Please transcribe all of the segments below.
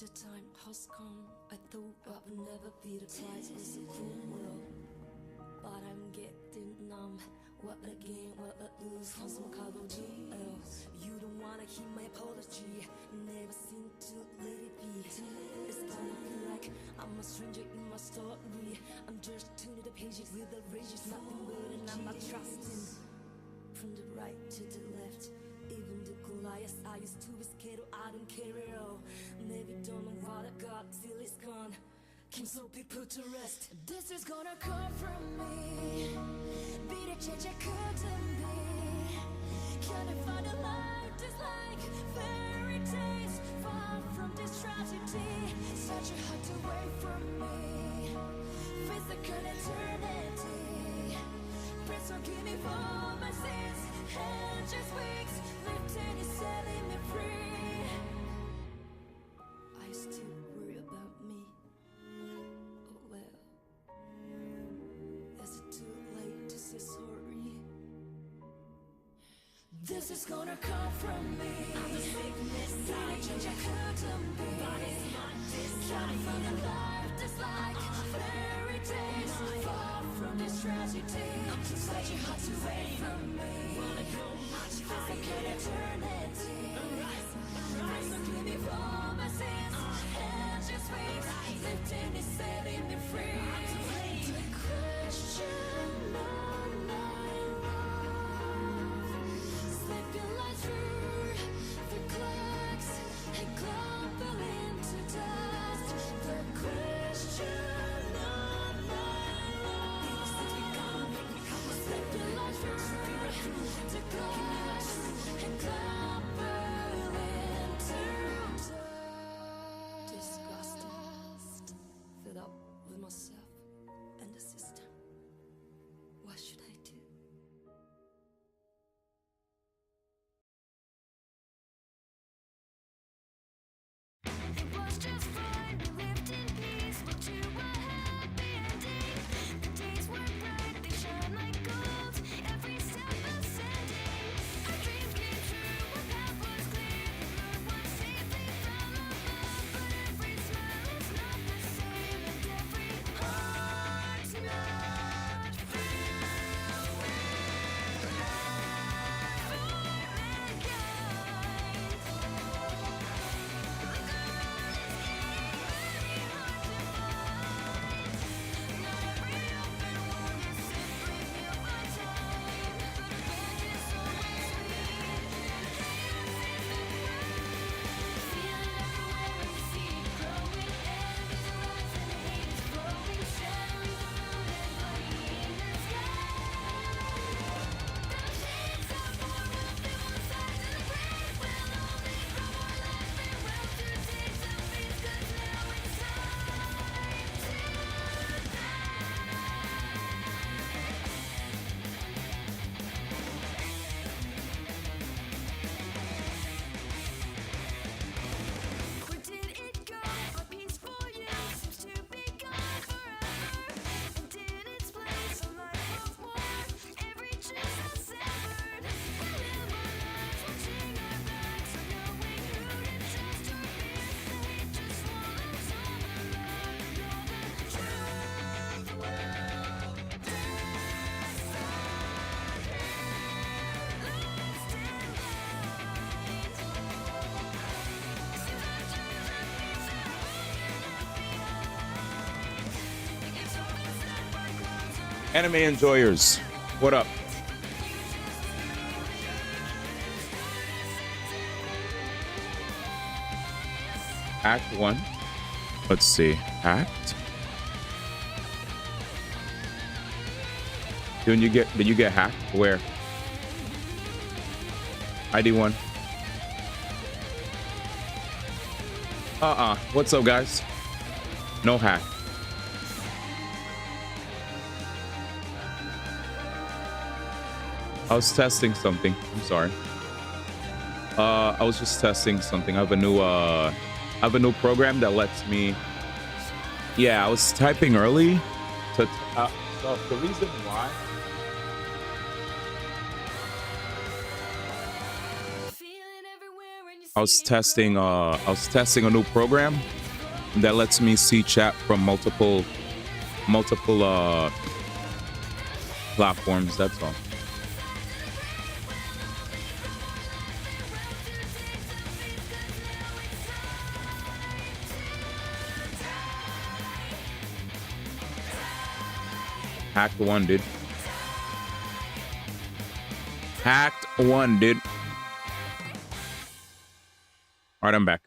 The time has come. I thought I would never be the prize of the cool world, but I'm getting numb. What a game, what a lose. From some cargo GL. You don't wanna hear my apology. Never seem to let it be. It's gonna be like I'm a stranger in my story. I'm just turning the pages with the rages, nothing but and I'm not trusting. From the right to the left, even the Goliath I used to be scared of, I don't care at all. Maybe don't know what I got till it's gone. Can so be put to rest. This is gonna come from me. Be the change I couldn't be. Can I find a life just like fairy tales? Far from this tragedy, such a heart away from me. Physical eternity. Please forgive me for my sins. And just weeks, lifting is setting me free. I still worry about me. Oh well. Is it too late to say sorry? This is gonna come from me. I'm a sickness, I change I couldn't be. Body's not this. Can I find a life that's like fairy tales? Far from this tragedy, such a heart away from me. Wanna go much higher, physical eternity. Please forgive me for my sins. And just wait, lifting is setting me free. The question on my love, slipping light through the cracks and crumbling to dust. The question on my love, slipping light through the cracks and crumbling to dust. Disgusted, fed up with myself and the system. What should I do? It was just fine, we lived in peace, but to a happy ending. The days were bright, they shine like gold, every step ascending. Our dreams came true, our path was clear, the road was safely from above. But every smile is not the same, and every heart's not filled with love for Where did it go? Our peaceful youth seems to be gone forever. And in its place, a life of war. Every truce has severed. We live our lives watching our backs, not knowing who to trust or fear. The hate just swallows all the love. Know the truth will disappear. Lost in light. Seems our dreams are things that we cannot behind. It's all been said by clouds on Anime enjoyers, what up? Act 1. Let's see. Act? Did you get hacked? Where? ID1. What's up, guys? No hack. I was testing something. I'm sorry. I was just testing something. I have a new program that lets me. Yeah, I was typing early. So the reason why. feeling everywhere when you I was testing a new program that lets me see chat from multiple platforms. That's all. Hacked one, dude. Hacked one, dude. All right, I'm back.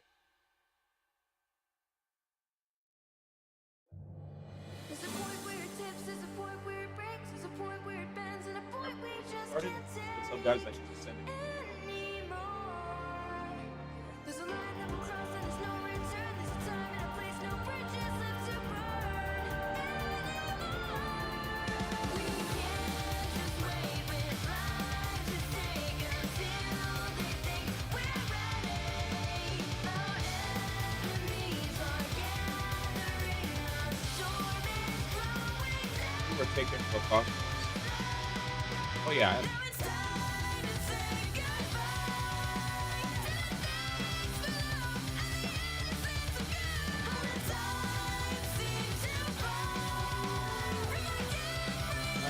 What's up, guys? I should just send it. We're taking precautions. Oh yeah. I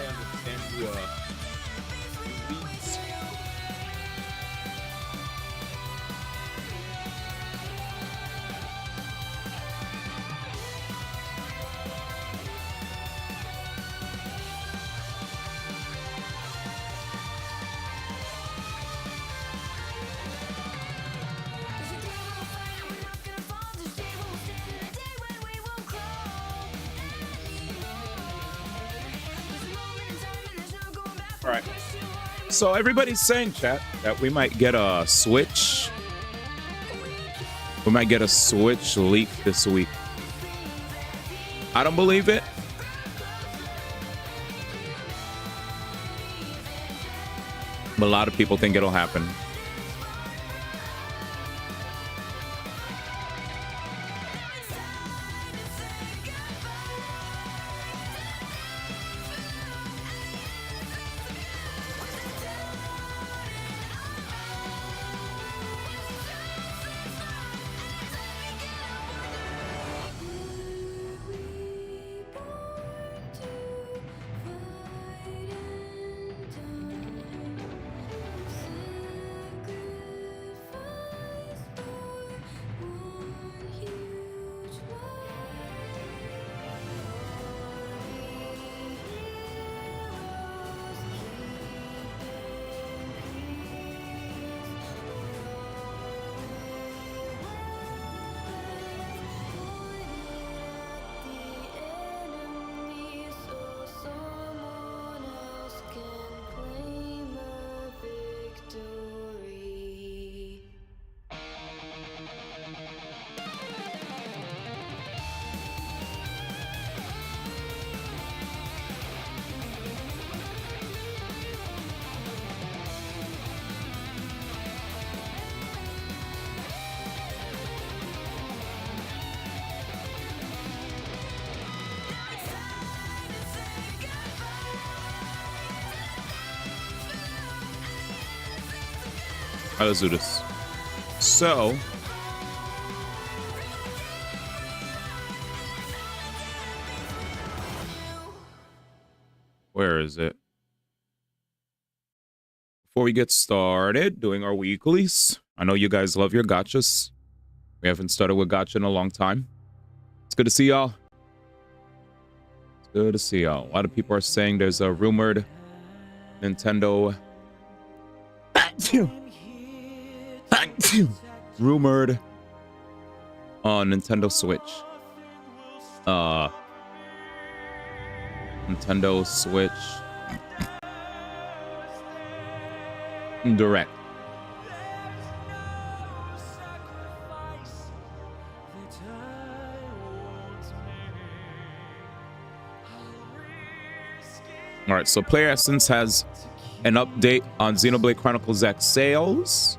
understand you weeds. All right. So everybody's saying, chat, that we might get a Switch. We might get a Switch leak this week. I don't believe it. But a lot of people think it'll happen. All right, let's do this. So, where is it? Before we get started doing our weeklies, I know you guys love your gachas. We haven't started with gacha in a long time. It's good to see y'all. It's good to see y'all. A lot of people are saying there's a rumored Nintendo rumored Nintendo Switch. Nintendo Switch Direct. All right, so Player Essence has an update on Xenoblade Chronicles X sales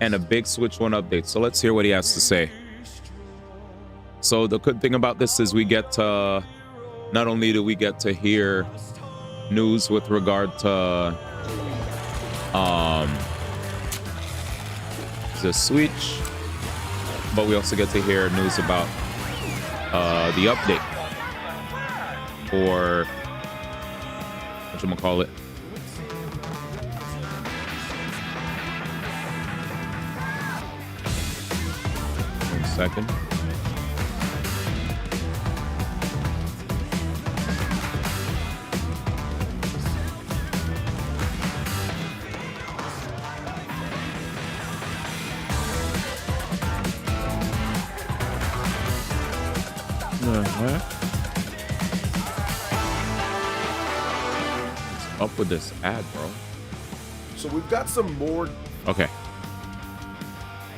and a big Switch 1 update. So let's hear what he has to say. So the good thing about this is we get to, not only do we get to hear news with regard to the Switch, but we also get to hear news about the update for whatchamacallit. 1 second. What's up with this ad, bro? So we've got some more. Okay.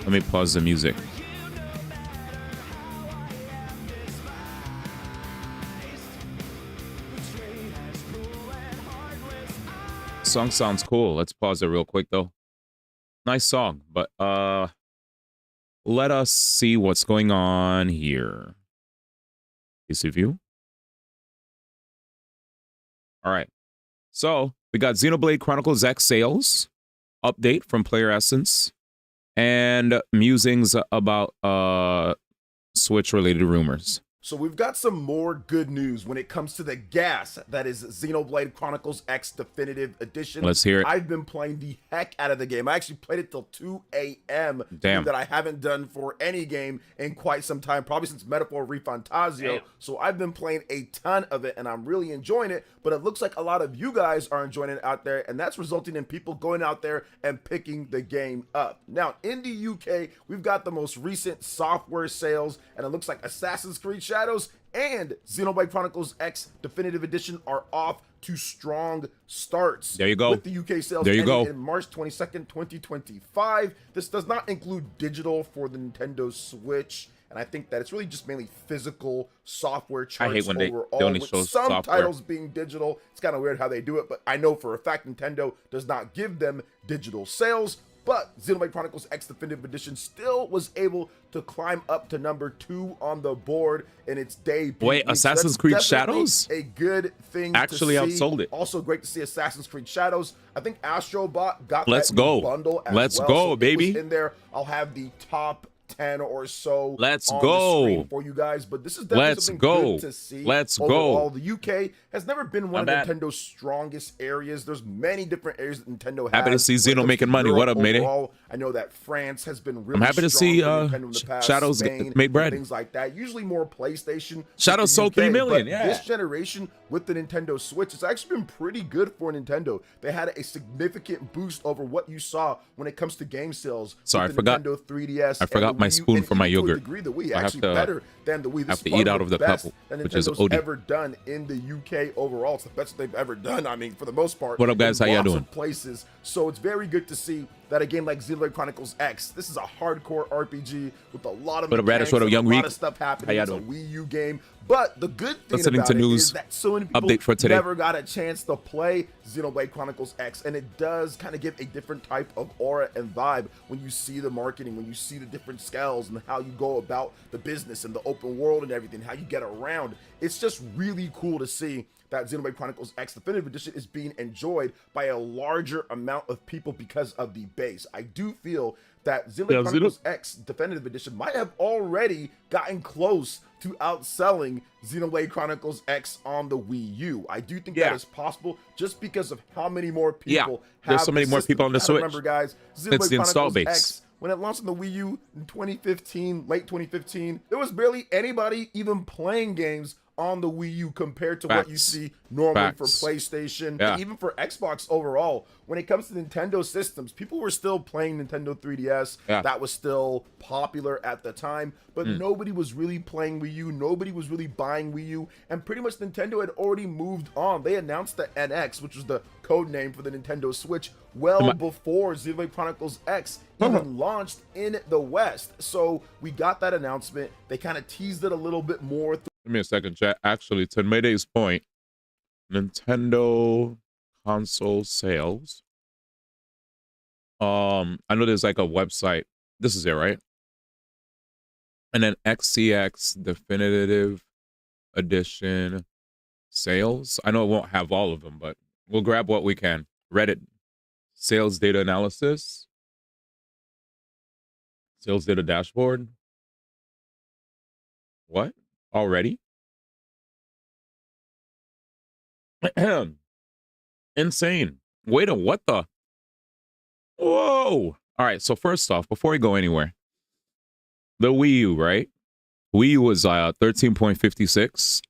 Let me pause the music. Song sounds cool. Let's pause it real quick though. Nice song, but let us see what's going on here. PC view. All right. So we got Xenoblade Chronicles X sales update from Player Essence and musings about Switch related rumors. So we've got some more good news when it comes to the gas that is Xenoblade Chronicles X Definitive Edition. Let's hear it. I've been playing the heck out of the game. I actually played it till 2 a.m. Damn. That I haven't done for any game in quite some time, probably since Metaphor Refantasio. Damn. So I've been playing a ton of it and I'm really enjoying it, but it looks like a lot of you guys are enjoying it out there, and that's resulting in people going out there and picking the game up. Now, in the UK, we've got the most recent software sales, and it looks like Assassin's Creed Shadows and Xenoblade Chronicles X Definitive Edition are off to strong starts. There you go. With the UK sales there you ending go. in March 22nd, 2025. This does not include digital for the Nintendo Switch, and I think that it's really just mainly physical software charts. I hate when they overall, only with show some software. titles being digital. It's kind of weird how they do it, but I know for a fact Nintendo does not give them digital sales. But Xenoblade Chronicles X Definitive Edition still was able to climb up to number 2 on the board in its debut. Wait, Assassin's Creed Shadows? A good thing Actually to see. outsold it. Also great to see Assassin's Creed Shadows. I think Astrobot got Let's that go. bundle as Let's well. go, So it was baby. in there. I'll have the top 10 or so Let's on go. the screen for you guys, but this is definitely Let's something go. good to see. Let's Overall, go. the UK has never been one Not of bad. Nintendo's strongest areas. There's many different areas that Nintendo has. Happy to see when it Xeno comes making to money. Europe What up, Mayday? overall. I know that France has been really I'm happy to strong see for Nintendo in the past. Shadows Spain, made bread. things like that. Usually more PlayStation. Shadows sold 3 million, but yeah. This generation with the Nintendo Switch, it's actually been pretty good for Nintendo. They had a significant boost over what you saw when it comes to game sales. Sorry, with I the forgot. Nintendo 3DS. I forgot and the my Wii U, spoon and for my even to a yogurt. degree, the Wii I have actually to- better than the Wii. This have is to one eat of out the of the best cup, that which is Nintendo's Odie. ever done in the UK overall. It's the best they've ever done. I mean, for the most part. What up, guys? in How y'all lots doing? of places. So it's very good to see that a game like Xenoblade Chronicles X, this is a hardcore RPG with a lot of What up, Radish? mechanics What up, and Young a lot Reek? of stuff How happening. y'all It's a doing? Wii U game. But the good thing Listening about to it news is that so many people update for today. never got a chance to play Xenoblade Chronicles X, and it does kind of give a different type of aura and vibe when you see the marketing, when you see the different scales and how you go about the business and the open world and everything, how you get around. It's just really cool to see that Xenoblade Chronicles X Definitive Edition is being enjoyed by a larger amount of people because of the base. I do feel that Xenoblade Chronicles X Definitive Edition might have already gotten close to outselling Xenoblade Chronicles X on the Wii U. I do think that is possible just because of how many more people have there's so many the more system. people on the You gotta Switch. Remember, guys, It's Xenoblade the install Chronicles base. X, when it launched on the Wii U in 2015, late 2015, there was barely anybody even playing games on the Wii U compared to what you Facts. see normally for Facts. PlayStation Yeah. and even for Xbox overall. When it comes to Nintendo systems, people were still playing Nintendo 3DS. Yeah. That was still popular at the time, but nobody was really playing Wii U. Nobody was really buying Wii U, and pretty much Nintendo had already moved on. They announced the NX, which was the code name for the Nintendo Switch, well before Xenoblade Chronicles X even launched in the West. So we got that announcement. They kind of teased it a little bit more. Give me a second, chat. Actually, to Mayday's point, Nintendo console sales. I know there's like a website. This is it, right? And then XCX Definitive Edition sales. I know it won't have all of them, but we'll grab what we can. Reddit sales data analysis. Sales data dashboard. What? Already? Insane. Wait a what the? Whoa. All right. So first off, before we go anywhere, the Wii U, right? Wii U was 13.56.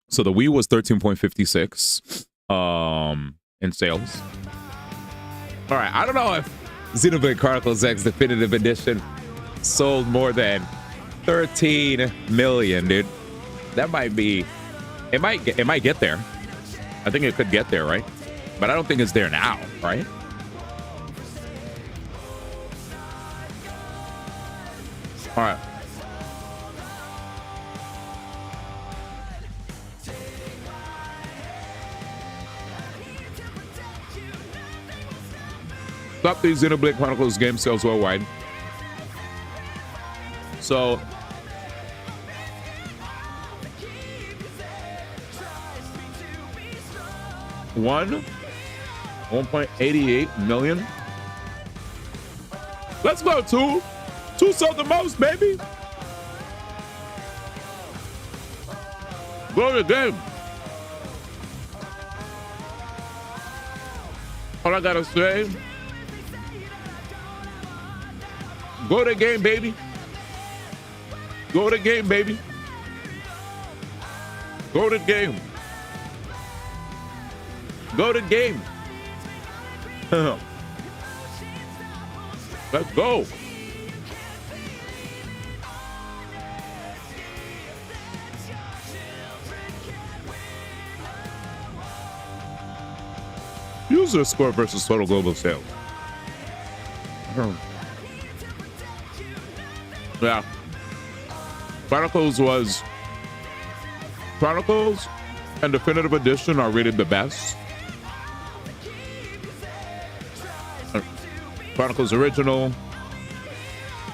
So the Wii was 13.56 in sales. All right. I don't know if Xenoblade Chronicles X Definitive Edition sold more than 13 million, dude. That might be, it might get there. I think it could get there, right? But I don't think it's there now, right? All right. Top 3 Xenoblade Chronicles game sales worldwide. So 1.88 million. Let's go, 2. 2 sold the most, baby. Go to the game. All I gotta say, go to the game, baby. Go to the game, baby. Go to the game. Go to the game. Let's go. User score versus total global sales. Yeah. Chronicles and Definitive Edition are rated the best. Chronicles Original,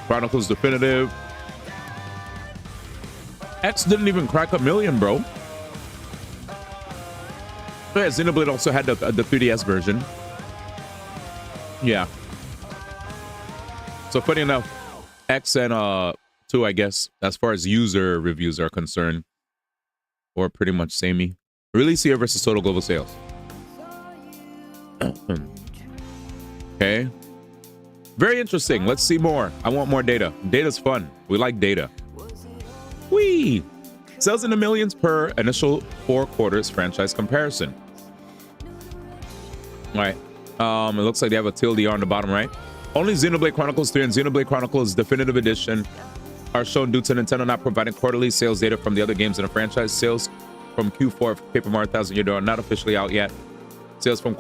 Chronicles Definitive. X didn't even crack 1 million, bro. Yeah, Xenoblade also had the 3DS version. Yeah. So funny enough, X and 2, I guess, as far as user reviews are concerned, or pretty much samey. Release year versus total global sales. Okay. Very interesting. Let's see more. I want more data. Data's fun. We like data. Whee! Sales in the millions per initial 4 quarters franchise comparison. All right. It looks like they have a tilde on the bottom right. Only Xenoblade Chronicles 3 and Xenoblade Chronicles Definitive Edition are shown due to Nintendo not providing quarterly sales data from the other games in the franchise. Sales from Q4 of Paper Mario 1000 Year Door are not officially out yet. Sales from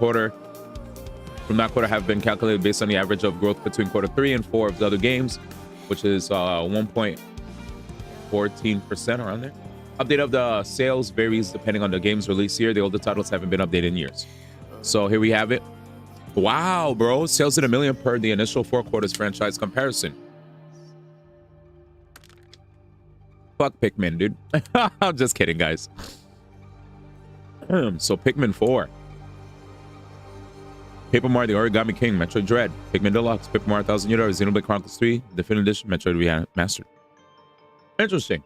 that quarter have been calculated based on the average of growth between quarter 3 and 4 of the other games, which is 1.14% around there. Update of the sales varies depending on the game's release year. The older titles haven't been updated in years. So here we have it. Wow, bro. Sales in a million per the initial 4 quarters franchise comparison. Fuck Pikmin, dude. I'm just kidding, guys. So Pikmin 4. Paper Mario, The Origami King, Metroid Dread, Pikmin Deluxe, Paper Mario 1000 Year Door, Xenoblade Chronicles 3, Definitive Edition, Metroid Remastered. Interesting.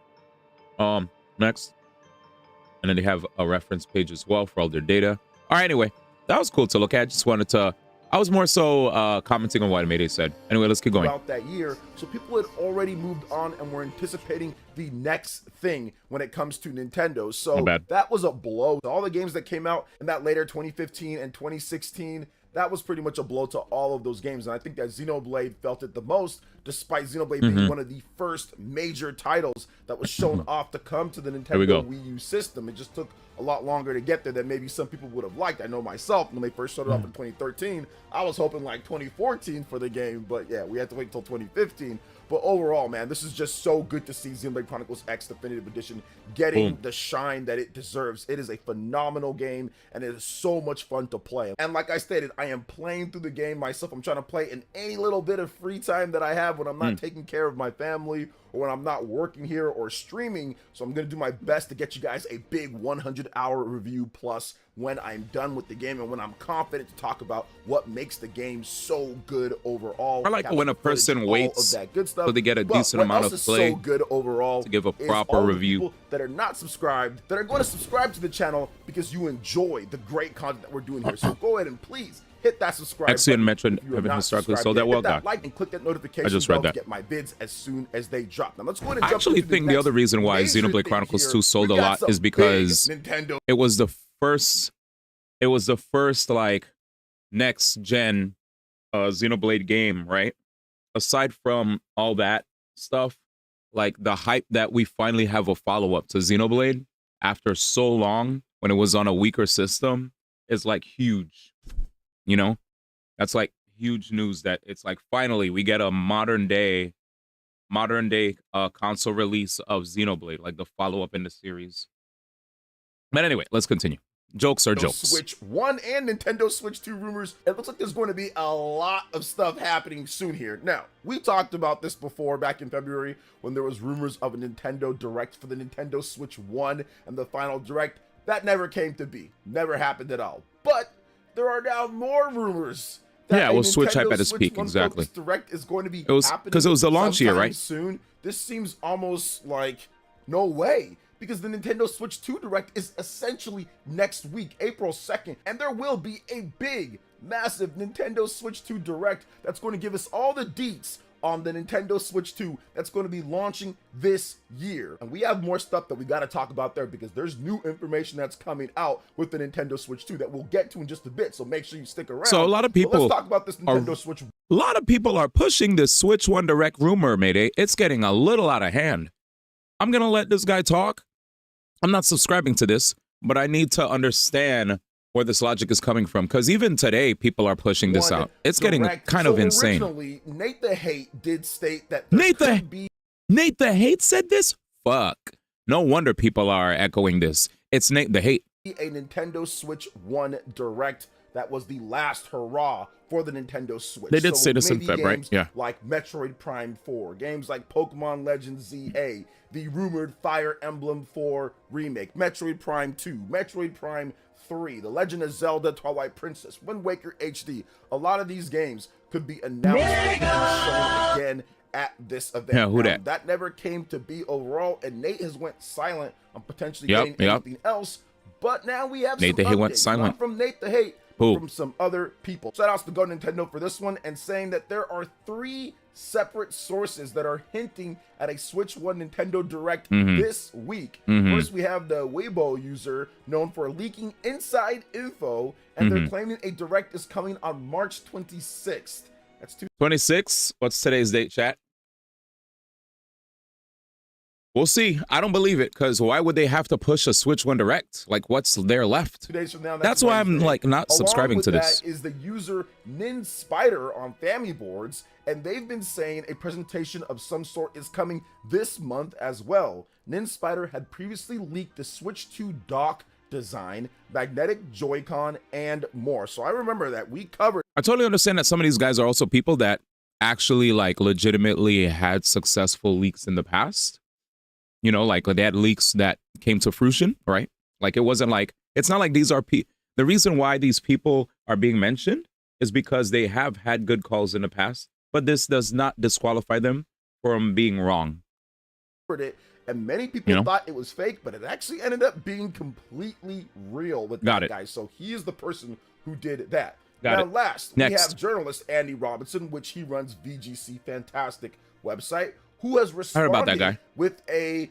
Next. And then they have a reference page as well for all their data. All right, anyway. That was cool to look at. Just wanted to... I was more so commenting on what Mayday said. Anyway, let's keep going. About that year, so people had already moved on and were anticipating the next thing when it comes to Nintendo. So that was a blow. All the games that came out in that later 2015 and 2016, that was pretty much a blow to all of those games. And I think that Xenoblade felt it the most, despite Xenoblade being one of the first major titles that was shown off to come to the Nintendo Wii U system. It just took a lot longer to get there than maybe some people would have liked. I know myself, when they first showed it off in 2013, I was hoping like 2014 for the game, but yeah, we had to wait until 2015. But overall, man, this is just so good to see Xenoblade Chronicles X Definitive Edition getting the shine that it deserves. It is a phenomenal game, and it is so much fun to play. And like I stated, I am playing through the game myself. I'm trying to play in any little bit of free time that I have when I'm not taking care of my family or when I'm not working here or streaming. So I'm going to do my best to get you guys a big 100-hour review plus when I'm done with the game and when I'm confident to talk about what makes the game so good overall. I like when a person waits that good stuff, so they get a decent amount of play so good overall to give a proper all the review. people that are not subscribed, that are going to subscribe to the channel because you enjoy the great content that we're doing here. So go ahead and please hit that subscribe XD and Metro button if you have are not historically subscribed sold yet. that well, Hit that Doc. like and click that notification I just read bell that. to get my vids as soon as they drop. Now let's go ahead and I jump actually into think the next other reason why major Xenoblade thing Chronicles here. 2 sold We a got lot some is because big Nintendo it was the first like next gen Xenoblade game, right? Aside from all that stuff, like the hype that we finally have a follow-up to Xenoblade after so long when it was on a weaker system is like huge. You know? That's like huge news that it's like finally we get a modern day console release of Xenoblade, like the follow-up in the series. But anyway, let's continue. Jokes are jokes. Switch 1 and Nintendo Switch 2 rumors. It looks like there's going to be a lot of stuff happening soon here. Now, we talked about this before back in February when there was rumors of a Nintendo Direct for the Nintendo Switch 1 and the final Direct. That never came to be. Never happened at all. But there are now more rumors. Yeah, it was Switch hype at its peak, exactly. Direct is going to be because it was the launch year, right? Soon. This seems almost like no way, because the Nintendo Switch 2 Direct is essentially next week, April 2nd, and there will be a big, massive Nintendo Switch 2 Direct that's going to give us all the deets on the Nintendo Switch 2 that's going to be launching this year. And we have more stuff that we got to talk about there because there's new information that's coming out with the Nintendo Switch 2 that we'll get to in just a bit, so make sure you stick around. So a lot of people let's talk about this Nintendo Switch. A lot of people are pushing this Switch 1 Direct rumor, Mayday. It's getting a little out of hand. I'm going to let this guy talk. I'm not subscribing to this, but I need to understand where this logic is coming from, because even today people are pushing this out. It's getting kind of insane. Originally, Nate the Hate did state that Nate the Hate said this? Fuck. No wonder people are echoing this. It's Nate the Hate. A Nintendo Switch 1 Direct that was the last hurrah for the Nintendo Switch. They did say this in Feb, right? Yeah. Like Metroid Prime 4, games like Pokemon Legends ZA, the rumored Fire Emblem 4 remake, Metroid Prime 2, Metroid Prime 3, The Legend of Zelda Twilight Princess, Wind Waker HD. A lot of these games could be announced and shown again at this event. Yeah, who that? That never came to be overall, and Nate has went silent on potentially getting anything else. But now we have Nate some the Hate updates, went silent. not from Nate the Hate, but from some other people. Shout outs to Go Nintendo for this one, and saying that there are 3 separate sources that are hinting at a Switch 1 Nintendo Direct this week. First, we have the Weibo user known for leaking inside info, and they're claiming a Direct is coming on March 26th. That's 26. What's today's date, chat? We'll see. I don't believe it, because why would they have to push a Switch 1 Direct? Like, what's there left? 2 days from now. That's why I'm like not subscribing to this. That is the user Nin Spider on Family Boards, and they've been saying a presentation of some sort is coming this month as well. Nin Spider had previously leaked the Switch 2 dock design, magnetic Joy-Con, and more. So I remember that we covered. I totally understand that some of these guys are also people that actually like legitimately had successful leaks in the past. You know, like they had leaks that came to fruition, right? Like it wasn't like, it's not like these are the reason why these people are being mentioned is because they have had good calls in the past, but this does not disqualify them from being wrong. It, and many people thought it was fake, but it actually ended up being completely real with that guy. So he is the person who did that. Now, last, we have journalist Andy Robinson, which he runs VGC Fantastic website, who has responded with a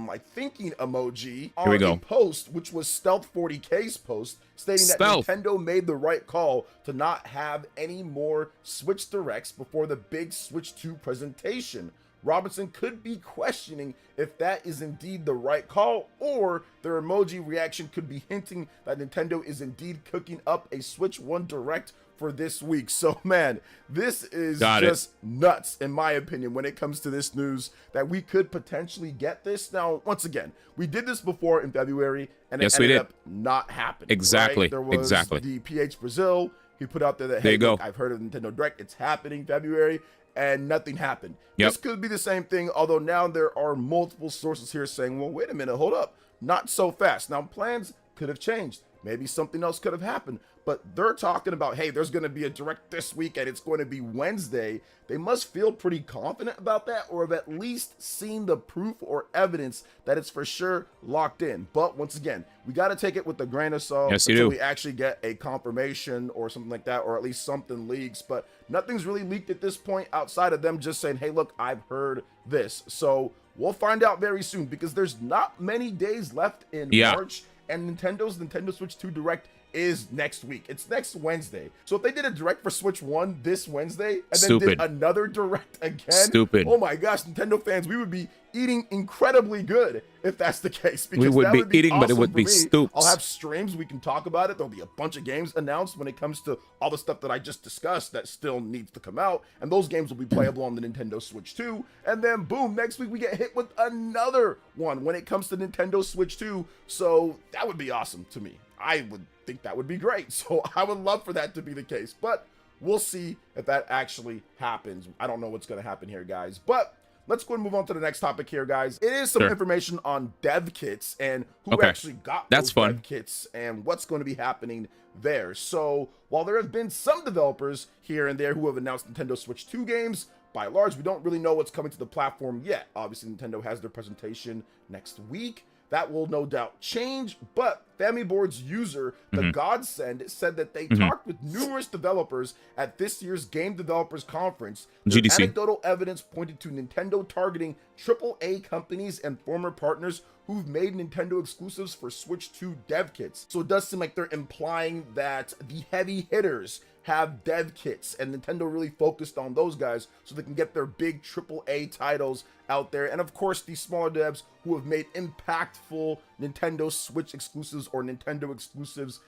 like thinking emoji on a post, which was Stealth 40K's post, stating that Nintendo made the right call to not have any more Switch Directs before the big Switch 2 presentation. Robinson could be questioning if that is indeed the right call, or their emoji reaction could be hinting that Nintendo is indeed cooking up a Switch 1 Direct for this week. So man, this is just nuts in my opinion when it comes to this news that we could potentially get this. Now, once again, we did this before in February and it ended up not happening. Exactly. Right? There was the PH Brazil He put out there that, There hey, you go. look, I've heard of Nintendo Direct. It's happening February, and nothing happened. Yep. This could be the same thing, although now there are multiple sources here saying, well, wait a minute, hold up. Not so fast. Now, plans could have changed. Maybe something else could have happened. But they're talking about, hey, there's going to be a Direct this week, and it's going to be Wednesday. They must feel pretty confident about that, or have at least seen the proof or evidence that it's for sure locked in. But once again, we got to take it with a grain of salt until we actually get a confirmation or something like that, or at least something leaks. But nothing's really leaked at this point outside of them just saying, hey, look, I've heard this. So we'll find out very soon, because there's not many days left in March, and Nintendo's Nintendo Switch 2 Direct is next week. It's next Wednesday. So if they did a Direct for Switch 1 this Wednesday and then did another Direct again, oh my gosh, Nintendo fans, we would be eating incredibly good if that's the case. Because we would that be would be eating, awesome but it would be stoops. I'll have streams, we can talk about it. There'll be a bunch of games announced when it comes to all the stuff that I just discussed that still needs to come out, and those games will be playable on the Nintendo Switch 2. And then boom, next week we get hit with another one when it comes to Nintendo Switch 2. So that would be awesome to me. I would think that would be great. So I would love for that to be the case, but we'll see if that actually happens. I don't know what's going to happen here, guys, but let's go and move on to the next topic here, guys. It is some information on dev kits and who actually got those dev kits and what's going to be happening there. So while there have been some developers here and there who have announced Nintendo Switch 2 games, by and large, we don't really know what's coming to the platform yet. Obviously, Nintendo has their presentation next week. That will no doubt change, but Family Board's user, The Godsend, said that they talked with numerous developers at this year's Game Developers Conference. GDC. Anecdotal evidence pointed to Nintendo targeting AAA companies and former partners who've made Nintendo exclusives for Switch 2 dev kits. So it does seem like they're implying that the heavy hitters have dev kits, and Nintendo really focused on those guys so they can get their big AAA titles out there. And of course, these smaller devs who have made impactful Nintendo Switch exclusives or Nintendo exclusives.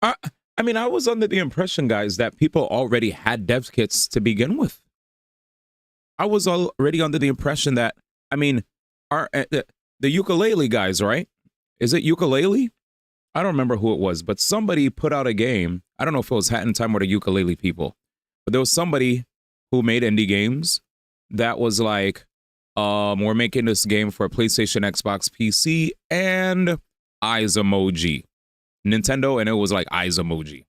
I mean, I was under the impression, guys, that people already had dev kits to begin with. I was already under the impression that, I mean, the ukulele guys, right? Is it ukulele? I don't remember who it was, but somebody put out a game. I don't know if it was Hat in Time or the ukulele people, but there was somebody who made indie games that was like, we're making this game for PlayStation, Xbox, PC, and eyes emoji. Nintendo, and it was like eyes emoji.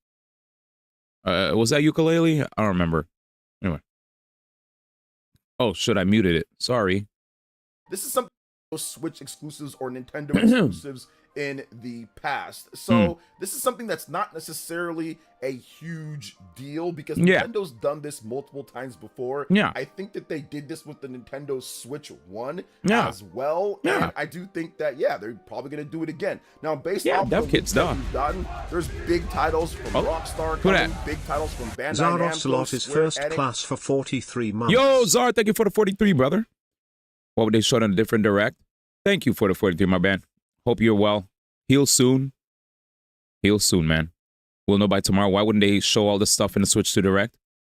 Was that ukulele? I don't remember. Anyway. Oh, shit, I muted it. Sorry. This is something Switch exclusives or Nintendo exclusives in the past. So this is something that's not necessarily a huge deal because Nintendo's done this multiple times before. I think that they did this with the Nintendo Switch 1 as well. And I do think that, they're probably going to do it again. Now, based off dev kits done. There's big titles from Rockstar coming, big titles from Bandai Zaros lot is first class for 43 months. Yo, Zar, thank you for the 43, brother. What would they show on a different Direct? Thank you for the 43, my man. Hope you're well. Heal soon. Heal soon, man. We'll know by tomorrow. Why wouldn't they show all the stuff in the Switch 2 Direct?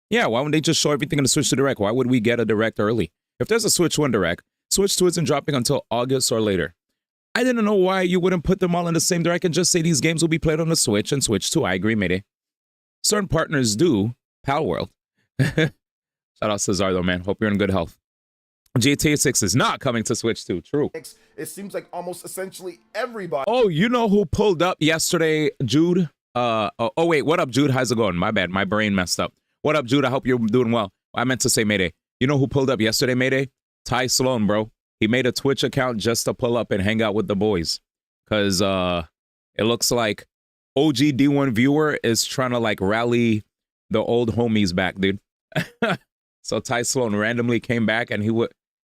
Yeah, why wouldn't they just show everything in the Switch 2 Direct? Why would we get a Direct early? If there's a Switch 1 Direct, Switch 2 isn't dropping until August or later. I didn't know why you wouldn't put them all in the same Direct and just say these games will be played on the Switch and Switch 2. I agree, Mayday. Certain partners do. Pal World. Shout out Cesar, though, man. Hope you're in good health. GTA 6 is not coming to Switch 2. True. It seems like almost essentially everybody. Oh, you know who pulled up yesterday, Jude? Wait, what up, Jude? How's it going? My bad. My brain messed up. What up, Jude? I hope you're doing well. I meant to say Mayday. You know who pulled up yesterday, Mayday? Ty Sloan, bro. He made a Twitch account just to pull up and hang out with the boys. Because it looks like OG D1 viewer is trying to like rally the old homies back, dude. So Ty Sloan randomly came back and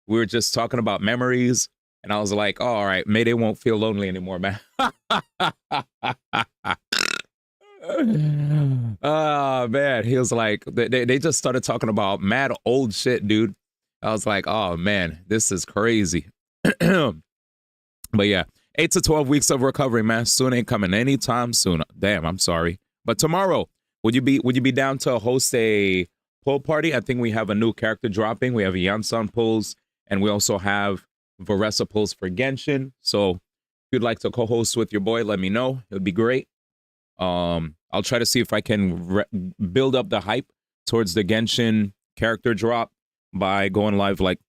we were just talking about memories. And I was like, oh, all right, Mayday won't feel lonely anymore, man. Oh, man. He was like, they just started talking about mad old shit, dude. I was like, oh, man, this is crazy. But yeah, 8 to 12 weeks of recovery, man. Soon ain't coming anytime soon. Damn, I'm sorry. But tomorrow, would you be down to host a pool party? I think we have a new character dropping. We have Yansan pulls, and we also have Varesa pulls for Genshin. So if you'd like to co-host with your boy, let me know. It would be great. I'll try to see if I can build up the hype towards the Genshin character drop by going live like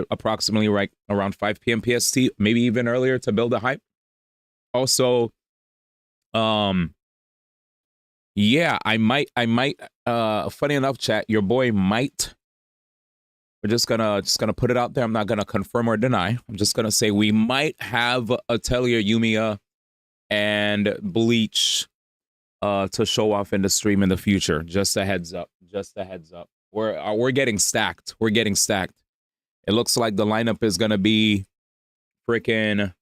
approximately right around 5 p.m. PST, maybe even earlier, to build the hype. Also, yeah, I might, funny enough, chat, your boy might, we're just gonna put it out there. I'm not gonna confirm or deny. I'm just gonna say we might have Atelier Yumiya and Bleach to show off in the stream in the future. Just a heads up. Just a heads up. We're getting stacked. We're getting stacked. It looks like the lineup is gonna be freaking.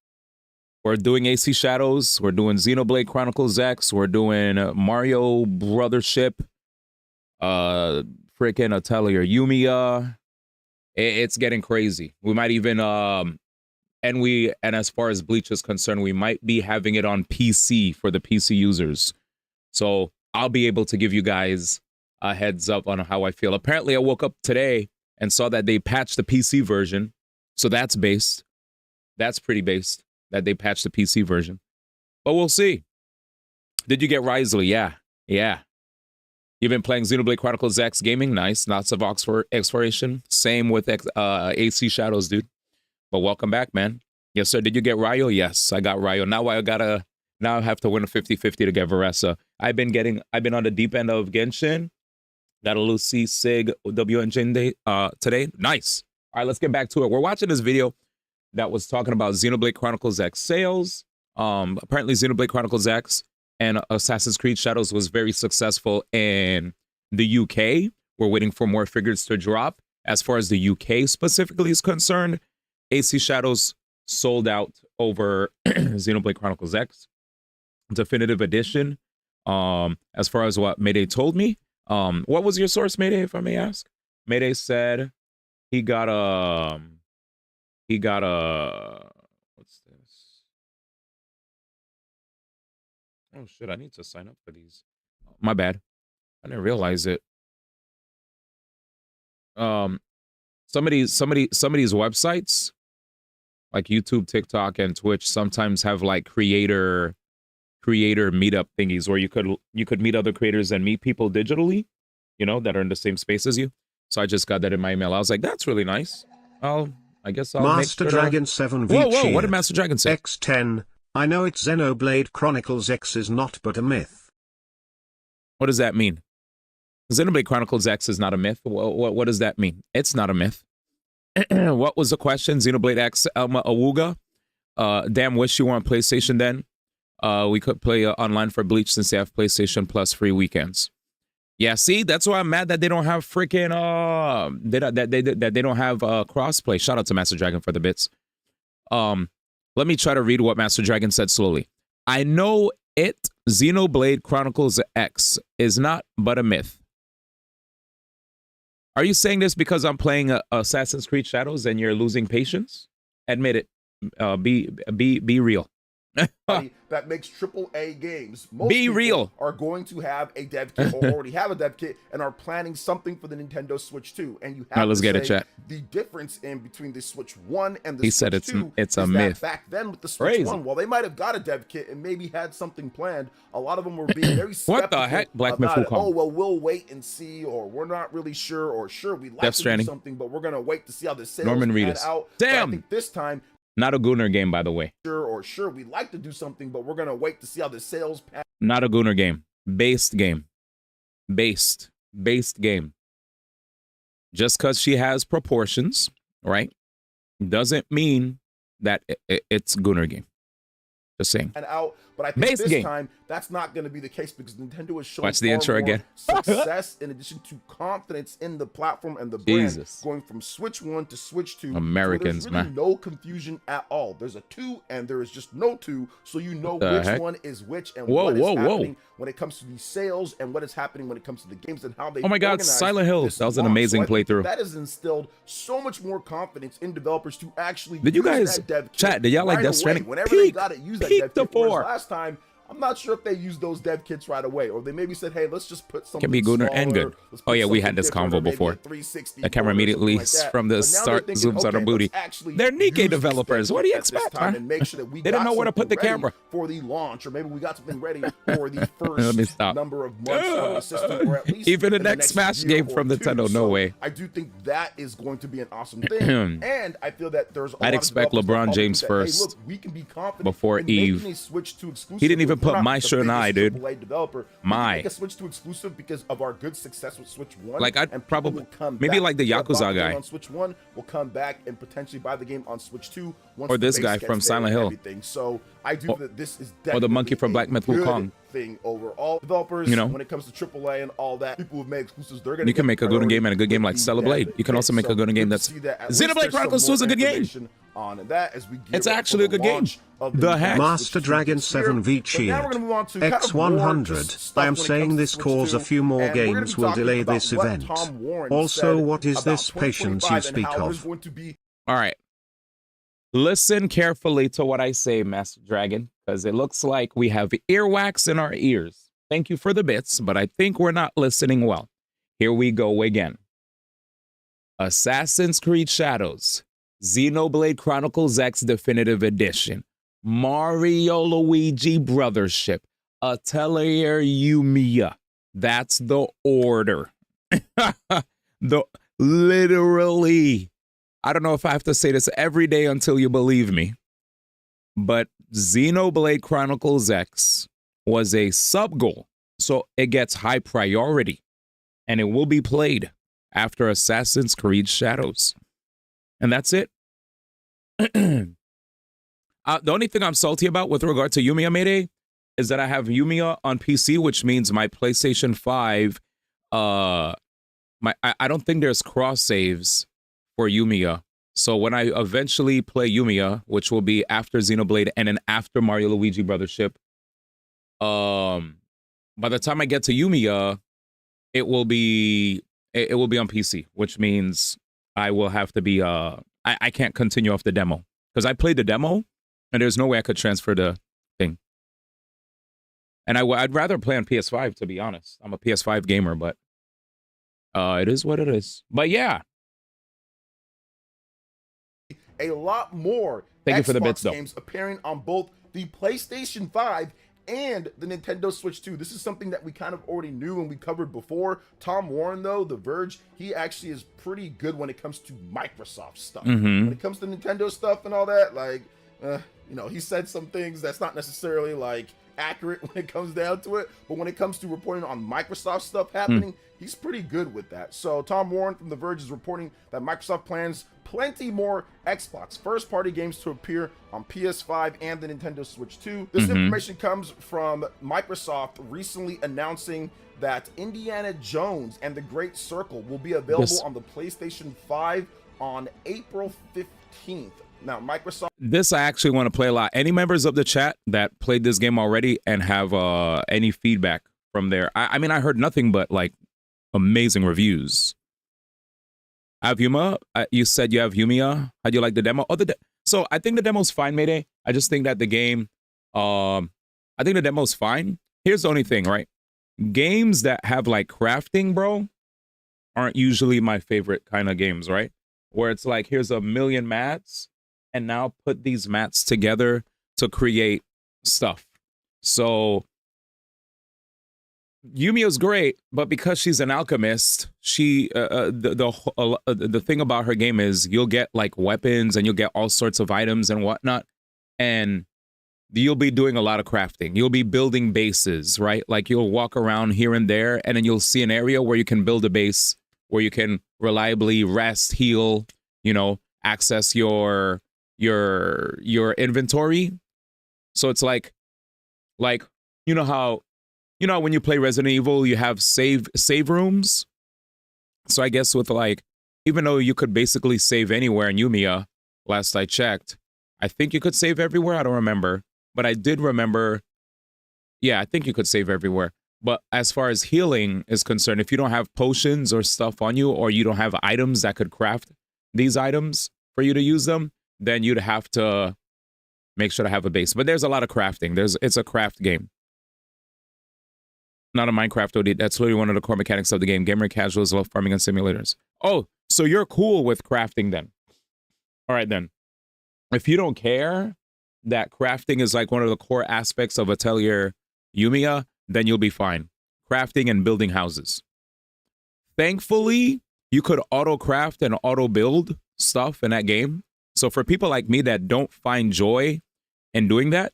We're doing AC Shadows. We're doing Xenoblade Chronicles X. We're doing Mario Brothership. Freaking Atelier Yumiya. It's getting crazy. We might even and as far as Bleach is concerned, we might be having it on PC for the PC users. So I'll be able to give you guys a heads up on how I feel. Apparently, I woke up today and saw that they patched the PC version. So that's based. That's pretty based that they patched the PC version. But we'll see. Did you get Risley? Yeah. Yeah. You've been playing Xenoblade Chronicles X gaming. Nice. Lots of exploration. Same with AC Shadows, dude. But welcome back, man. Yes, sir. Did you get Ryo? Yes, I got Ryo. Now I have to win a 50-50 to get Varesa. I've been on the deep end of Genshin. Got a Lucy Sig WNJ today. Nice. All right, let's get back to it. We're watching this video that was talking about Xenoblade Chronicles X sales. Apparently Xenoblade Chronicles X and Assassin's Creed Shadows was very successful in the UK. We're waiting for more figures to drop. As far as the UK specifically is concerned, AC Shadows sold out over Xenoblade Chronicles X Definitive Edition. As far as what Mayday told me, what was your source, Mayday, if I may ask? Mayday said he got a what's this? Oh shit, I need to sign up for these. My bad. I didn't realize it. Some of these websites like YouTube, TikTok, and Twitch sometimes have like creator meetup thingies where you could meet other creators and meet people digitally, you know, that are in the same space as you. So I just got that in my email. I was like, that's really nice. I guess I'll Master make sure Dragon 7 V. Whoa, what did Master Dragon say? X10. I know it's Xenoblade Chronicles X is not but a myth. What does that mean? Xenoblade Chronicles X is not a myth. What does that mean? It's not a myth. What was the question? Xenoblade X, Elma Awuga. Damn, wish you were on PlayStation then. We could play online for Bleach since they have PlayStation Plus free weekends. Yeah, see, that's why I'm mad that they don't have freaking that they don't have crossplay. Shout out to Master Dragon for the bits. Let me try to read what Master Dragon said slowly. I know it, Xenoblade Chronicles X, is not but a myth. Are you saying this because I'm playing Assassin's Creed Shadows and you're losing patience? Admit it. Be real. That makes AAA games. Most Be people real. Are going to have a dev kit or already have a dev kit and are planning something for the Nintendo Switch 2. And you have let's to get say it, chat. The difference in between the Switch 1 and the He Switch said 2 it's a is myth. That back then with the Switch Crazy. 1, while they might have got a dev kit and maybe had something planned, a lot of them were being very skeptical. What the heck, Black Myth about it. Wukong? Oh, well, we'll wait and see, or we're not really sure, or sure, we'd like to do something, but we're going to wait to see how the sales Norman pan Reedus. out. Damn. But I think this time, not a Gunnar game, by the way. Sure, we'd like to do something, but we're gonna wait to see how the sales pan. Not a Gunnar game. Based game. Based game. Just because she has proportions, right, doesn't mean that it's Gunnar game. Just saying. And out, but I think Based this game. time that's not going to be the case because Nintendo is showing Watch the far intro more again. success in addition to confidence in the platform and the brand, going from Switch 1 to Switch 2. Americans, so there's really man. no confusion at all. There's a 2 and there is just no 2, so you know The which heck? one is which and Whoa, what is whoa, whoa. happening when it comes to the sales and what is happening when it comes to the games and how they. Oh my God, organize Silent Hill. this That was an launch. amazing So I think playthrough. That has instilled so much more confidence in developers to actually. Did you use guys that dev kit chat? Did y'all like right Death away. Stranding? Whenever they got it, use that dev the kit. Whereas 4. last time, I'm not sure if they used those dev kits right away, or they maybe said, hey, let's just put something Can be good and good. Oh yeah, we had this convo before. The camera immediately from the start zooms on her booty. They're Nikkei developers. What do you expect, man? And make sure that we they didn't know where to put the camera for the launch, or maybe we got something ready for the first number of months of the system, or at least even the next Smash game from Nintendo. So no way. I do think that is going to be an awesome thing, and I feel that there's. I'd expect LeBron James first. Hey, look, we can be confident before Eve. A switch to exclusive. He didn't even put my shirt and I, dude. Developer. My. Make a switch to exclusive because of our good success with Switch 1. Like I'd probably maybe like the Yakuza guy on Switch 1 will come back and potentially buy the game on Switch 2 once or this guy from Silent Hill. So I do that this is definitely or the monkey from Black Myth Wukong thing overall. Developers, you know, when it comes to AAA and all that, people who've made exclusives, they're gonna. You can make a good game and a good game like Stellar Blade. You can also make a good game that's Xenoblade Chronicles 2 is a good game. On and that as we it's actually a good game. The heck? Master Dragon 7 V cheered. X100. I am saying this cause a few more games will delay this event. Also, what is this patience you speak of? All right. Listen carefully to what I say, Master Dragon, because it looks like we have earwax in our ears. Thank you for the bits, but I think we're not listening well. Here we go again. Assassin's Creed Shadows. Xenoblade Chronicles X Definitive Edition, Mario Luigi Brothership, Atelier Yumiya. That's the order. Literally. I don't know if I have to say this every day until you believe me, but Xenoblade Chronicles X was a sub-goal, so it gets high priority, and it will be played after Assassin's Creed Shadows. And that's it. The only thing I'm salty about with regard to Yumiya Mayday is that I have Yumiya on PC, which means my PlayStation 5, I don't think there's cross saves for Yumiya. So when I eventually play Yumiya, which will be after Xenoblade and then after Mario Luigi Brothership, by the time I get to Yumiya, it will be on PC, which means I will have to be I can't continue off the demo because I played the demo and there's no way I could transfer the thing. And I'd rather play on PS5, to be honest. I'm a PS5 gamer, but it is what it is. But yeah. A lot more Thank you Xbox for the bits, though. games appearing on both the PlayStation 5 and the Nintendo Switch 2. This is something that we kind of already knew and we covered before. Tom Warren, though, The Verge, he actually is pretty good when it comes to Microsoft stuff. When it comes to Nintendo stuff and all that, like, you know, he said some things that's not necessarily, like, accurate when it comes down to it. But when it comes to reporting on Microsoft stuff happening, he's pretty good with that. So Tom Warren from The Verge is reporting that Microsoft plans plenty more Xbox first-party games to appear on PS5 and the Nintendo Switch 2. This information comes from Microsoft recently announcing that Indiana Jones and the Great Circle will be available on the PlayStation 5 on April 15th. Now, Microsoft... This I actually want to play a lot. Any members of the chat that played this game already and have any feedback from there? I mean, I heard nothing but, like, amazing reviews. Avuma, you said you have Yumiya. How do you like the demo? Oh, so I think the demo's fine, Mayday. I just think that the game, I think the demo's fine. Here's the only thing, right? Games that have like crafting, bro, aren't usually my favorite kind of games, right? Where it's like, here's a million mats, and now put these mats together to create stuff. So Yumiya's great, but because she's an alchemist, she the thing about her game is you'll get like weapons and you'll get all sorts of items and whatnot, and you'll be doing a lot of crafting. You'll be building bases, right? Like you'll walk around here and there, and then you'll see an area where you can build a base where you can reliably rest, heal, you know, access your inventory. So it's like you know how when you play Resident Evil, you have save rooms. So I guess with like, even though you could basically save anywhere in Yumiya, last I checked, I think you could save everywhere. I don't remember, but I did remember. Yeah, I think you could save everywhere. But as far as healing is concerned, if you don't have potions or stuff on you, or you don't have items that could craft these items for you to use them, then you'd have to make sure to have a base. But there's a lot of crafting. It's a craft game. Not a Minecraft OD. That's literally one of the core mechanics of the game. Gamer casuals love farming and simulators. Oh, so you're cool with crafting then? All right then. If you don't care that crafting is like one of the core aspects of Atelier Yumiya, then you'll be fine. Crafting and building houses. Thankfully, you could auto craft and auto build stuff in that game. So for people like me that don't find joy in doing that,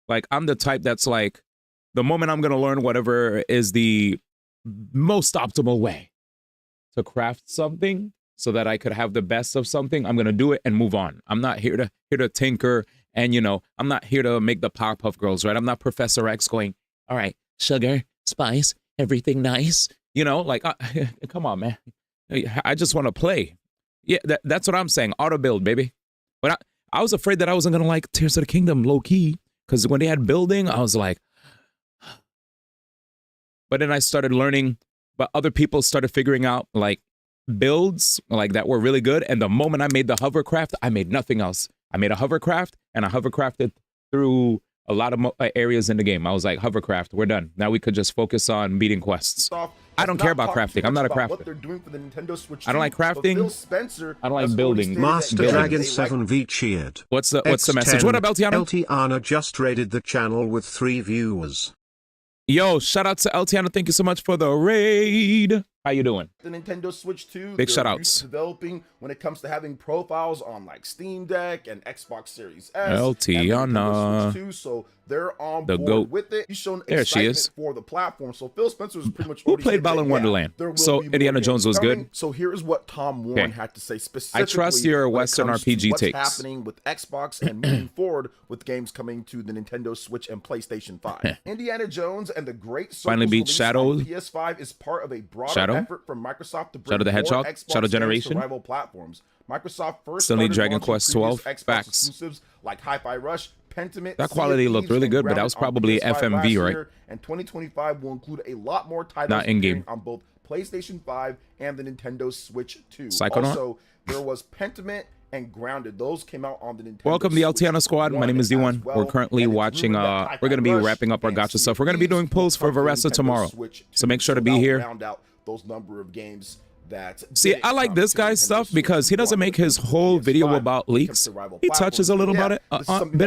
like I'm the type that's like, the moment I'm going to learn whatever is the most optimal way to craft something so that I could have the best of something, I'm going to do it and move on. I'm not here to tinker. And, you know, I'm not here to make the Powerpuff Girls, right? I'm not Professor X going, all right, sugar, spice, everything nice. You know, like, come on, man. I just want to play. Yeah, that's what I'm saying. Auto build, baby. But I was afraid that I wasn't going to like Tears of the Kingdom low key. Because when they had building, I was like, but then I started learning, but other people started figuring out like builds like that were really good. And the moment I made the hovercraft, I made nothing else. I made a hovercraft and I hovercrafted through a lot of areas in the game. I was like, hovercraft, we're done. Now we could just focus on beating quests. I don't care about crafting. I'm not a crafter. They're doing for the Nintendo Switch I don't like crafting. I don't like building. Master Dragon 7V cheered. What's the message? What up, Eltiana? Eltiana just raided the channel with 3 viewers. Yo, shout out to Eltiana. Thank you so much for the raid. How you doing? The Nintendo Switch 2. Big shout outs. Developing when it comes to having profiles on like Steam Deck and Xbox Series S. Eltiana. Switch 2, so they're on the board goat. with it. He's shown there she is. For the platform. So Phil Spencer was pretty much who played Battle in Wonderland. So Indiana Jones was good. So here's what Tom Warren had to say specifically. I trust your Western RPG takes. What's happening with Xbox and moving forward with games coming to the Nintendo Switch and PlayStation 5. Indiana Jones and the Great Circus finally beat Shadow. PS5 is part of a broader effort from Microsoft to bring Shadow the Hedgehog, Xbox Shadow Generation, rival platforms. Microsoft first still need Dragon Quest 12. Xbox Facts. Exclusives like Hi-Fi Rush, Pentiment. That quality looked really good, but that was probably FMV, right? And 2025 will include a lot more titles not in game on both PlayStation 5 and the Nintendo Switch 2. Psychonaut? Also, there was Pentiment and Grounded. Those came out on the Nintendo Welcome to the Eltiana Squad. My name is D1. We're currently watching, we're going to be wrapping up our gacha stuff. We're going to be doing polls for Veresta tomorrow. So make sure to be here. Those number of games that see, I like this guy's stuff because he doesn't make his whole video about leaks. He touches a little bit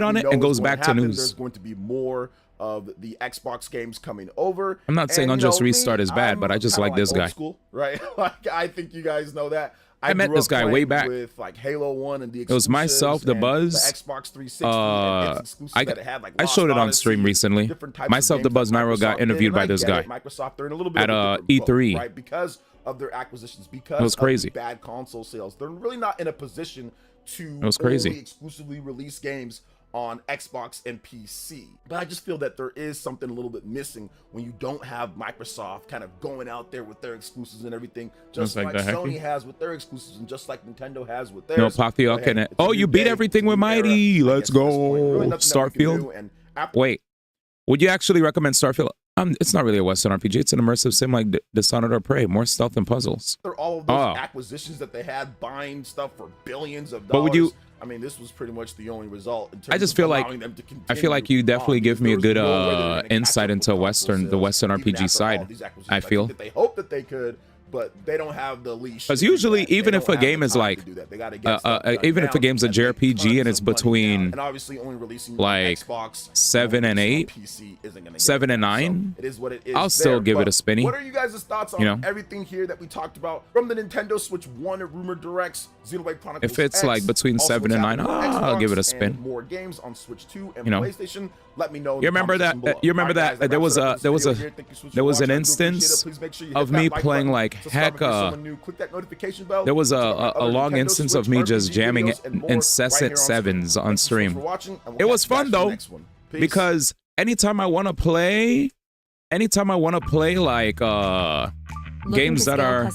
on it and goes back to news. There's going to be more of the Xbox games coming over. I'm not saying Unjust Restart is bad, but I just like this guy. School, right? Like I think you guys know that. I met this guy way back. With like Halo 1 and the it was myself, the Buzz. The Xbox 360 I showed it on stream recently. Myself, the Buzz, Nairo got interviewed by this guy Microsoft, they're in a little bit at E3, right? Because of their acquisitions, because it was crazy. Of bad console sales. They're really not in a position to only exclusively release games on Xbox and PC. But I just feel that there is something a little bit missing when you don't have Microsoft kind of going out there with their exclusives and everything, just like Sony has with their exclusives and just like Nintendo has with theirs. No, Pathioc and it. Oh, you beat everything with Mighty. Let's go. Starfield. Wait, would you actually recommend Starfield? It's not really a Western RPG. It's an immersive sim like Dishonored or Prey. More stealth and puzzles. All of those acquisitions that they had, buying stuff for billions of dollars. But would you? I mean, this was pretty much the only result. I just feel like you definitely give me a good insight into the Western RPG side. I feel they hope that they could, but they don't have the leash. Because usually, even if a game is like, even if a game's a JRPG and it's between like 7 and 8, 7 and 9, it is what it is. I'll still give it a spinny. What are you guys' thoughts on everything here that we talked about from the Nintendo Switch 1 rumored directs, Xenoblade Chronicles If it's X, like between 7 and 9, I'll give it a spin. More games on Switch 2 and PlayStation. Let me know. You remember that? You remember that there was an instance of me playing like heck. There was a long instance of me just jamming incessant sevens on stream. It was fun though, because anytime I want to play like games that are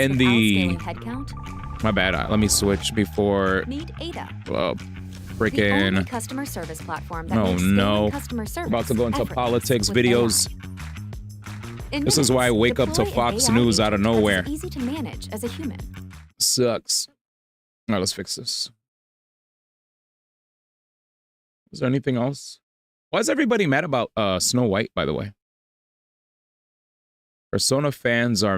in the my bad. Let me switch before freaking customer service platform that we're about to go into politics videos. This is why I wake up to Fox News out of nowhere. Easy to manage as a human. Sucks. All right, let's fix this. Is there anything else? Why is everybody mad about Snow White, by the way? Persona fans are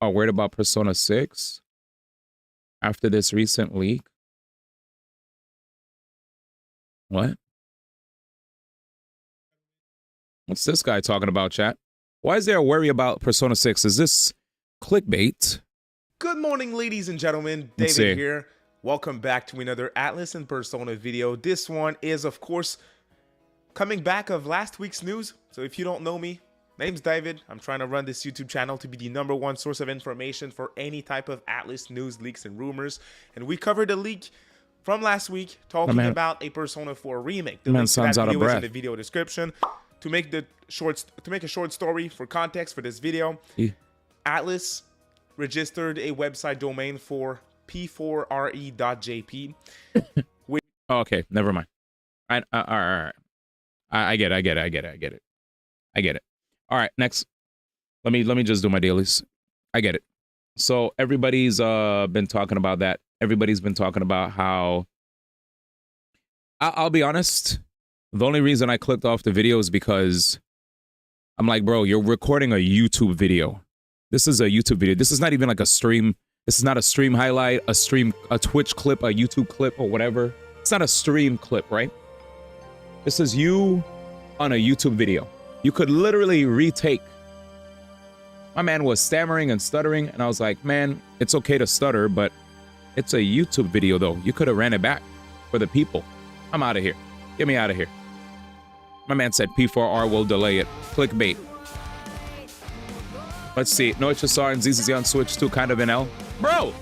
worried about Persona 6 after this recent leak. What? What's this guy talking about, chat? Why is there a worry about Persona 6? Is this clickbait? Good morning, ladies and gentlemen. David here. Welcome back to another Atlas and Persona video. This one is, of course, coming back of last week's news. So if you don't know me, my name's David. I'm trying to run this YouTube channel to be the #1 source of information for any type of Atlas news, leaks, and rumors. And we covered a leak from last week talking about a Persona 4 remake. The link to that video is in the video description. To make a short story for context for this video, Atlas registered a website domain for p4re.jp. Oh, okay, never mind. All right. I get it. All right, next. Let me just do my dailies. I get it. So everybody's been talking about that. Everybody's been talking about how. I'll be honest. The only reason I clicked off the video is because I'm like, bro, you're recording a YouTube video. This is a YouTube video. This is not even like a stream. This is not a stream highlight, a Twitch clip, a YouTube clip, or whatever. It's not a stream clip, right? This is you on a YouTube video. You could literally retake. My man was stammering and stuttering, and I was like, man, it's okay to stutter, but it's a YouTube video, though. You could have ran it back for the people. I'm out of here. Get me out of here. My man said P4R will delay it. Clickbait. Let's see. No HSR and ZZZ on Switch 2 kind of an L. Bro!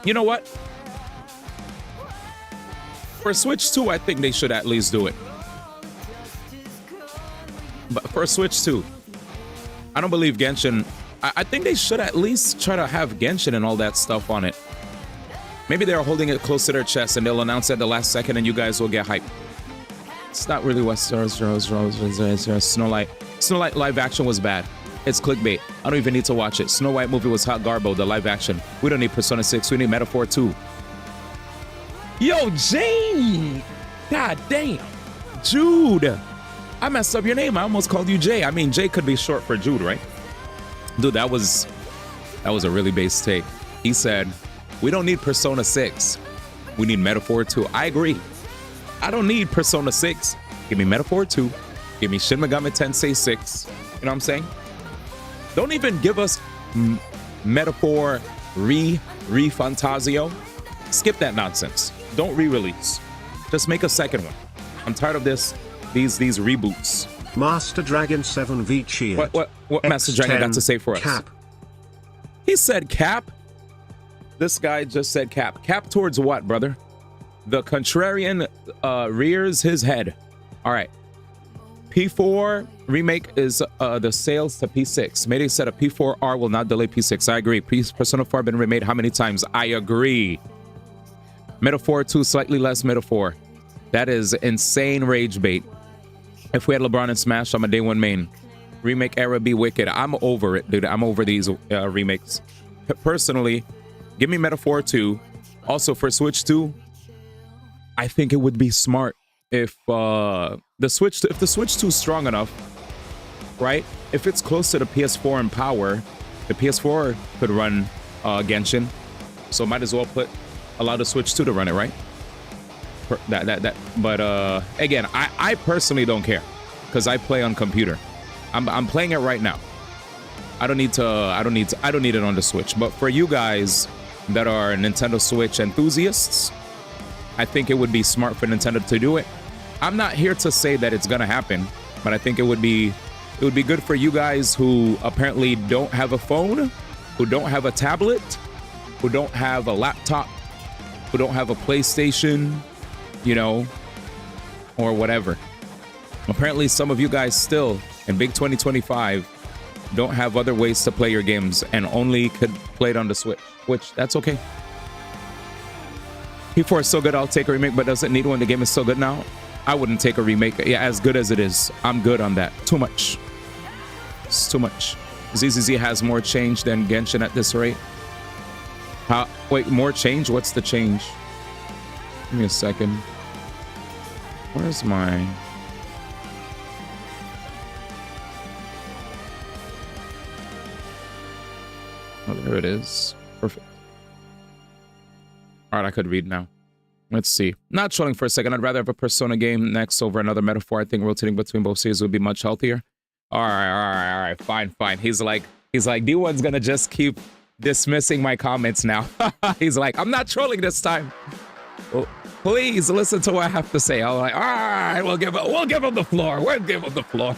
You know what? For Switch 2, I think they should at least do it. But for Switch 2, I don't believe Genshin. I think they should at least try to have Genshin and all that stuff on it. Maybe they're holding it close to their chest and they'll announce it at the last second and you guys will get hyped. It's not really what Snow White live action was bad. It's clickbait. I don't even need to watch it. Snow White movie was hot garbo, the live action. We don't need Persona 6. We need Metaphor 2. Yo, Jay! God damn. Jude! I messed up your name. I almost called you Jay. I mean, Jay could be short for Jude, right? Dude, that was a really base take. He said, we don't need Persona 6. We need Metaphor 2. I agree. I don't need Persona 6. Give me Metaphor 2. Give me Shin Megami Tensei 6. You know what I'm saying? Don't even give us Metaphor Re-Fantasio. Skip that nonsense. Don't re-release. Just make a second one. I'm tired of these reboots. Master Dragon 7 V cheered. What Master Dragon got to say for us? Cap. He said cap. This guy just said cap. Cap towards what, brother? The contrarian rears his head. All right. P4 remake is the sales to P6. Mayday said a P4R will not delay P6. I agree. Persona 4 been remade how many times? I agree. Metaphor 2, slightly less Metaphor. That is insane rage bait. If we had LeBron and Smash, I'm a day one main. Remake era be wicked. I'm over it, dude. I'm over these remakes. Personally, give me Metaphor 2. Also for Switch 2, I think it would be smart if the Switch 2 is strong enough, right? If it's close to the PS4 in power, the PS4 could run Genshin. So might as well allow the Switch 2 to run it, right? But again, I personally don't care because I play on computer. I'm playing it right now. I don't need it on the Switch. But for you guys that are Nintendo Switch enthusiasts, I think it would be smart for Nintendo to do it. I'm not here to say that it's gonna happen, but I think it would be good for you guys who apparently don't have a phone, who don't have a tablet, who don't have a laptop, who don't have a PlayStation, you know, or whatever. Apparently some of you guys still in big 2025 don't have other ways to play your games and only could play it on the Switch, which that's okay. P4 is so good, I'll take a remake, but does it need one? The game is so good now. I wouldn't take a remake. Yeah, as good as it is, I'm good on that. Too much. It's too much. ZZZ has more change than Genshin at this rate. Wait, more change? What's the change? Give me a second. Where's my... Oh, there it is. Perfect. All right, I could read now. Let's see. Not trolling for a second. I'd rather have a Persona game next over another metaphor. I think rotating between both series would be much healthier. All right. Fine. He's like, D1's gonna just keep dismissing my comments now. He's like, I'm not trolling this time. Well, please listen to what I have to say. I'm like, all right, we'll give him the floor. We'll give him the floor.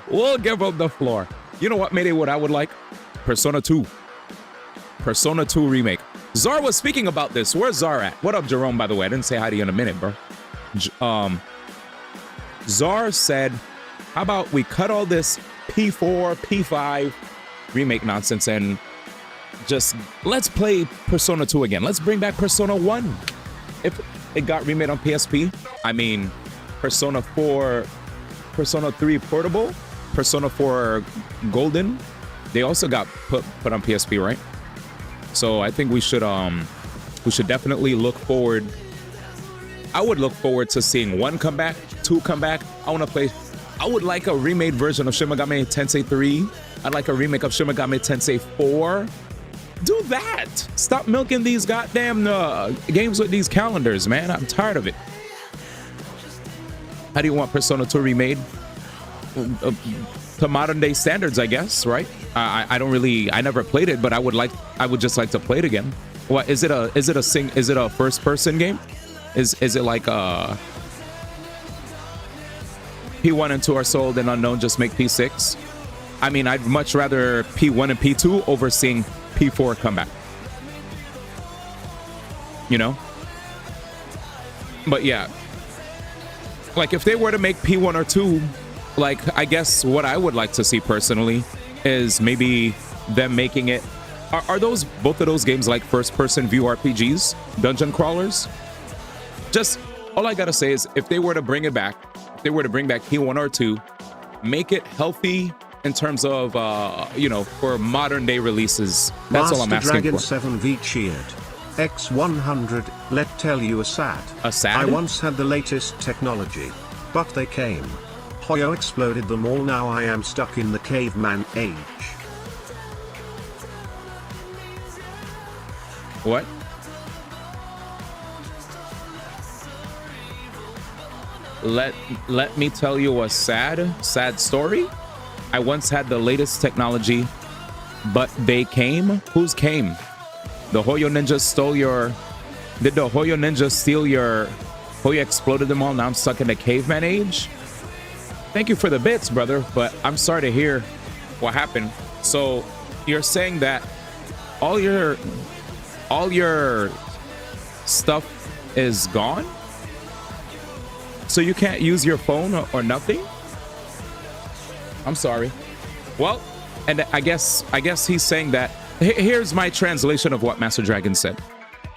We'll give him the floor. You know what, Mayday? What I would like? Persona 2. Persona 2 remake. Czar was speaking about this. Where's Czar at? What up, Jerome, by the way? I didn't say hi to you in a minute, bro. Czar said, how about we cut all this P4, P5 remake nonsense and just let's play Persona 2 again. Let's bring back Persona 1. If it got remade on PSP, I mean, Persona 4, Persona 3 Portable, Persona 4 Golden, they also got put on PSP, right? So I think we should definitely look forward. I would look forward to seeing 1 come back, 2 come back. I would like a remade version of Shin Megami Tensei 3. I'd like a remake of Shin Megami Tensei 4. Do that. Stop milking these goddamn games with these calendars, man. I'm tired of it. How do you want Persona 2 remade? To modern day standards, I guess, right? I never played it, but I would just like to play it again. What is it a first person game? Is it like P1 and 2 are sold and unknown, just make P6? I mean, I'd much rather P1 and P2 over seeing P4 come back. You know? But yeah. Like if they were to make P1 or 2, like I guess what I would like to see personally is maybe them making it. Are those both of those games like first person view RPGs? Dungeon crawlers? Just all I gotta say is if they were to bring it back, if they were to bring back P1 or 2, make it healthy in terms of for modern day releases. That's Master all I'm asking Dragon for. 7V cheered. X100, let tell you a sad. A sad? I once had the latest technology, but they came. Hoyo exploded them all. Now I am stuck in the caveman age. What? Let me tell you a sad story. I once had the latest technology, but they came. Who's came? The Hoyo Ninjas stole your... Did the Hoyo Ninjas steal your... Hoyo exploded them all, now I'm stuck in the caveman age? Thank you for the bits, brother, but I'm sorry to hear what happened. So, you're saying that all your stuff is gone? So you can't use your phone or nothing? I'm sorry. Well, and I guess he's saying that. Here's my translation of what Master Dragon said.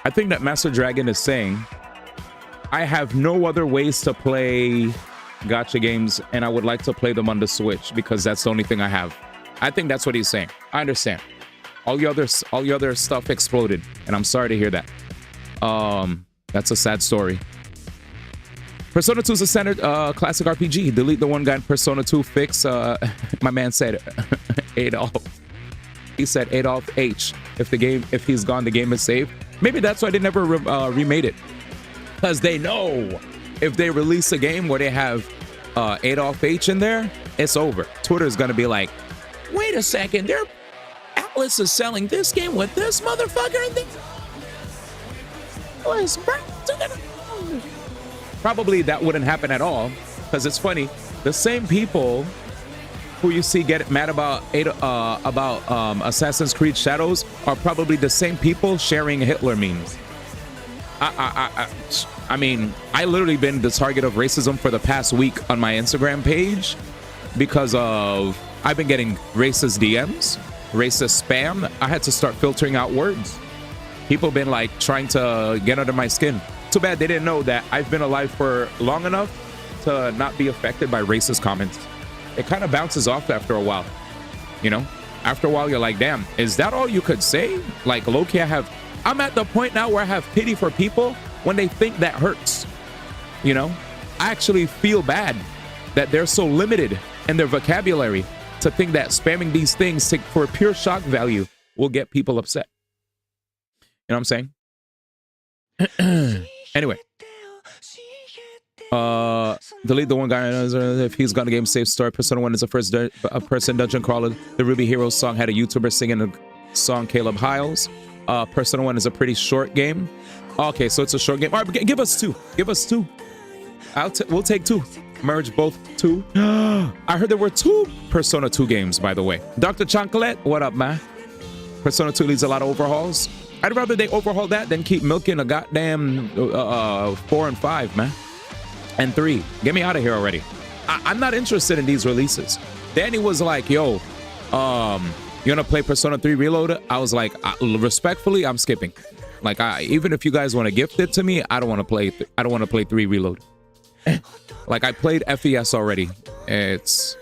I think that Master Dragon is saying, I have no other ways to play gacha games, and I would like to play them on the Switch because that's the only thing I have. I think that's what he's saying. I understand. All your other stuff exploded, and I'm sorry to hear that. That's a sad story. Persona 2 is a standard classic RPG. Delete the one guy in Persona 2 fix. My man said Adolf. He said Adolf H. If he's gone, the game is saved. Maybe that's why they never remade it. Because they know if they release a game where they have Adolf H in there, it's over. Twitter's gonna be like, wait a second, Atlas is selling this game with this motherfucker in there. Probably that wouldn't happen at all, because it's funny. The same people who you see get mad about Assassin's Creed Shadows are probably the same people sharing Hitler memes. I mean, I literally been the target of racism for the past week on my Instagram page because of I've been getting racist DMs, racist spam. I had to start filtering out words. People been like trying to get under my skin. Too bad they didn't know that I've been alive for long enough to not be affected by racist comments. It kind of bounces off after a while, you know? After a while, you're like, damn, is that all you could say? Like, low-key, I'm at the point now where I have pity for people when they think that hurts, you know? I actually feel bad that they're so limited in their vocabulary to think that spamming these things for pure shock value will get people upset. You know what I'm saying? Anyway. Delete the one guy if he's got a game safe story. Persona 1 is a first person dungeon crawler. The Ruby Hero song had a YouTuber singing a song, Caleb Hiles. Persona 1 is a pretty short game. Okay, so it's a short game. All right, give us 2. Give us 2. We'll take 2. Merge both 2. I heard there were 2 Persona 2 games, by the way. Dr. Chocolate, what up, man? Persona 2 needs a lot of overhauls. I'd rather they overhaul that than keep milking a goddamn 4 and 5, man. And 3. Get me out of here already. I'm not interested in these releases. Danny was like, yo, you wanna play Persona 3 Reloaded? I was like, respectfully, I'm skipping. Like, even if you guys want to gift it to me, I don't want to play 3 Reload. Like, I played FES already. It's,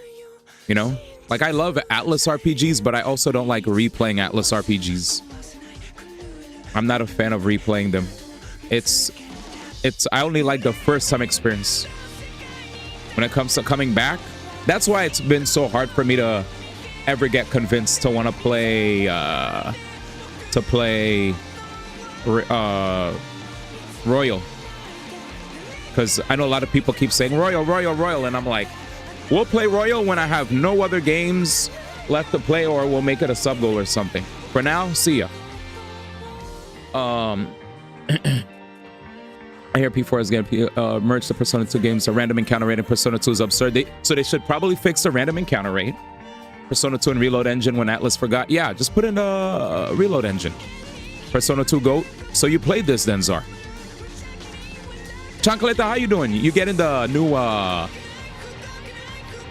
you know, like, I love Atlas RPGs, but I also don't like replaying Atlas RPGs. I'm not a fan of replaying them. I only like the first time experience. When it comes to coming back, that's why it's been so hard for me to ever get convinced to want to play Royal. Because I know a lot of people keep saying Royal, and I'm like, we'll play Royal when I have no other games left to play, or we'll make it a sub goal or something. For now, see ya. I hear P4 is going to merge the Persona 2 games. A random encounter rate in Persona 2 is absurd. So they should probably fix the random encounter rate. Persona 2 and Reload Engine when Atlas forgot. Yeah, just put in a Reload Engine. Persona 2 GOAT. So you played this then, Czar. Chocolate, how you doing? You getting the new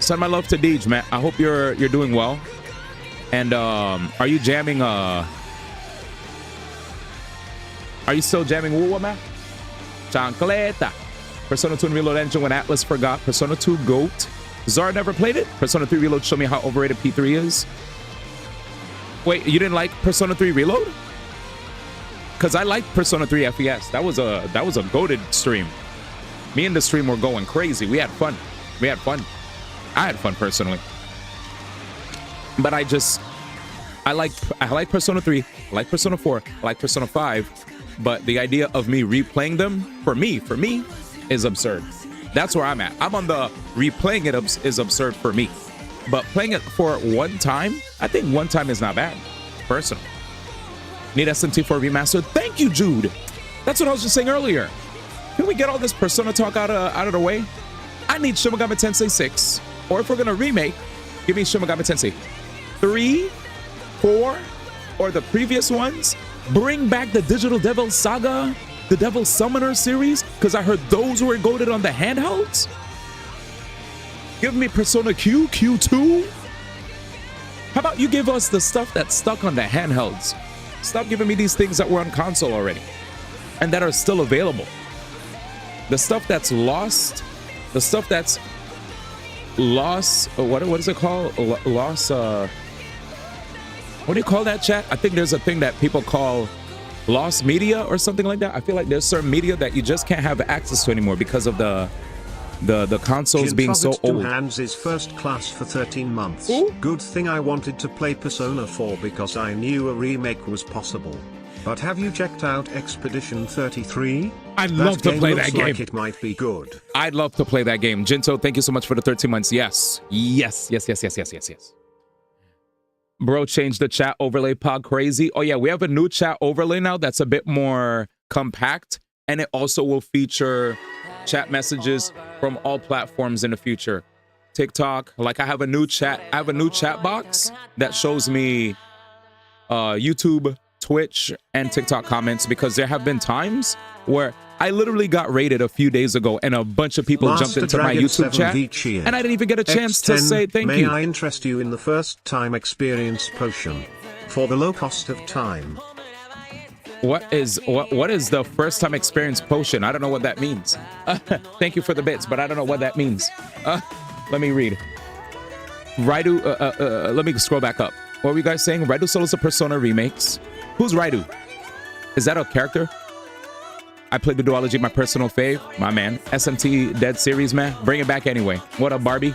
send my love to Deej, man. I hope you're doing well. And are you jamming are you still jamming what, man? Chancleta. Persona 2 and Reload Engine when Atlas forgot. Persona 2 GOAT. Zara never played it? Persona 3 Reload, show me how overrated P3 is. Wait, you didn't like Persona 3 Reload? Because I liked Persona 3 FES. That was a goated stream. Me and the stream were going crazy. We had fun. I had fun personally. But I like Persona 3, I like Persona 4, I like Persona 5. But the idea of me replaying them, for me, is absurd. That's where I'm at. I'm on the replaying it is absurd for me. But playing it for one time, I think one time is not bad, personally. Need SMT for a remaster? Thank you, Jude. That's what I was just saying earlier. Can we get all this Persona talk out of the way? I need Shin Megami Tensei 6. Or if we're going to remake, give me Shin Megami Tensei 3, 4, or the previous ones. Bring back the Digital Devil Saga, the Devil Summoner series, because I heard those were goated on the handhelds. Give me Persona Q, Q2. How about you give us the stuff that's stuck on the handhelds? Stop giving me these things that were on console already and that are still available. The stuff that's lost, what is it called? What do you call that, chat? I think there's a thing that people call lost media or something like that. I feel like there's certain media that you just can't have access to anymore because of the consoles being so old. 2 hands is first class for 13 months. Ooh. Good thing I wanted to play Persona 4 because I knew a remake was possible. But have you checked out Expedition 33? I'd love to play that game. Like it might be good. I'd love to play that game. Jinto, thank you so much for the 13 months. Yes. Bro, change the chat overlay pod crazy. Oh yeah, we have a new chat overlay now that's a bit more compact, and it also will feature chat messages from all platforms in the future. TikTok, like I have a new chat box that shows me YouTube, Twitch, and TikTok comments, because there have been times where I literally got raided a few days ago and a bunch of people jumped into my YouTube chat and I didn't even get a chance to say thank you. May I interest you in the first time experience potion for the low cost of time? What is the first time experience potion? I don't know what that means. Thank you for the bits, but I don't know what that means. Let me read. Raidu, let me scroll back up. What were you guys saying? Raidu Solos of Persona remakes. Who's Raidu? Is that a character? I played the duology, my personal fave. My man. SMT Dead series, man. Bring it back anyway. What up, Barbie?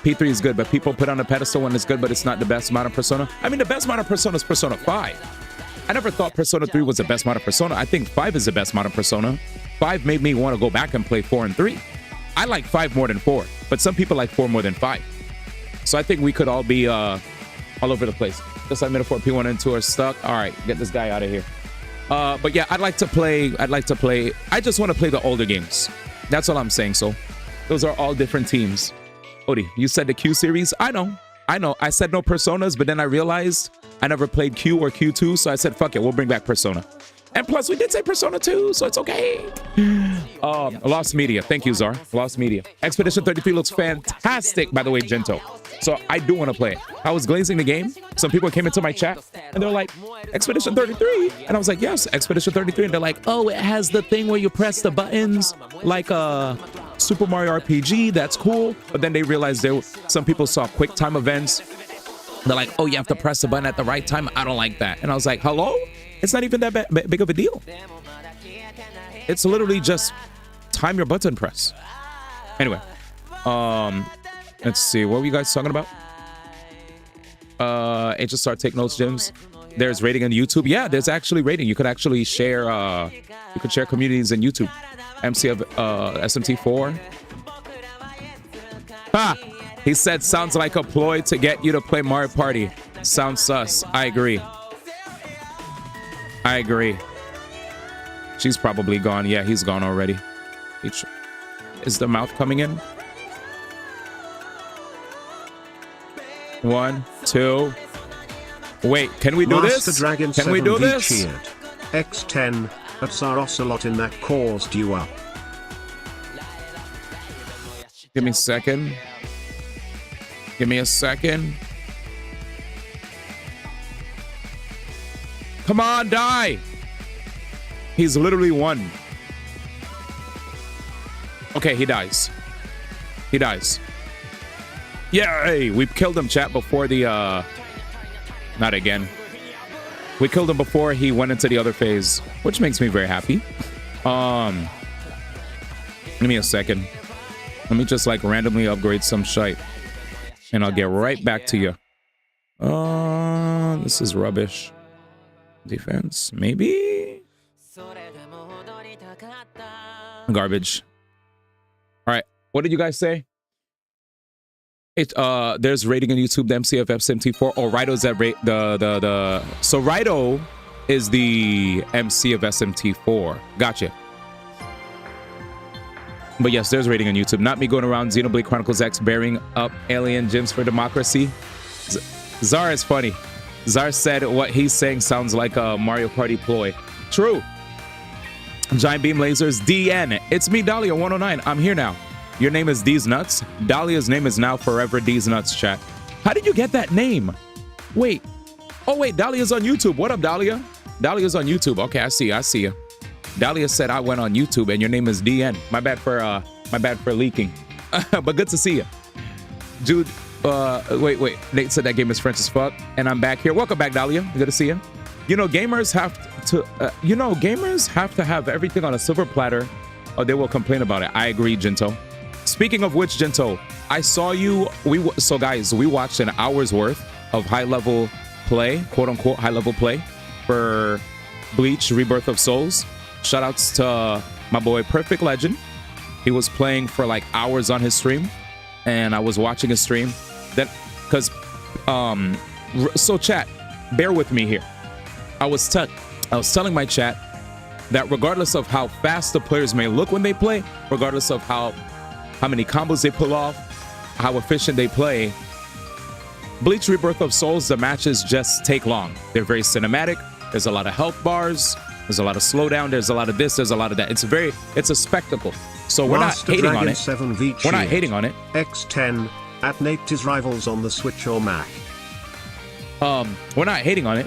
P3 is good, but people put on a pedestal when it's good, but it's not the best modern Persona. I mean, the best modern Persona is Persona 5. I never thought Persona 3 was the best modern Persona. I think 5 is the best modern Persona. 5 made me want to go back and play 4 and 3. I like 5 more than 4, but some people like 4 more than 5. So I think we could all be all over the place. Just like Metaphor P1 and 2 are stuck. All right, get this guy out of here. But yeah, I'd like to play. I just want to play the older games. That's all I'm saying. So those are all different teams. Odie, you said the Q series. I know. I said no Personas, but then I realized I never played Q or Q2. So I said, fuck it, we'll bring back Persona. And plus, we did say Persona 2, so it's okay. Lost Media. Thank you, Czar. Lost Media. Expedition 33 looks fantastic, by the way, Gento. So I do want to play it. I was glazing the game. Some people came into my chat, and they're like, Expedition 33? And I was like, yes, Expedition 33. And they're like, oh, it has the thing where you press the buttons like Super Mario RPG. That's cool. But then they realized some people saw quick time events. They're like, oh, you have to press the button at the right time. I don't like that. And I was like, hello? It's not even that big of a deal. It's literally just time your button press. Anyway, let's see. What were you guys talking about? HSR Take Notes Gyms. There's rating on YouTube. Yeah, there's actually rating. You could actually share. You could share communities in YouTube. MCF SMT4. Ha! He said sounds like a ploy to get you to play Mario Party. Sounds sus. I agree. She's probably gone. Yeah, he's gone already. Is the mouth coming in? 1, 2. Wait, can we do Master this? Dragon Can we do this? Cheered. X10 at Sarosalot in that caused you up. Give me a second. Give me a second. Come on, die! He's literally won. Okay, he dies. He dies. Yay! We killed him, chat, before the, Not again. We killed him before he went into the other phase, which makes me very happy. Give me a second. Let me just, like, randomly upgrade some shite. And I'll get right back to you. This is rubbish. Defense, maybe? Garbage. All right, what did you guys say? There's rating on YouTube, the MCF SMT4. Oh, Raito's at rate so Raito is the MC of SMT4. Gotcha. But yes, there's rating on YouTube. Not me going around Xenoblade Chronicles X bearing up alien gyms for democracy. Czar is funny. Czar said what he's saying sounds like a Mario Party ploy. True. Giant Beam Lasers, DN. It's me, Dahlia109. I'm here now. Your name is D's Nuts. Dahlia's name is now forever D's Nuts, chat. How did you get that name? Wait. Oh, wait. Dahlia's on YouTube. What up, Dahlia? Dahlia's on YouTube. Okay, I see you. Dahlia said I went on YouTube and your name is DN. My bad for leaking. But good to see you. Dude, wait. Nate said that game is French as fuck. And I'm back here. Welcome back, Dahlia. Good to see you. You know, gamers have to have everything on a silver platter or they will complain about it. I agree, Gento. Speaking of which, Gento, I saw you. So guys, we watched an hour's worth of high-level play, quote-unquote high-level play for Bleach Rebirth of Souls. Shoutouts to my boy Perfect Legend. He was playing for like hours on his stream, and I was watching his stream. Then, so chat, bear with me here. I was telling my chat that regardless of how fast the players may look when they play, regardless of how many combos they pull off, how efficient they play, Bleach Rebirth of Souls, the matches just take long. They're very cinematic. There's a lot of health bars. There's a lot of slowdown. There's a lot of this. There's a lot of that. It's a spectacle. So we're Master not hating Dragon on it. 7V We're not hating on it. X10 at Nate's rivals on the Switch or Mac. We're not hating on it,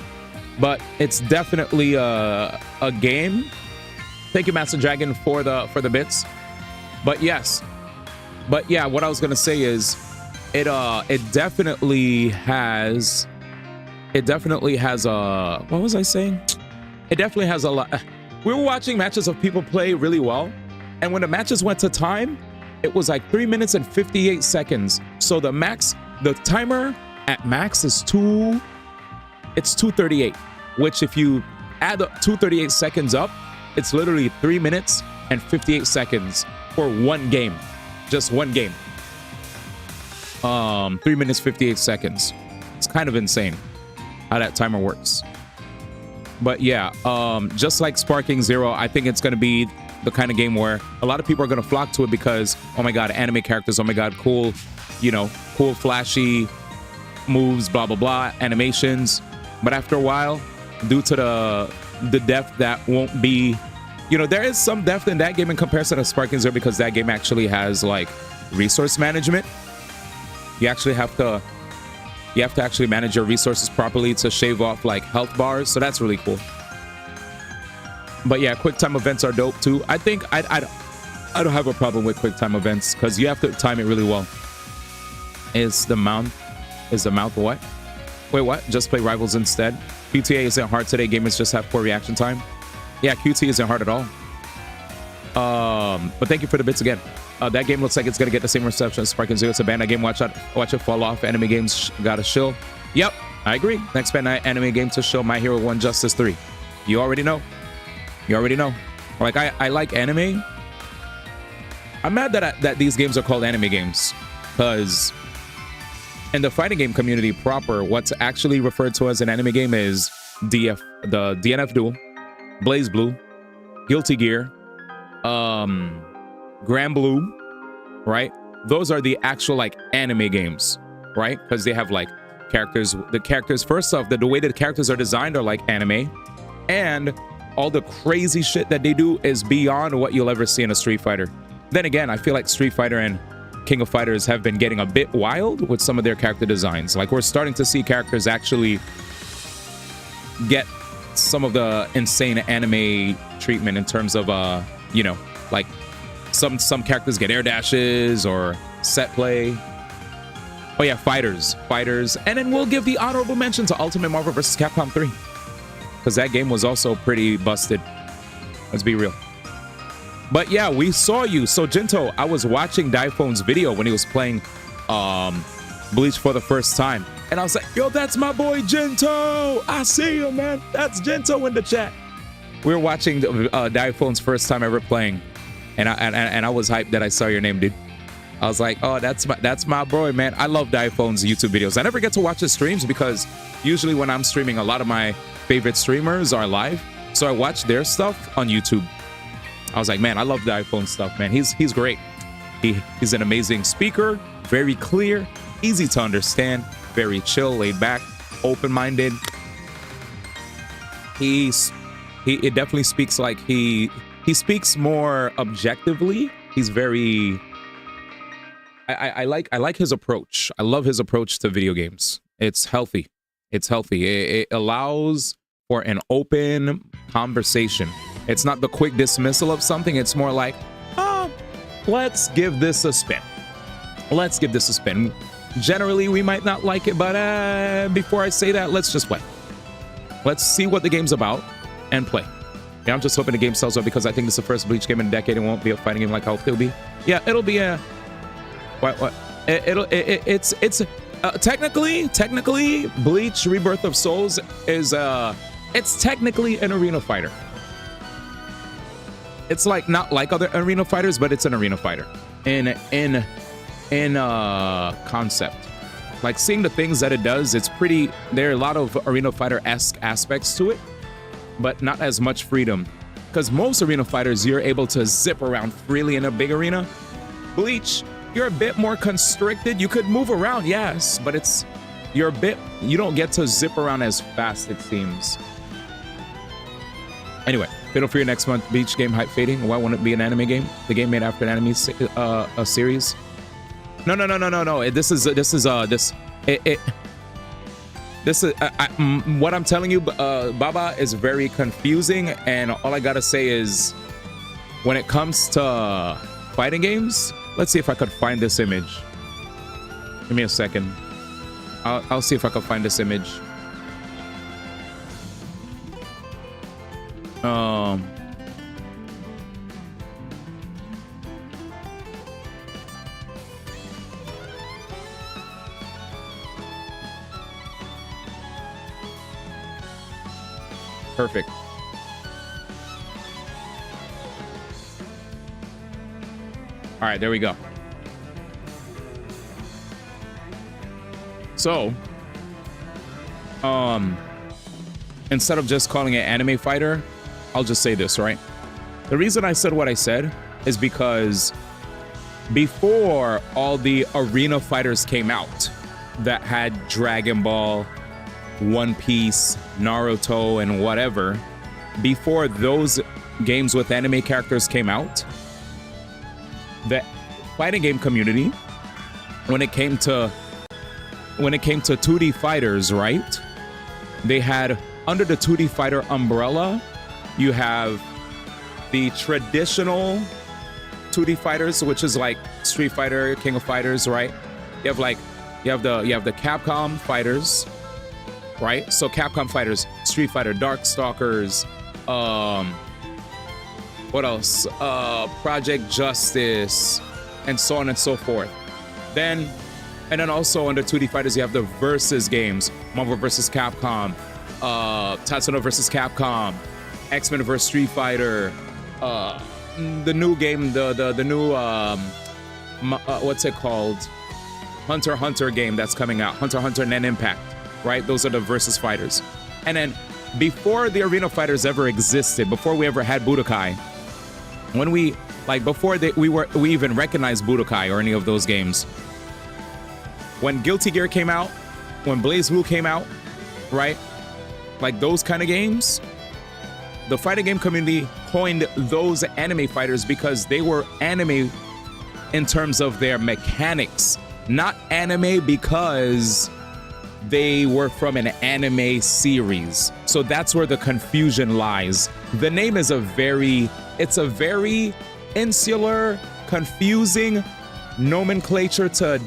but it's definitely a game. Thank you, Master Dragon, for the bits. But yes. But yeah, what I was gonna say is it definitely has a what was I saying? It definitely has a lot. We were watching matches of people play really well, and when the matches went to time, it was like 3 minutes and 58 seconds. So the timer at max is 2:38, which if you add the 2:38 seconds up, it's literally 3 minutes and 58 seconds for one game. Just one game. 3 minutes, 58 seconds. It's kind of insane how that timer works. But yeah, just like Sparking Zero, I think it's going to be the kind of game where a lot of people are going to flock to it because, oh my God, anime characters, oh my God, cool, cool, flashy moves, blah, blah, blah, animations. But after a while, due to the depth that won't be, there is some depth in that game in comparison to Sparking Zero because that game actually has like resource management. You have to actually manage your resources properly to shave off like health bars. So that's really cool. But yeah, quick time events are dope too. I think I don't have a problem with quick time events because you have to time it really well. Is the mouth what? Wait, what? Just play Rivals instead. QTA isn't hard today. Gamers just have poor reaction time. Yeah, QT isn't hard at all. But thank you for the bits again. That game looks like it's gonna get the same reception as Sparking Zero. It's a ban game. Watch it fall off. Anime games gotta shill. Yep, I agree. Next ban anime game to shill. My Hero 1 Justice 3. You already know. Like I like anime. I'm mad that these games are called anime games because in the fighting game community proper, what's actually referred to as an anime game is the DNF Duel, Blaze Blue, Guilty Gear, Grand Blue, right? Those are the actual like anime games, right? Because they have like characters. The characters, first off, the way that the characters are designed are like anime, and all the crazy shit that they do is beyond what you'll ever see in a Street Fighter. Then again, I feel like Street Fighter and King of Fighters have been getting a bit wild with some of their character designs. Like we're starting to see characters actually get some of the insane anime treatment in terms of like some characters get air dashes or set play. Oh yeah, fighters, and then we'll give the honorable mention to Ultimate Marvel vs. Capcom 3 because that game was also pretty busted. Let's be real. But yeah, we saw you. So Jinto, I was watching Diphone's video when he was playing Bleach for the first time, and I was like, yo, that's my boy Jinto. I see you, man. That's Jinto in the chat. We were watching Diphone's first time ever playing, and I was hyped that I saw your name, dude. I was like, oh, that's my boy, man. I love Diphone's YouTube videos. I never get to watch his streams because usually when I'm streaming, a lot of my favorite streamers are live, so I watch their stuff on YouTube. I was like, man, I love Diphone stuff, man. He's great. He's an amazing speaker, very clear, easy to understand, very chill, laid back, open-minded. It definitely speaks like he speaks more objectively. He's very I like his approach. I love his approach to video games. It's healthy. It allows for an open conversation. It's not the quick dismissal of something. It's more like, oh, let's give this a spin. Generally, we might not like it, but before I say that, let's just play. Let's see what the game's about and play. Yeah, I'm just hoping the game sells well because I think it's the first Bleach game in a decade. It won't be a fighting game like I hope it'll be. Yeah, it'll be a... What? It's technically Bleach Rebirth of Souls is it's technically an arena fighter. It's like not like other arena fighters, but it's an arena fighter in concept. Like seeing the things that it does, it's pretty. There are a lot of arena fighter-esque aspects to it, but not as much freedom. Because most arena fighters, you're able to zip around freely in a big arena. Bleach, you're a bit more constricted. You could move around, yes, but you don't get to zip around as fast, it seems. Anyway, Fatal Fury next month. Beach game hype fading. Why won't it be an anime game? The game made after an anime a series. No. This is what I'm telling you, Baba, is very confusing, and all I gotta say is, when it comes to fighting games, let's see if I could find this image. Give me a second. I'll see if I can find this image. Perfect. All right, there we go. So, instead of just calling it Anime Fighter, I'll just say this, right? The reason I said what I said is because before all the arena fighters came out that had Dragon Ball, One Piece, Naruto, and whatever, before those games with anime characters came out, the fighting game community, when it came to 2D fighters, right? They had, under the 2D fighter umbrella, you have the traditional 2D fighters, which is like Street Fighter, King of Fighters, right? You have the Capcom fighters, right? So Capcom fighters, Street Fighter, Darkstalkers, what else? Project Justice, and so on and so forth. And then also under 2D fighters, you have the versus games, Marvel vs. Capcom, Tatsunoko vs. Capcom, X-Men vs. Street Fighter, the new game, the new what's it called? Hunter x Hunter game that's coming out, Hunter x Hunter Nen Impact, right? Those are the versus fighters. And then before the arena fighters ever existed, before we ever had Budokai, when we we even recognized Budokai or any of those games, when Guilty Gear came out, when BlazBlue came out, right? Like those kind of games, the fighting game community coined those anime fighters because they were anime in terms of their mechanics, not anime because they were from an anime series. So that's where the confusion lies. The name is it's a very insular, confusing nomenclature to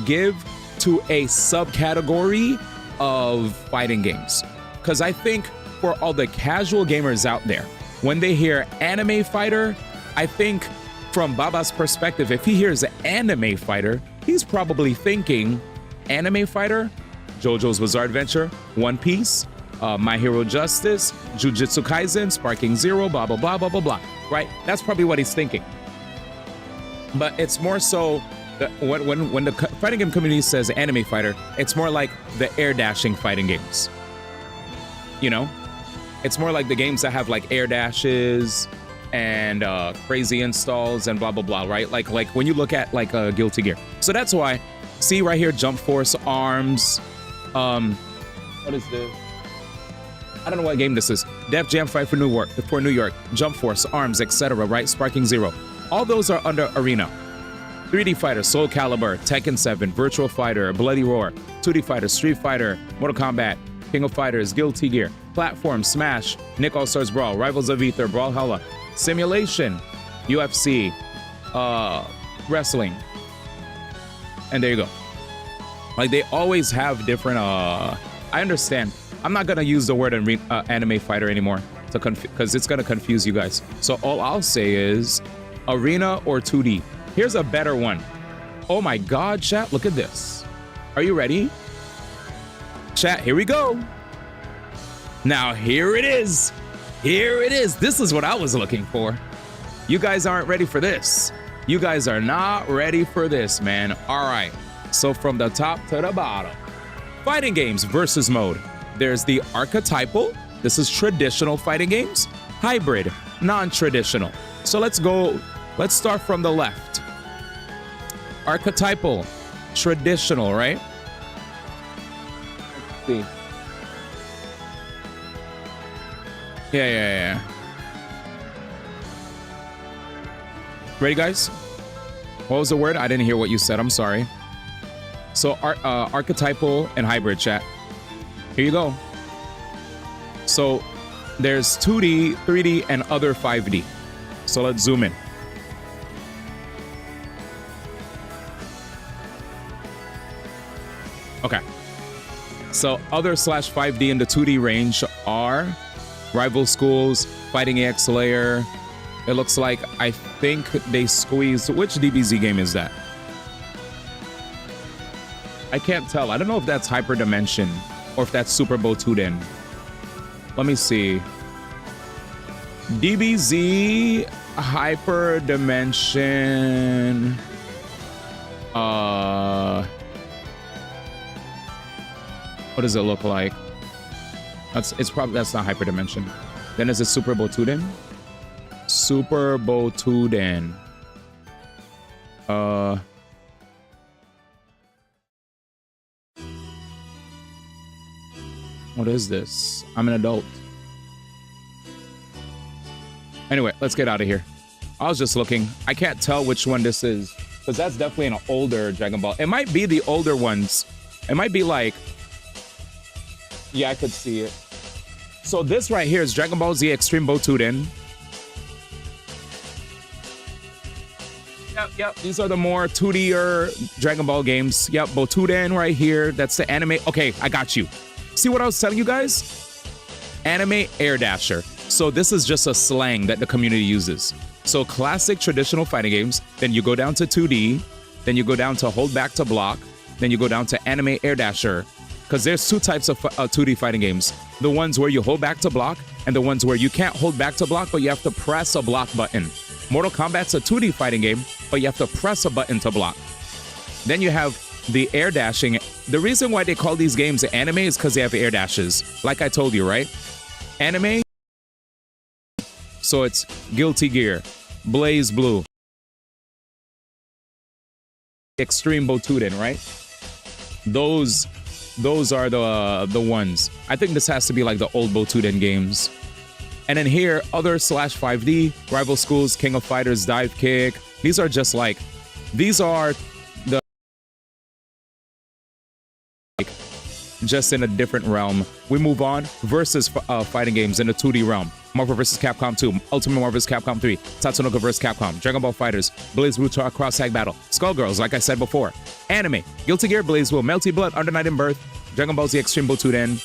give to a subcategory of fighting games. Because I think for all the casual gamers out there, when they hear anime fighter, I think from Baba's perspective, if he hears anime fighter, he's probably thinking anime fighter, JoJo's Bizarre Adventure, One Piece, My Hero Justice, Jujutsu Kaisen, Sparking Zero, blah, blah, blah, blah, blah, blah, right? That's probably what he's thinking. But it's more so that when the fighting game community says anime fighter, it's more like the air dashing fighting games. You know? It's more like the games that have like air dashes and crazy installs and blah, blah, blah, right? Like when you look at like Guilty Gear. So that's why, see right here, Jump Force, ARMS, what is this? I don't know what game this is. Def Jam Fight for New York, Jump Force, ARMS, etc., right? Sparking Zero. All those are under Arena. 3D Fighter, Soul Calibur, Tekken 7, Virtual Fighter, Bloody Roar, 2D Fighter, Street Fighter, Mortal Kombat, King of Fighters, Guilty Gear, Platform, Smash, Nick All-Stars Brawl, Rivals of Ether, Brawlhalla, Simulation, UFC, Wrestling. And there you go. Like they always have different, I understand. I'm not gonna use the word anime fighter anymore because it's gonna confuse you guys. So all I'll say is Arena or 2D. Here's a better one. Oh my God, chat, look at this. Are you ready? Chat, here we go. Now, here it is. Here it is. This is what I was looking for. You guys aren't ready for this. You guys are not ready for this, man. All right. So from the top to the bottom, fighting games versus mode. There's the archetypal. This is traditional fighting games. Hybrid, non-traditional. So let's start from the left. Archetypal, traditional, right? Let's see. Yeah. Ready, guys? What was the word? I didn't hear what you said. I'm sorry. So archetypal and hybrid, chat. Here you go. So there's 2D, 3D, and other 5D. So let's zoom in. Okay. So other /5D in the 2D range are Rival Schools, Fighting EX Layer. It looks like, I think they squeezed, which DBZ game is that? I can't tell. I don't know if that's Hyperdimension or if that's Super Botuden. Let me see. DBZ Hyper Dimension. What does it look like? That's not Hyper Dimension. Then is it Super Botuden? Super Botuden. What is this? I'm an adult. Anyway, let's get out of here. I was just looking. I can't tell which one this is, because that's definitely an older Dragon Ball. It might be the older ones. It might be like... Yeah, I could see it. So this right here is Dragon Ball Z Extreme Botuden. Yep. These are the more 2D-er Dragon Ball games. Yep, Botuden right here. That's the anime. Okay, I got you. See what I was telling you guys? Anime Air Dasher. So this is just a slang that the community uses. So classic traditional fighting games, then you go down to 2D, then you go down to hold back to block, then you go down to Anime Air Dasher. Because there's two types of 2D fighting games. The ones where you hold back to block, and the ones where you can't hold back to block, but you have to press a block button. Mortal Kombat's a 2D fighting game, but you have to press a button to block. Then you have the air dashing. The reason why they call these games anime is because they have air dashes. Like I told you, right? Anime. So it's Guilty Gear, Blaze Blue, Extreme Botuden, right? Those are the ones. I think this has to be like the old Botuden games. And then here, other /5D, Rival Schools, King of Fighters, Dive Kick. These are just like, these are the, like, just in a different realm. We move on. Versus fighting games in the 2D realm. Marvel vs. Capcom 2, Ultimate Marvel vs. Capcom 3, Tatsunoko vs. Capcom, Dragon Ball Fighters, Blaze Blue Cross Tag Battle, Skullgirls, like I said before, Anime, Guilty Gear, Blaze Blue, Melty Blood, Under Night in Birth, Dragon Ball Z Extreme Botuden,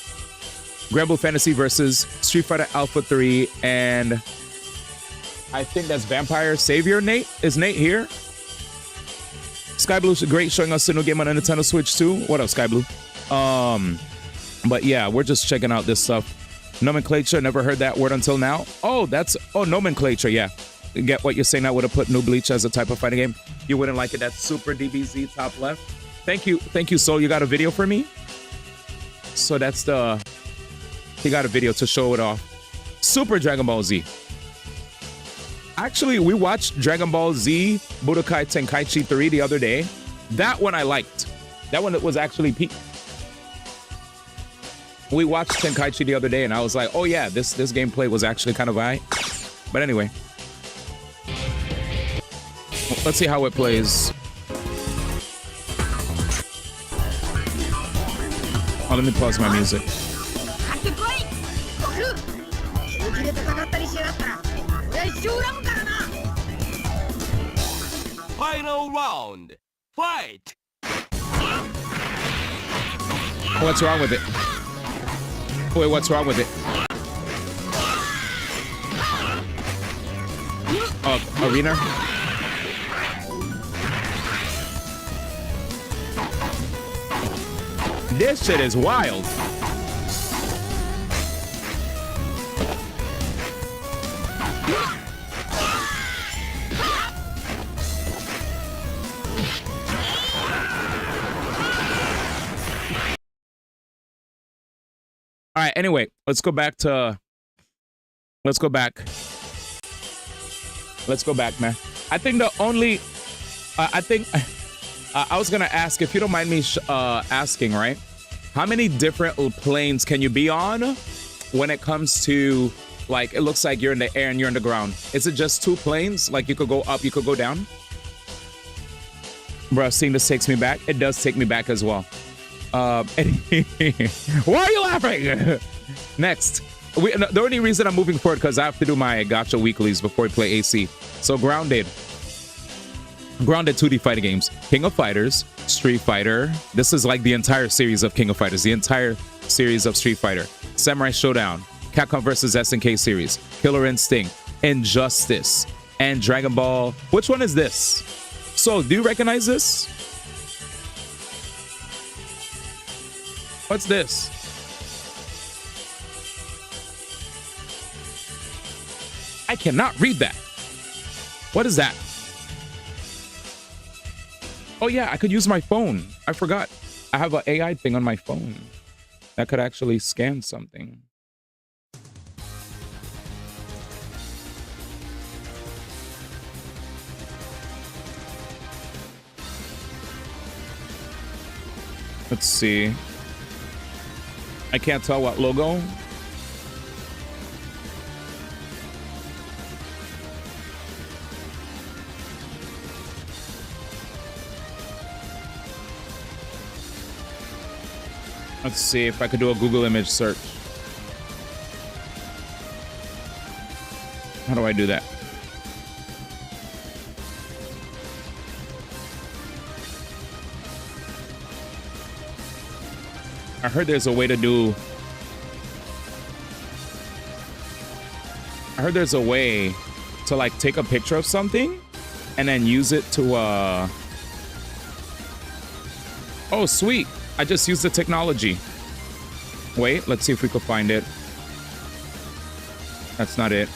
Grand Blue Fantasy vs. Street Fighter Alpha 3, and I think that's Vampire Savior. Nate? Is Nate here? Sky Blue's great, showing us a new game on a Nintendo Switch too. What up, Sky Blue? But yeah, we're just checking out this stuff. Nomenclature, never heard that word until now. Oh, nomenclature, yeah. Get what you're saying. I would have put New Bleach as a type of fighting game. You wouldn't like it. That's Super DBZ top left. Thank you, Soul. You got a video for me? So that's the... He got a video to show it off. Super Dragon Ball Z. Actually, we watched Dragon Ball Z Budokai Tenkaichi 3 the other day. That one I liked. That one that was actually peak. We watched Tenkaichi the other day, and I was like, oh yeah, this gameplay was actually kind of aight. But anyway. Let's see how it plays. Oh, let me pause my music. Final round. Fight! What's wrong with it? Wait, what's wrong with it? Arena? This shit is wild. All right, anyway, let's go back, man. I think the only, I was going to ask, if you don't mind me asking, right? How many different planes can you be on when it comes to, like, it looks like you're in the air and you're in the ground? Is it just two planes? Like, you could go up, you could go down? Bro, seeing this takes me back. It does take me back as well. Why are you laughing? Next. The only reason I'm moving forward because I have to do my Gacha Weeklies before we play AC. So Grounded 2D fighting games. King of Fighters, Street Fighter. This is like the entire series of King of Fighters, the entire series of Street Fighter. Samurai Showdown, Capcom vs. SNK series, Killer Instinct, Injustice, and Dragon Ball. Which one is this? So, do you recognize this? What's this? I cannot read that. What is that? Oh yeah, I could use my phone. I forgot. I have an AI thing on my phone that could actually scan something. Let's see. I can't tell what logo. Let's see if I could do a Google image search. How do I do that? I heard there's a way to do... I heard there's a way to like take a picture of something and then use it to Oh, sweet. I just used the technology. Wait, let's see if we could find it. That's not it.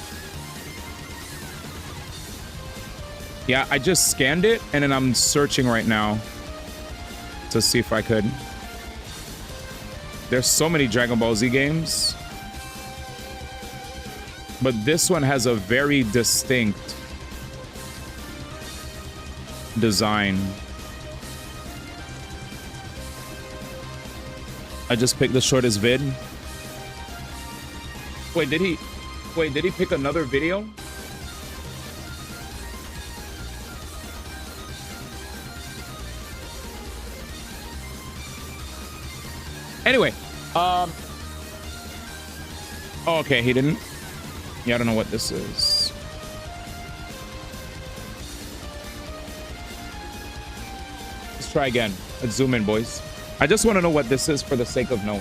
Yeah, I just scanned it and then I'm searching right now to see if I could. There's so many Dragon Ball Z games. But this one has a very distinct design. I just picked the shortest vid. Wait, did he pick another video? Anyway, oh, okay, he didn't. Yeah, I don't know what this is. Let's try again. Let's zoom in, boys. I just want to know what this is for the sake of knowing.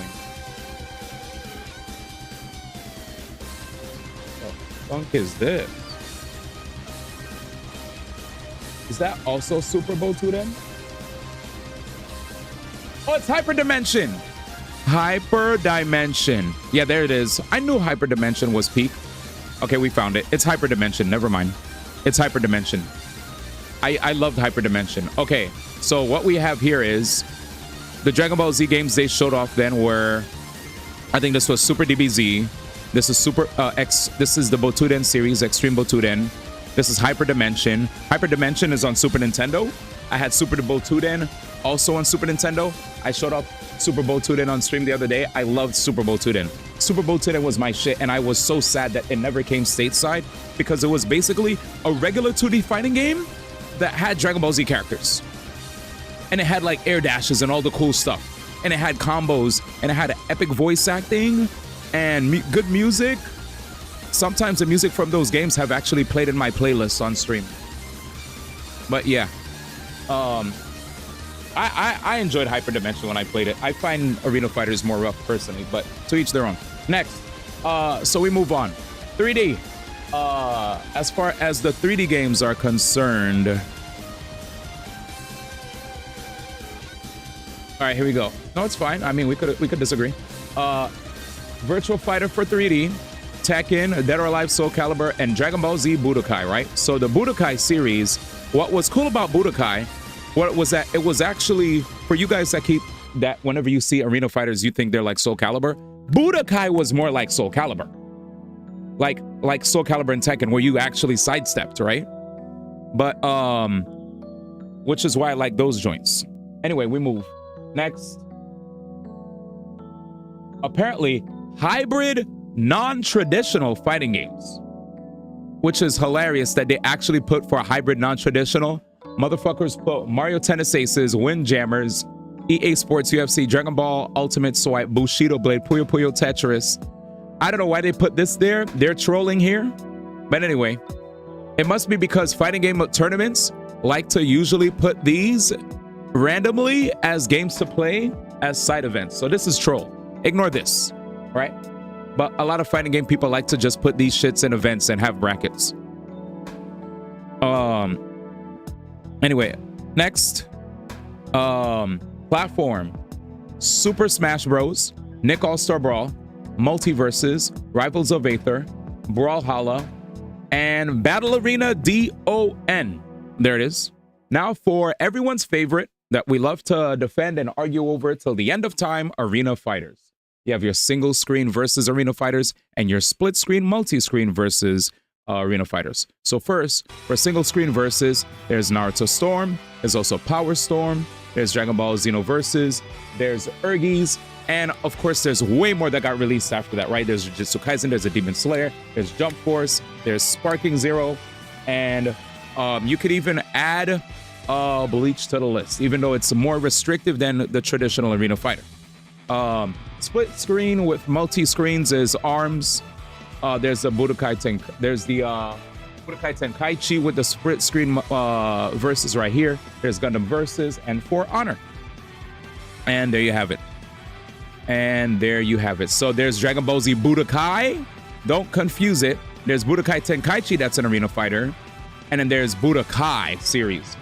What the funk is this? Is that also Super Bowl 2 then? Oh, it's Hyperdimension. Hyperdimension. Yeah, there it is. I knew Hyperdimension was peak. Okay, we found it. It's Hyperdimension. Never mind. It's Hyperdimension. I loved Hyperdimension. Okay, so what we have here is the Dragon Ball Z games they showed off then were, I think this was Super DBZ. This is Super X. This is the Botuden series, Extreme Botuden. This is Hyperdimension. Hyperdimension is on Super Nintendo. I had Super Botuden also on Super Nintendo. I showed off Super Botuden on stream the other day. I loved Super Botuden. Super Botuden was my shit, and I was so sad that it never came stateside because it was basically a regular 2D fighting game that had Dragon Ball Z characters. And it had like air dashes and all the cool stuff. And it had combos, and it had epic voice acting and good music. Sometimes the music from those games have actually played in my playlist on stream. But yeah, I enjoyed Hyperdimension when I played it. I find Arena Fighters more rough personally, but to each their own. Next, so we move on. 3D. As far as the 3D games are concerned. All right, here we go. No, it's fine. I mean, we could disagree. Virtual Fighter for 3D, Tekken, Dead or Alive, Soul Calibur, and Dragon Ball Z Budokai, right? So the Budokai series, what was cool about Budokai, what was that it was actually, for you guys that keep that whenever you see Arena Fighters, you think they're like Soul Calibur. Budokai was more like Soul Calibur. Like Soul Calibur and Tekken, where you actually sidestepped, right? But, which is why I like those joints. Anyway, we move. Next. Apparently, hybrid, non-traditional fighting games. Which is hilarious that they actually put for hybrid, non-traditional. Motherfuckers put Mario Tennis Aces, Windjammers, EA Sports UFC, Dragon Ball Ultimate Swipe, Bushido Blade, Puyo Puyo Tetris. I don't know why they put this there. They're trolling here. But anyway, it must be because fighting game tournaments like to usually put these randomly as games to play as side events. So this is troll. Ignore this, right? But a lot of fighting game people like to just put these shits in events and have brackets. Anyway, next. Platform. Super Smash Bros. Nick All-Star Brawl. Multiverses. Rivals of Aether. Brawlhalla. And Battle Arena DON. There it is. Now for everyone's favorite that we love to defend and argue over till the end of time, Arena Fighters. You have your single screen versus Arena Fighters and your split screen multi-screen versus Arena Fighters. So first, for single screen versus, there's Naruto Storm, there's also Power Storm, there's Dragon Ball Xenoversus, there's Urgis, and of course there's way more that got released after that, right? There's Jujutsu Kaisen, there's a Demon Slayer, there's Jump Force, there's Sparking Zero, and you could even add Bleach to the list, even though it's more restrictive than the traditional Arena Fighter. Split screen with multi-screens is ARMS. There's the Budokai Tenkaichi with the split screen versus right here. There's Gundam Versus and For Honor. And there you have it. And there you have it. So there's Dragon Ball Z Budokai. Don't confuse it. There's Budokai Tenkaichi, that's an Arena Fighter. And then there's Budokai series.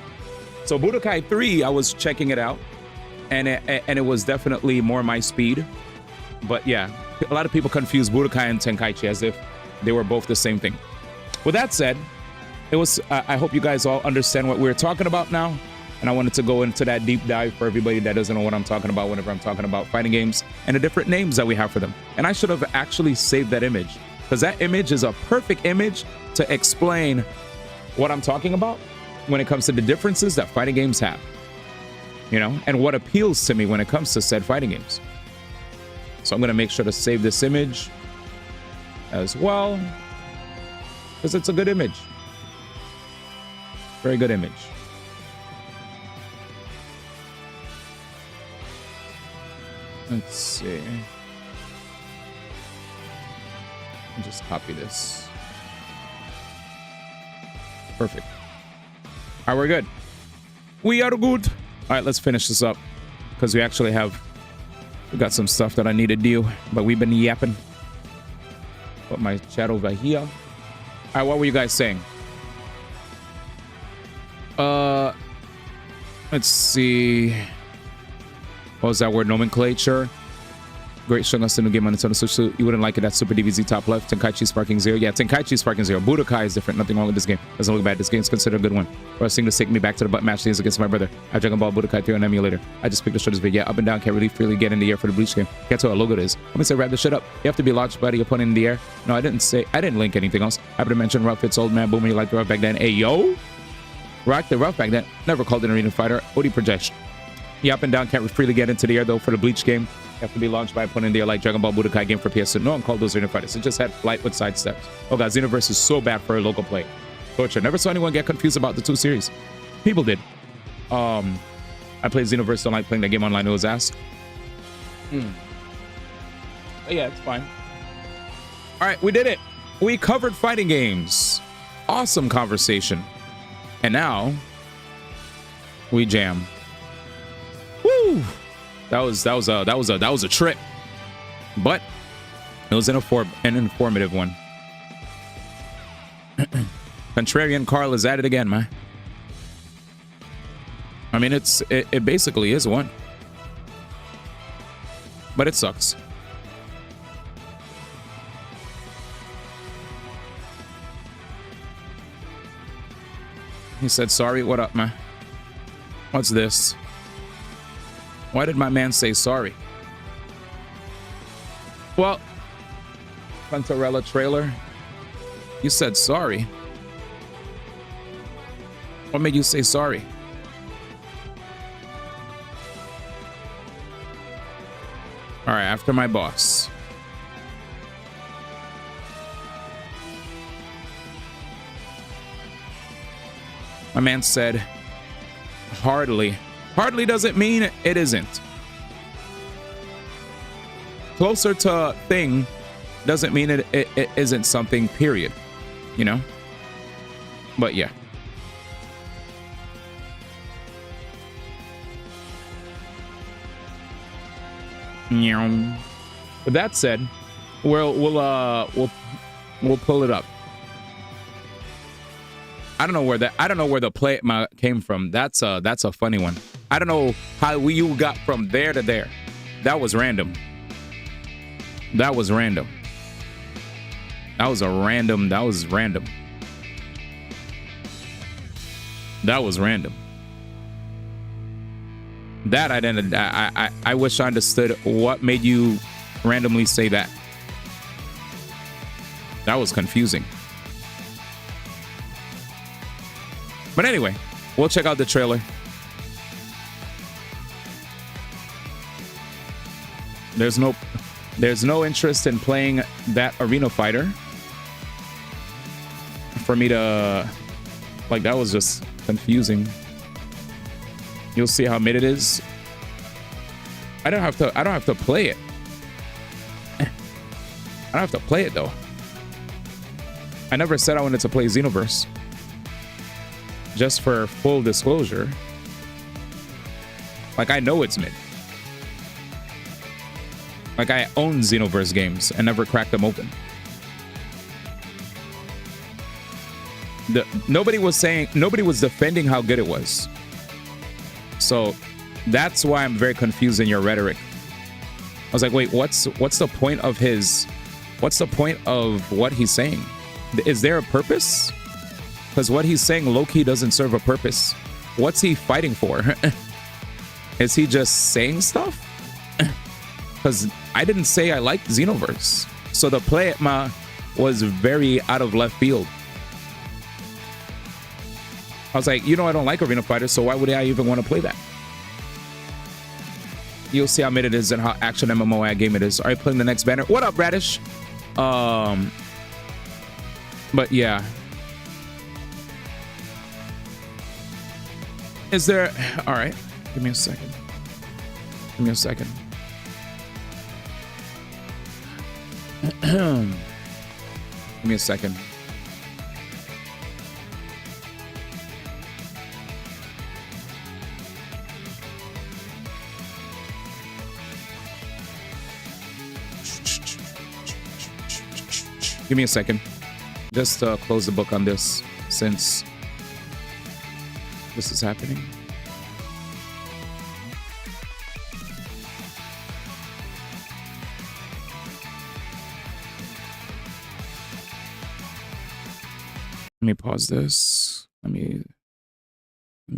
So Budokai 3, I was checking it out. And it was definitely more my speed. But yeah, a lot of people confuse Budokai and Tenkaichi as if they were both the same thing. With that said, it was. I hope you guys all understand what we're talking about now. And I wanted to go into that deep dive for everybody that doesn't know what I'm talking about whenever I'm talking about fighting games and the different names that we have for them. And I should have actually saved that image, because that image is a perfect image to explain what I'm talking about when it comes to the differences that fighting games have. You know, and what appeals to me when it comes to said fighting games. So I'm going to make sure to save this image as well, because it's a good image. Very good image. Let's see. I'll just copy this. Perfect. All right, we're good. We are good. All right, let's finish this up, because we got some stuff that I need to do, but we've been yapping. Put my chat over here. All right, what were you guys saying? Let's see. What was that word? Nomenclature. Great showing us the new game on Nintendo Switch. So you wouldn't like it at Super DBZ top left. Tenkaichi Sparking Zero. Yeah, Tenkaichi Sparking Zero. Budokai is different. Nothing wrong with this game. Doesn't look bad. This game's considered a good one. Wrestling to take me back to the butt match days against my brother. I Dragon Ball Budokai 3 on emulator. I just picked the shoulders big. Yeah, up and down. Can't really freely get in the air for the Bleach game. Can't tell what logo it is. I'm gonna say wrap this shit up. You have to be launched by the opponent in the air. No, I didn't link anything else. Happy to mention Rough Fits Old Man Boomer. You like the rough back then. Hey, yo. Rock the rough back then. Never called an arena fighter. OD projection. Yeah, up and down. Can't freely get into the air though for the Bleach game. You have to be launched by a opponent in the air like Dragon Ball Budokai game for PS2. No one called those arena fighters. It just had flight with side steps. Oh god, Xenoverse is so bad for a local play. Torture. Never saw anyone get confused about the two series. People did. I played Xenoverse, don't like playing that game online. It was ass. But yeah, it's fine. All right, we did it. We covered fighting games. Awesome conversation. And now we jam. Woo! That was a trip, but it was an informative one. Contrarian Carl is at it again, man. I mean, it basically is one, but it sucks. He said, sorry, what up, man? What's this? Why did my man say sorry? Well, Pantarella trailer, you said sorry. What made you say sorry? All right, after my boss. My man said, hardly. Hardly doesn't mean it isn't. Closer to thing doesn't mean it isn't something, period. You know? But yeah. With that said, we'll pull it up. I don't know where the play came from. That's a funny one. I don't know how you got from there to there. That was random. That was random. That was random. That was random. That I didn't. I wish I understood what made you randomly say that. That was confusing. But anyway, we'll check out the trailer. There's no interest in playing that arena fighter for me to like. That was just confusing. You'll see how mid it is. I don't have to play it. I don't have to play it though. I never said I wanted to play Xenoverse. Just for full disclosure, like I know it's mid. Like I own Xenoverse games and never cracked them open. Nobody was defending how good it was. So that's why I'm very confused in your rhetoric. I was like, wait, what's the point of what he's saying? Is there a purpose? Because what he's saying low-key doesn't serve a purpose. What's he fighting for? Is he just saying stuff? Because I didn't say I liked Xenoverse. So the play was very out of left field. I was like, I don't like Arena Fighter, so why would I even want to play that? You'll see how mid it is and how action MMO game it is. All right, playing the next banner. What up, Radish? But yeah. Is there... All right. Give me a second. Give me a second. Give me a second. Give me a second. Just close the book on this since this is happening. Let me pause this. Let me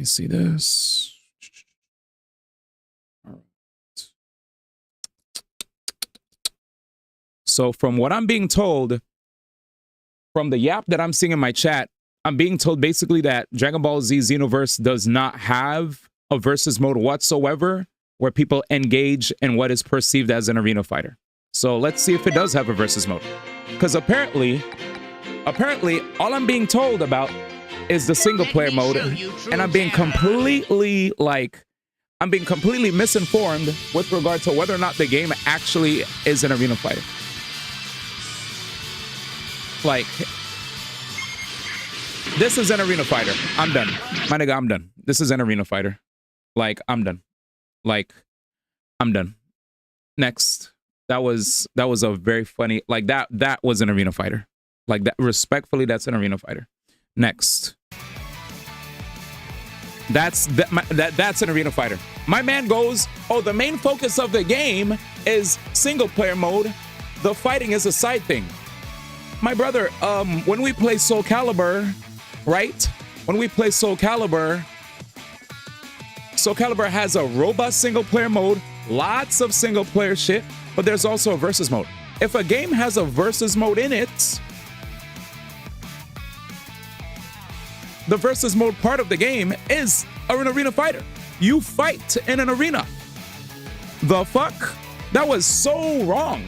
see this. All right. So from what I'm being told, from the yap that I'm seeing in my chat, I'm being told basically that Dragon Ball Z Xenoverse does not have a versus mode whatsoever where people engage in what is perceived as an arena fighter. So let's see if it does have a versus mode. Because apparently, all I'm being told about is the single player mode, and I'm being completely misinformed with regard to whether or not the game actually is an arena fighter. Like, this is an arena fighter. I'm done. My nigga, I'm done. This is an arena fighter. Like, I'm done. Like, I'm done. Next. That was a very funny, like that was an arena fighter. Like that, respectfully, that's an arena fighter. Next. That's an arena fighter. My man goes, oh, the main focus of the game is single player mode. The fighting is a side thing. My brother, when we play Soul Calibur, right? When we play Soul Calibur has a robust single player mode, lots of single player shit, but there's also a versus mode. If a game has a versus mode in it, the versus mode part of the game is an arena fighter. You fight in an arena. The fuck? That was so wrong.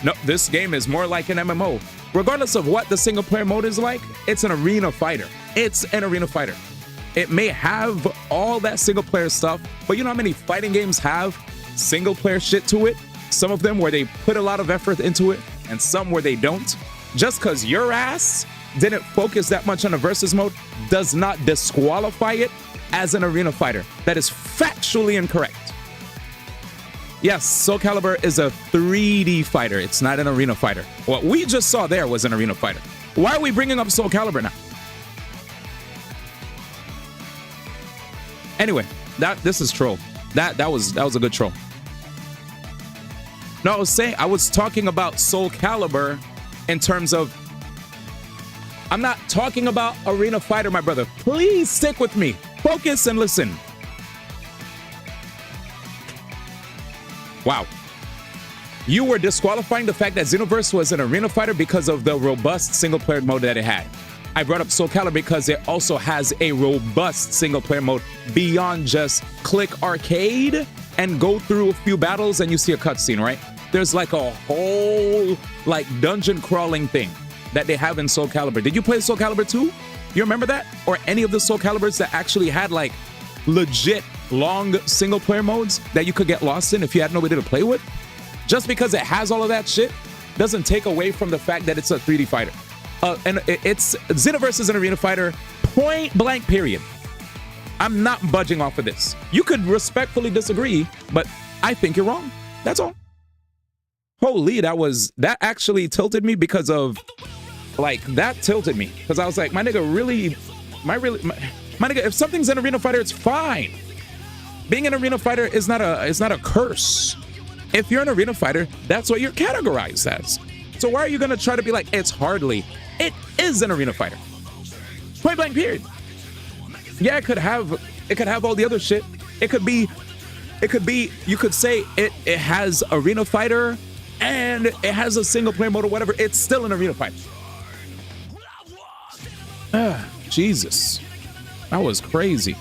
No, this game is more like an MMO. Regardless of what the single player mode is like, it's an arena fighter. It's an arena fighter. It may have all that single player stuff, but you know how many fighting games have single player shit to it? Some of them where they put a lot of effort into it, and some where they don't. Just because your ass didn't focus that much on the versus mode does not disqualify it as an arena fighter. That is factually incorrect. Yes, Soul Calibur is a 3D fighter. It's not an arena fighter. What we just saw there was an arena fighter. Why are we bringing up Soul Calibur now? Anyway, this is troll. That was a good troll. No, I was talking about Soul Calibur in terms of I'm not talking about Arena Fighter, my brother. Please stick with me. Focus and listen. Wow. You were disqualifying the fact that Xenoverse was an Arena Fighter because of the robust single-player mode that it had. I brought up Soul Calibur because it also has a robust single-player mode beyond just click arcade and go through a few battles and you see a cutscene, right? There's like a whole like dungeon crawling thing that they have in Soul Calibur. Did you play Soul Calibur 2? You remember that? Or any of the Soul Caliburs that actually had like legit long single-player modes that you could get lost in if you had nobody to play with? Just because it has all of that shit doesn't take away from the fact that it's a 3D fighter. And it's Xenoverse is an Arena Fighter, point blank, period. I'm not budging off of this. You could respectfully disagree, but I think you're wrong. That's all. Holy, that actually tilted me because of, like, that tilted me. Because I was like, my nigga, my nigga, if something's an Arena Fighter, it's fine. Being an Arena Fighter is not a curse. If you're an Arena Fighter, that's what you're categorized as. So why are you gonna try to be like, it's hardly? It is an Arena Fighter. Point blank, period. Yeah, it could have all the other shit. It could be, you could say it has Arena Fighter and it has a single player mode or whatever. It's still an Arena Fighter. Jesus. That was crazy.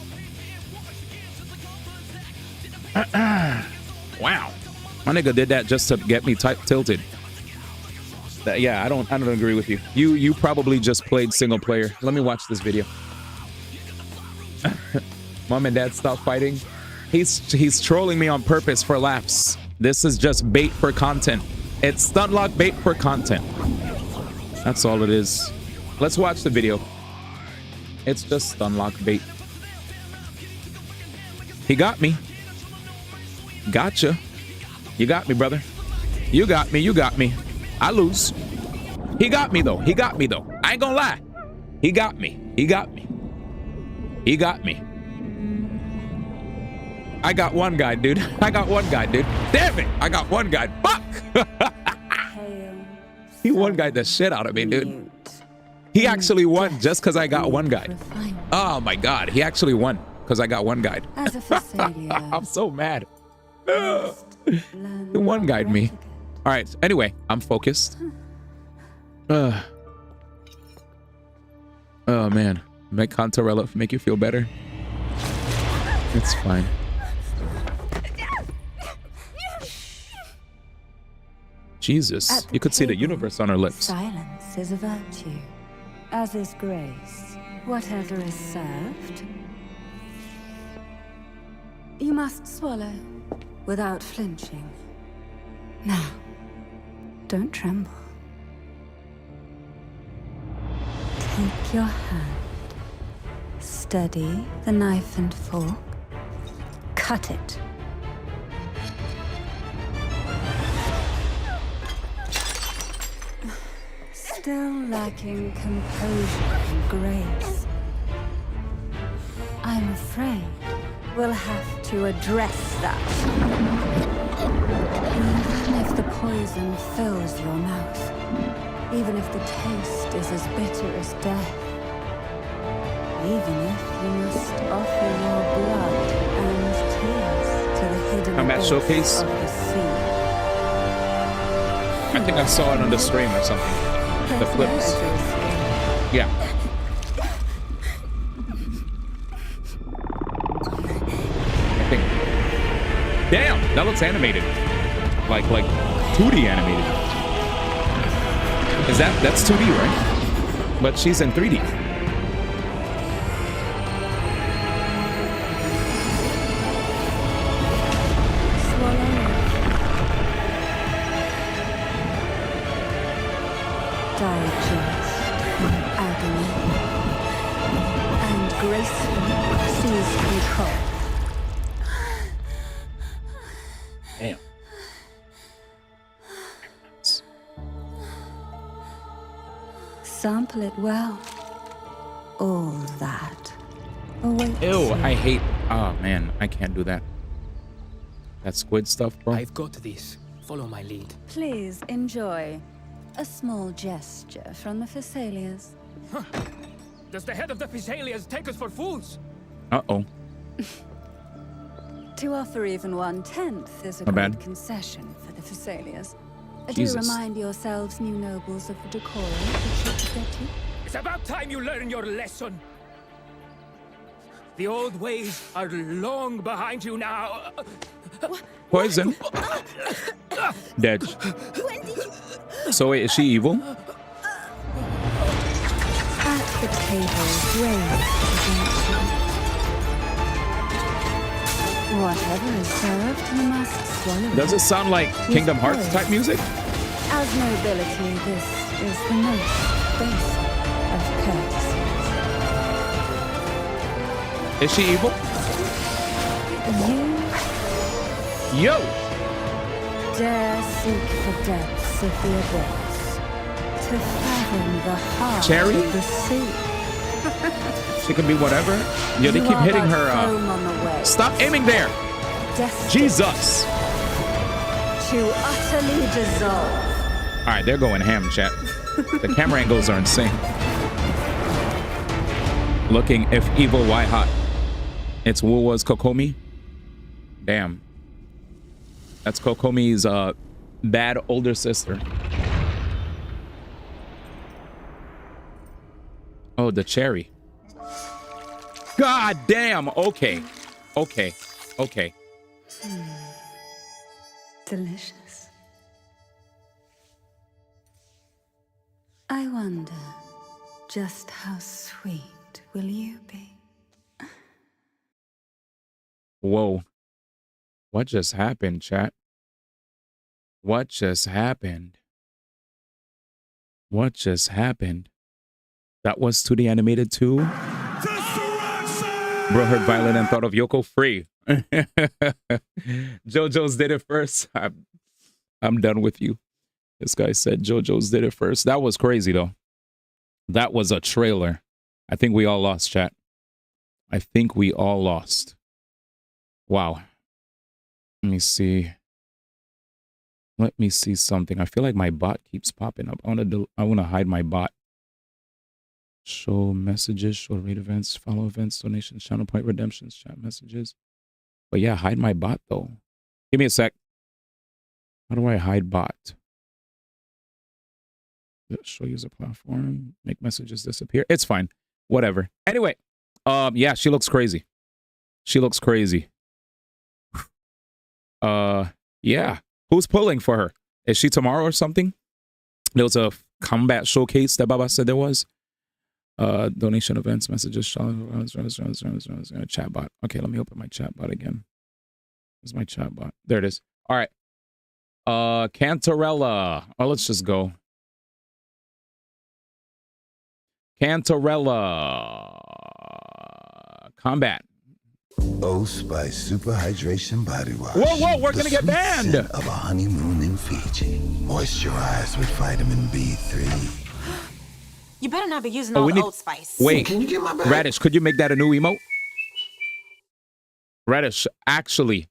Wow. My nigga did that just to get me tilted. Yeah, I don't agree with you. You probably just played single player. Let me watch this video. Mom and Dad, stop fighting. He's trolling me on purpose for laughs. This is just bait for content. It's stunlock bait for content. That's all it is. Let's watch the video. It's just stunlock bait. He got me. Gotcha. You got me, brother. You got me. You got me. I lose. He got me, though. He got me, though. I ain't gonna lie. He got me. He got me. He got me. I got one guy, dude. I got one guy, dude. Damn it. I got one guy. Fuck. He one-guyed the shit out of me, dude. He actually won just because I got one guy. Oh, my God. He actually won because I got one guy. I'm so mad. He one-guyed me. All right. Anyway, I'm focused. Oh, man. Make Contorella make you feel better. It's fine. Jesus, you could see the universe on her lips. Silence is a virtue, as is grace. Whatever is served, you must swallow without flinching. Now, don't tremble. Take your hand. Steady the knife and fork. Cut it. Still lacking composure and grace. I'm afraid we'll have to address that. Even if the poison fills your mouth, even if the taste is as bitter as death, even if you must offer your blood and tears to the hidden I'm at Showcase. of the sea. I think I saw it on the stream or something. The flips. Yeah. I think. Damn, that looks animated. Like 2D animated. Is that's 2D, right? But she's in 3D. Damn. Sample it well. All that awaits. Ew, I hate. Oh man, I can't do that. That squid stuff, bro. I've got this. Follow my lead. Please enjoy a small gesture from the Phassalias. Does the head of the Thessalians take us for fools? Uh-oh. To offer even 1/10 is a Not great bad. concession for the Thessalians. Do Jesus. remind yourselves, new nobles, of the decorum that should protect you. It's about time you learn your lesson. The old ways are long behind you now. Poison. Dead. So wait, is she evil? At the table, raised against you. Whatever is served, you must swallow. Does it sound like Kingdom Hearts type music? As nobility, this is the most basic of courtesies. Is she evil? You Yo! dare seek the depths of the abyss, to fathom the heart Cherry? of the sea. She can be whatever. Yeah, they You keep are hitting but her. foam on the way, Stop aiming there! destined Jesus! to utterly dissolve. All right, they're going ham, chat. The camera angles are insane. Looking if evil, why hot? It's Woolwa's Kokomi. Damn. That's Kokomi's bad older sister. Oh, the cherry. God damn. Okay. Okay. Okay. Delicious. I wonder, just how sweet will you be? Whoa. What just happened, chat? What just happened? What just happened? That was 2D animated too? Bro heard violin and thought of Yoko Free. JoJo's did it first. I'm done with you. This guy said JoJo's did it first. That was crazy though. That was a trailer. I think we all lost, chat. I think we all lost. Wow. Let me see. Let me see something. I feel like my bot keeps popping up. I want to hide my bot. Show messages, show rate events, follow events, donations, channel point redemptions, chat messages. But yeah, hide my bot though. Give me a sec. How do I hide bot? Show user platform, make messages disappear. It's fine. Whatever. Anyway, yeah, she looks crazy. She looks crazy. Yeah. Who's pulling for her? Is she tomorrow or something? There was a combat showcase that Baba said there was. Donation events, messages, chat bot. Okay, let me open my chat bot again. Where's my chat bot? There it is. All right. Cantarella. Oh, let's just go. Cantarella. Combat. Oats by Super Hydration Body Wash. Whoa, we're gonna get banned. Scent of a honeymoon in Fiji. Moisturize with vitamin B3. You better not be using all the Old Spice. Wait, can you get my bag? Radish, could you make that a new emote? Radish, actually,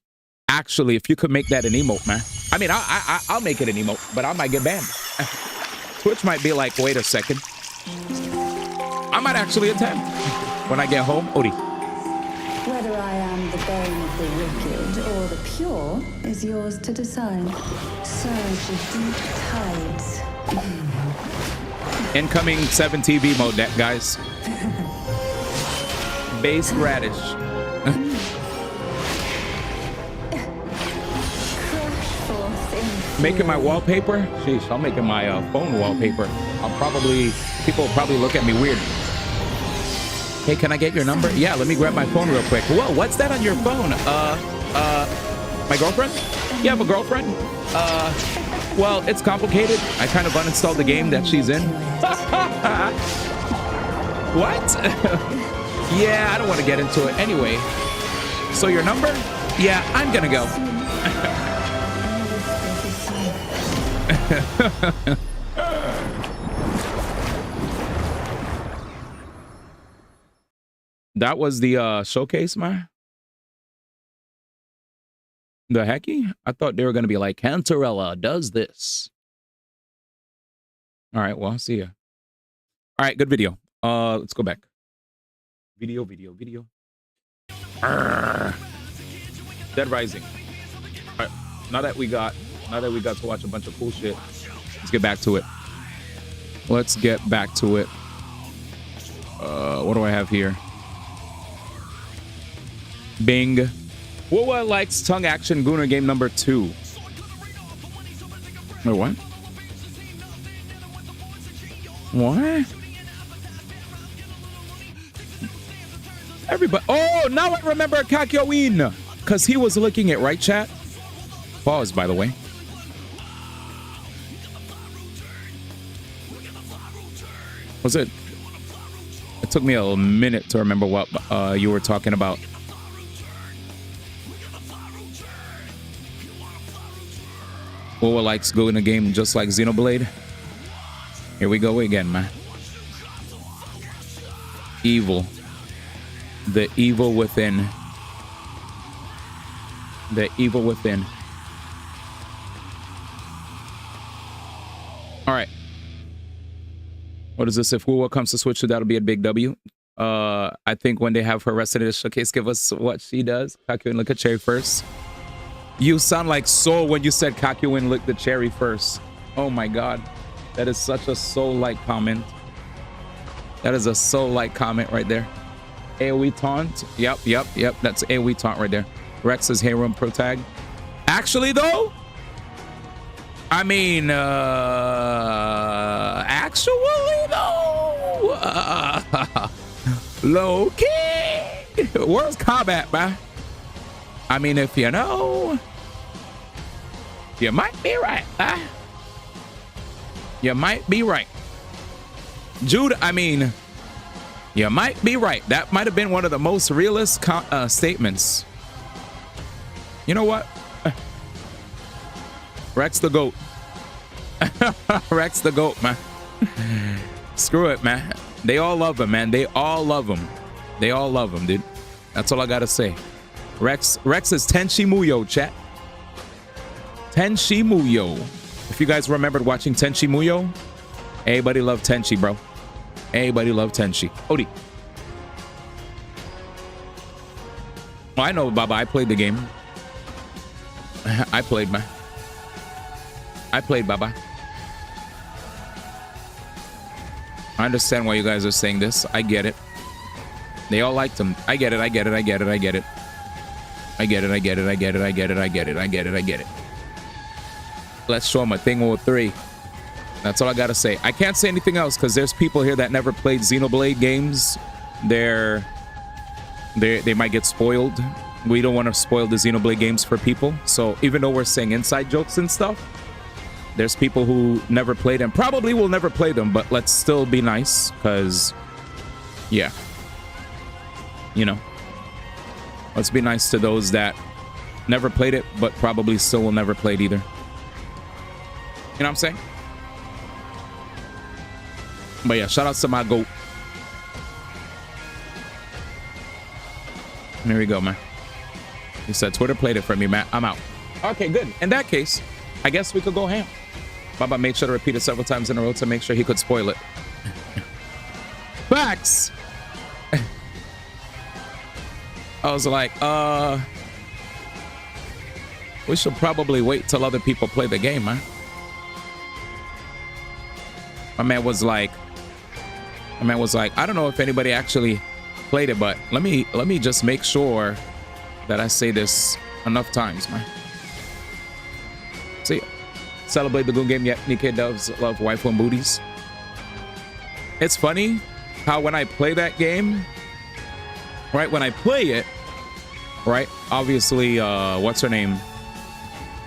if you could make that an emote, man. I mean, I'll make it an emote, but I might get banned. Twitch might be like, wait a second. I might actually attempt when I get home. Odie. Whether I am the bane of the wicked or the pure is yours to decide. Surge of deep tides. Incoming 7 TV mode, that guys. Base Radish. Making my wallpaper? Sheesh, I'm making my phone wallpaper. People will probably look at me weird. Hey, can I get your number? Yeah, let me grab my phone real quick. Whoa, what's that on your phone? My girlfriend? You have a girlfriend? Well, it's complicated. I kind of uninstalled the game that she's in. What? Yeah, I don't want to get into it. Anyway, so your number? Yeah, I'm gonna go. That was the showcase, man. The hecky? I thought they were gonna be like, Cantarella does this. All right, well, see ya. All right, good video. Let's go back. Video. Dead Rising. All right. Now that we got to watch a bunch of cool shit, let's get back to it. What do I have here? Bing. Wowa likes tongue action Gooner game number 2. Wait, what? What? Everybody. Oh, now I remember Kakyoin. Because he was licking it, right, chat? Pause, by the way. Was it? It took me a minute to remember what you were talking about. Wowa likes go in a game just like Xenoblade. Here we go again, man. Evil. The evil within. The evil within. All right. What is this? If Wowa comes to Switch, that'll be a big W. I think when they have her Resident Showcase, give us what she does. Kakyoin lick a cherry first. You sound like Soul when you said Kakyoin lick the cherry first. Oh my god. That is such a Soul-like comment. That is a Soul-like comment right there. AoE taunt. Yep. That's AoE taunt right there. Rex's Hayroom Pro Tag. Actually, though, I mean, actually, though, low key. Where's combat, man? I mean, if you know, you might be right, huh? You might be right. Jude, I mean, you might be right. That might have been one of the most realist statements. You know what? Rex the GOAT. Rex the GOAT, man. Screw it, man. They all love him, man. They all love him. They all love him, dude. That's all I gotta say. Rex is Tenchi Muyo, chat. Tenchi Muyo. If you guys remembered watching Tenchi Muyo, everybody loved Tenchi, bro. Everybody loved Tenchi. Odie. Well, I know, Baba. I played the game. I played, man. I played, Baba. I understand why you guys are saying this. I get it. They all liked him. I get it. I get it. I get it. I get it. I get it. I get it. I get it. I get it. I get it. I get it. I get it. Let's show him a thing or 3. That's all I gotta say. I can't say anything else because there's people here that never played Xenoblade games. They might get spoiled. We don't want to spoil the Xenoblade games for people. So even though we're saying inside jokes and stuff, there's people who never played and probably will never play them, but let's still be nice because, yeah. You know, let's be nice to those that never played it, but probably still will never play it either. You know what I'm saying? But yeah, shout out to my GOAT. There we go, man. He said Twitter played it for me, man. I'm out. Okay, good. In that case, I guess we could go ham. Baba made sure to repeat it several times in a row to make sure he could spoil it. Facts! I was like, we should probably wait till other people play the game, man. My man was like, I don't know if anybody actually played it, but let me just make sure that I say this enough times, man. See, celebrate the good game. Yet Nikkei doves love waifu and booties. It's funny how when I play that game, right? When I play it, right? Obviously, what's her name?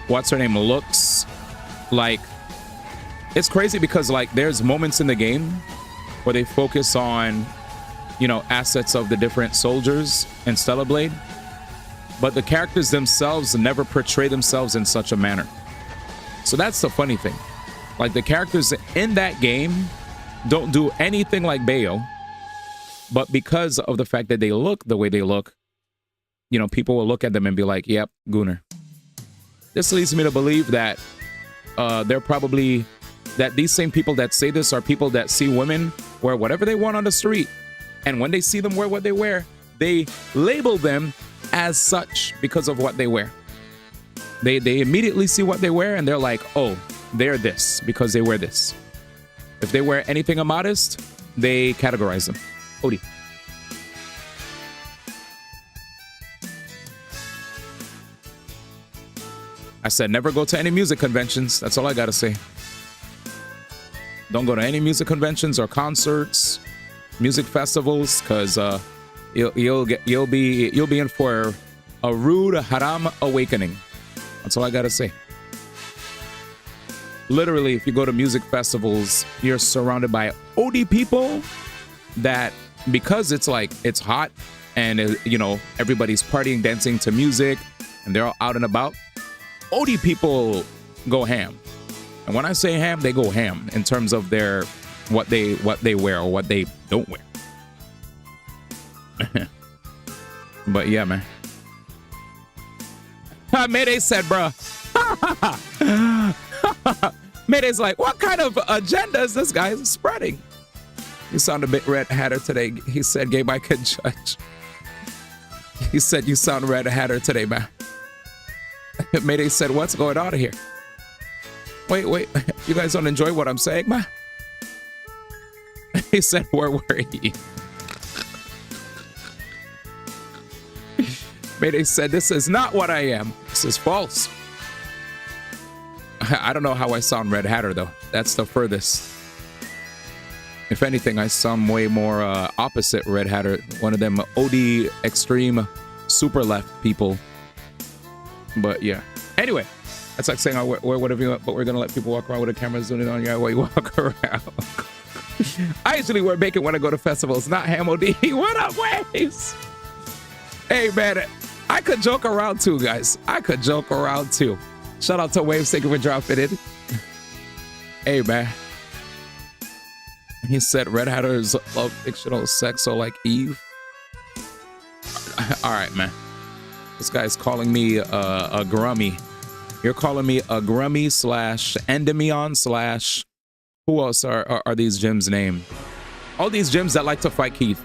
What's her name looks like. It's crazy because like there's moments in the game where they focus on, you know, assets of the different soldiers in Stellar Blade, but the characters themselves never portray themselves in such a manner. So that's the funny thing. Like the characters in that game don't do anything like Bayo, but because of the fact that they look the way they look, you know, people will look at them and be like, yep, Gunner. This leads me to believe that they're probably that these same people that say this are people that see women wear whatever they want on the street. And when they see them wear what they wear, they label them as such because of what they wear. They immediately see what they wear and they're like, oh, they're this because they wear this. If they wear anything immodest, they categorize them. Odie. I said never go to any music conventions. That's all I gotta say. Don't go to any music conventions or concerts, music festivals, because you'll be in for a rude haram awakening. That's all I gotta say. Literally, if you go to music festivals, you're surrounded by OD people that, because it's like it's hot and you know everybody's partying, dancing to music, and they're all out and about. OD people go ham. And when I say ham, they go ham in terms of their what they wear or what they don't wear. But yeah, man. Mayday said, bruh. Mayday's like, what kind of agenda is this guy spreading? You sound a bit red hatter today. He said, Gabe, I could judge. He said, you sound red hatter today, man. Mayday said, what's going on here? Wait, you guys don't enjoy what I'm saying, man? He said, where were you? Mayday said, this is not what I am. This is false. I don't know how I sound red hatter, though. That's the furthest. If anything, I sound way more opposite red hatter. One of them OD extreme super left people. But yeah. Anyway, that's like saying, wear whatever you want, but we're going to let people walk around with a camera zooming on you while you walk around. I usually wear bacon when I go to festivals, not ham OD. What up, Waves? Hey, man, I could joke around too, guys. I could joke around too. Shout out to Waves. Thank you for dropping in. Hey, man. He said red hatters love fictional sex, so like Eve. All right, man. This guy's calling me a grummy. You're calling me a grummy / Endymion / who else are these gyms named? All these gyms that like to fight Keith.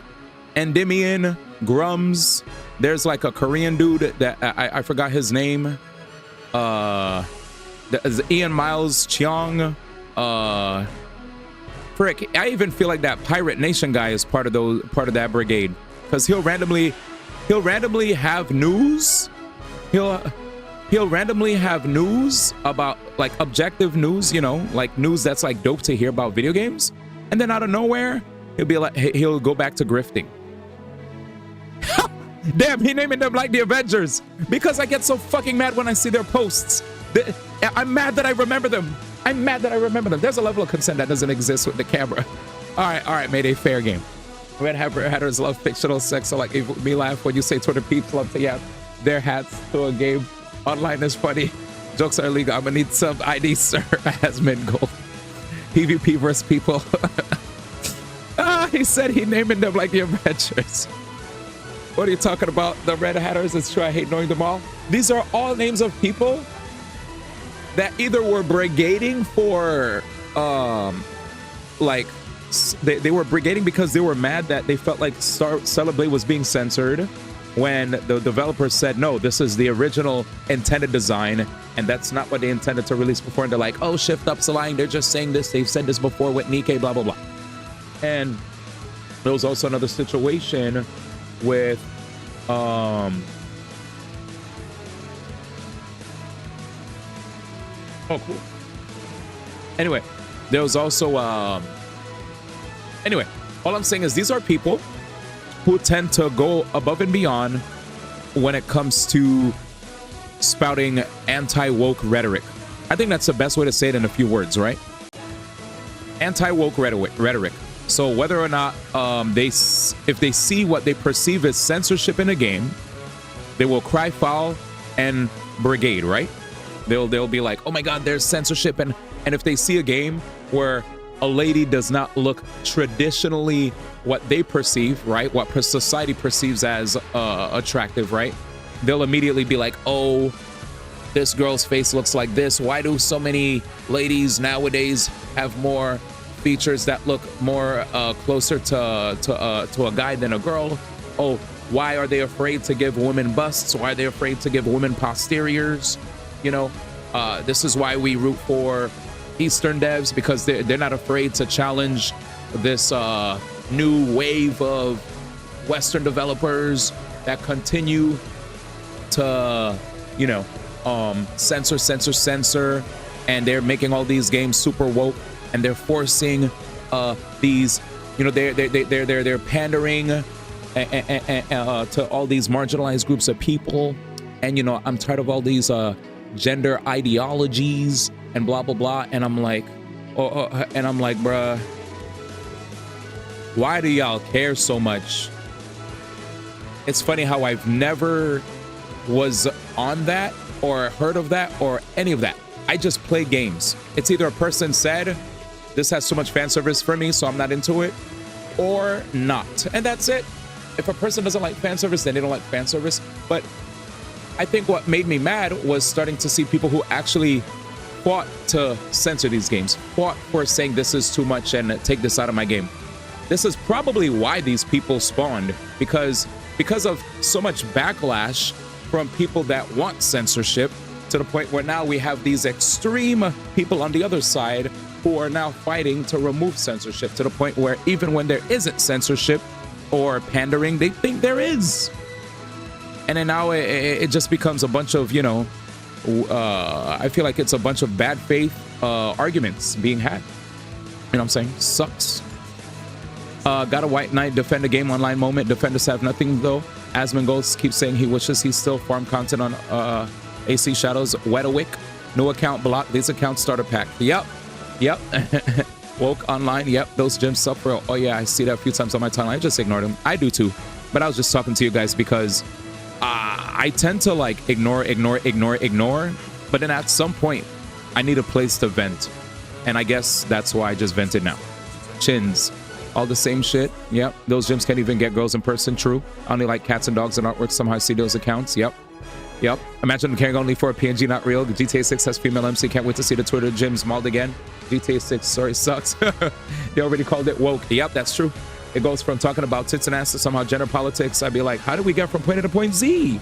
Endymion, Grums. There's like a Korean dude that I forgot his name. Ian Miles Cheong. Frick, I even feel like that Pirate Nation guy is part of that brigade, because he'll randomly have news. He'll randomly have news about, like, objective news, you know, like news that's like dope to hear about video games, and then out of nowhere he'll be like, he'll go back to grifting. Damn, he naming them like the Avengers because I get so fucking mad when I see their posts. I'm mad that I remember them. There's a level of consent that doesn't exist with the camera. All right, Mayday, fair game. Red hatters love fictional sex, so like, if me laugh when you say Twitter peeps love to have their hats to a game. Online is funny. Jokes are illegal. I'm gonna need some ID, sir. As men go. PvP versus people. He said he naming them like the Avengers. What are you talking about? The Red Hatters? It's true, I hate knowing them all. These are all names of people that either were brigading for, like, they were brigading because they were mad that they felt like Celeblade was being censored when the developers said, no, this is the original intended design, and that's not what they intended to release before. And they're like, oh, Shift Up's lying. They're just saying this. They've said this before with Nikkei, blah, blah, blah. And there was also another situation with oh, cool. Anyway, there was also anyway, all I'm saying is these are people who tend to go above and beyond when it comes to spouting anti-woke rhetoric. I think that's the best way to say it in a few words, right? Anti-woke rhetoric. So whether or not if they see what they perceive as censorship in a game, they will cry foul and brigade, right? They'll be like, oh my God, there's censorship. And if they see a game where a lady does not look traditionally what they perceive, right? What society perceives as attractive, right? They'll immediately be like, oh, this girl's face looks like this. Why do so many ladies nowadays have more features that look more closer to a guy than a girl? Oh, why are they afraid to give women busts? Why are they afraid to give women posteriors? You know, this is why we root for Eastern devs, because they're not afraid to challenge this new wave of Western developers that continue to, you know, censor, and they're making all these games super woke, and they're forcing these, you know, they're pandering to all these marginalized groups of people. And, you know, I'm tired of all these gender ideologies and blah blah blah. And I'm like, bruh, why do y'all care so much? It's funny how I've never was on that or heard of that or any of that. I just play games. It's either a person said, this has too much fan service for me, so I'm not into it, or not. And that's it. If a person doesn't like fan service, then they don't like fan service. But I think what made me mad was starting to see people who actually fought to censor these games, fought for saying this is too much and take this out of my game. This is probably why these people spawned, because of so much backlash from people that want censorship, to the point where now we have these extreme people on the other side who are now fighting to remove censorship, to the point where even when there isn't censorship or pandering, they think there is. And then now it just becomes a bunch of, you know, I feel like it's a bunch of bad faith arguments being had. You know what I'm saying? Sucks. Got a white knight defend a game online moment. Defenders have nothing though. Asmon Ghost keeps saying he wishes he still farm content on AC Shadows. Wetawick, new account blocked. These accounts starter pack. Yep. Woke online. Yep, those gyms suck for real. Oh yeah, I see that a few times on my timeline. I just ignored them. I do too. But I was just talking to you guys because I tend to like ignore. But then at some point, I need a place to vent. And I guess that's why I just vented now. Chins. All the same shit. Yep. Those gyms can't even get girls in person. True. I only like cats and dogs and artwork. Somehow I see those accounts. Yep. Imagine the caring only for a PNG, not real. GTA 6 has female MC. Can't wait to see the Twitter gyms mauled again. GTA 6, sorry, sucks. They already called it woke. Yep, that's true. It goes from talking about tits and ass to somehow gender politics. I'd be like, how do we get from point A to point Z?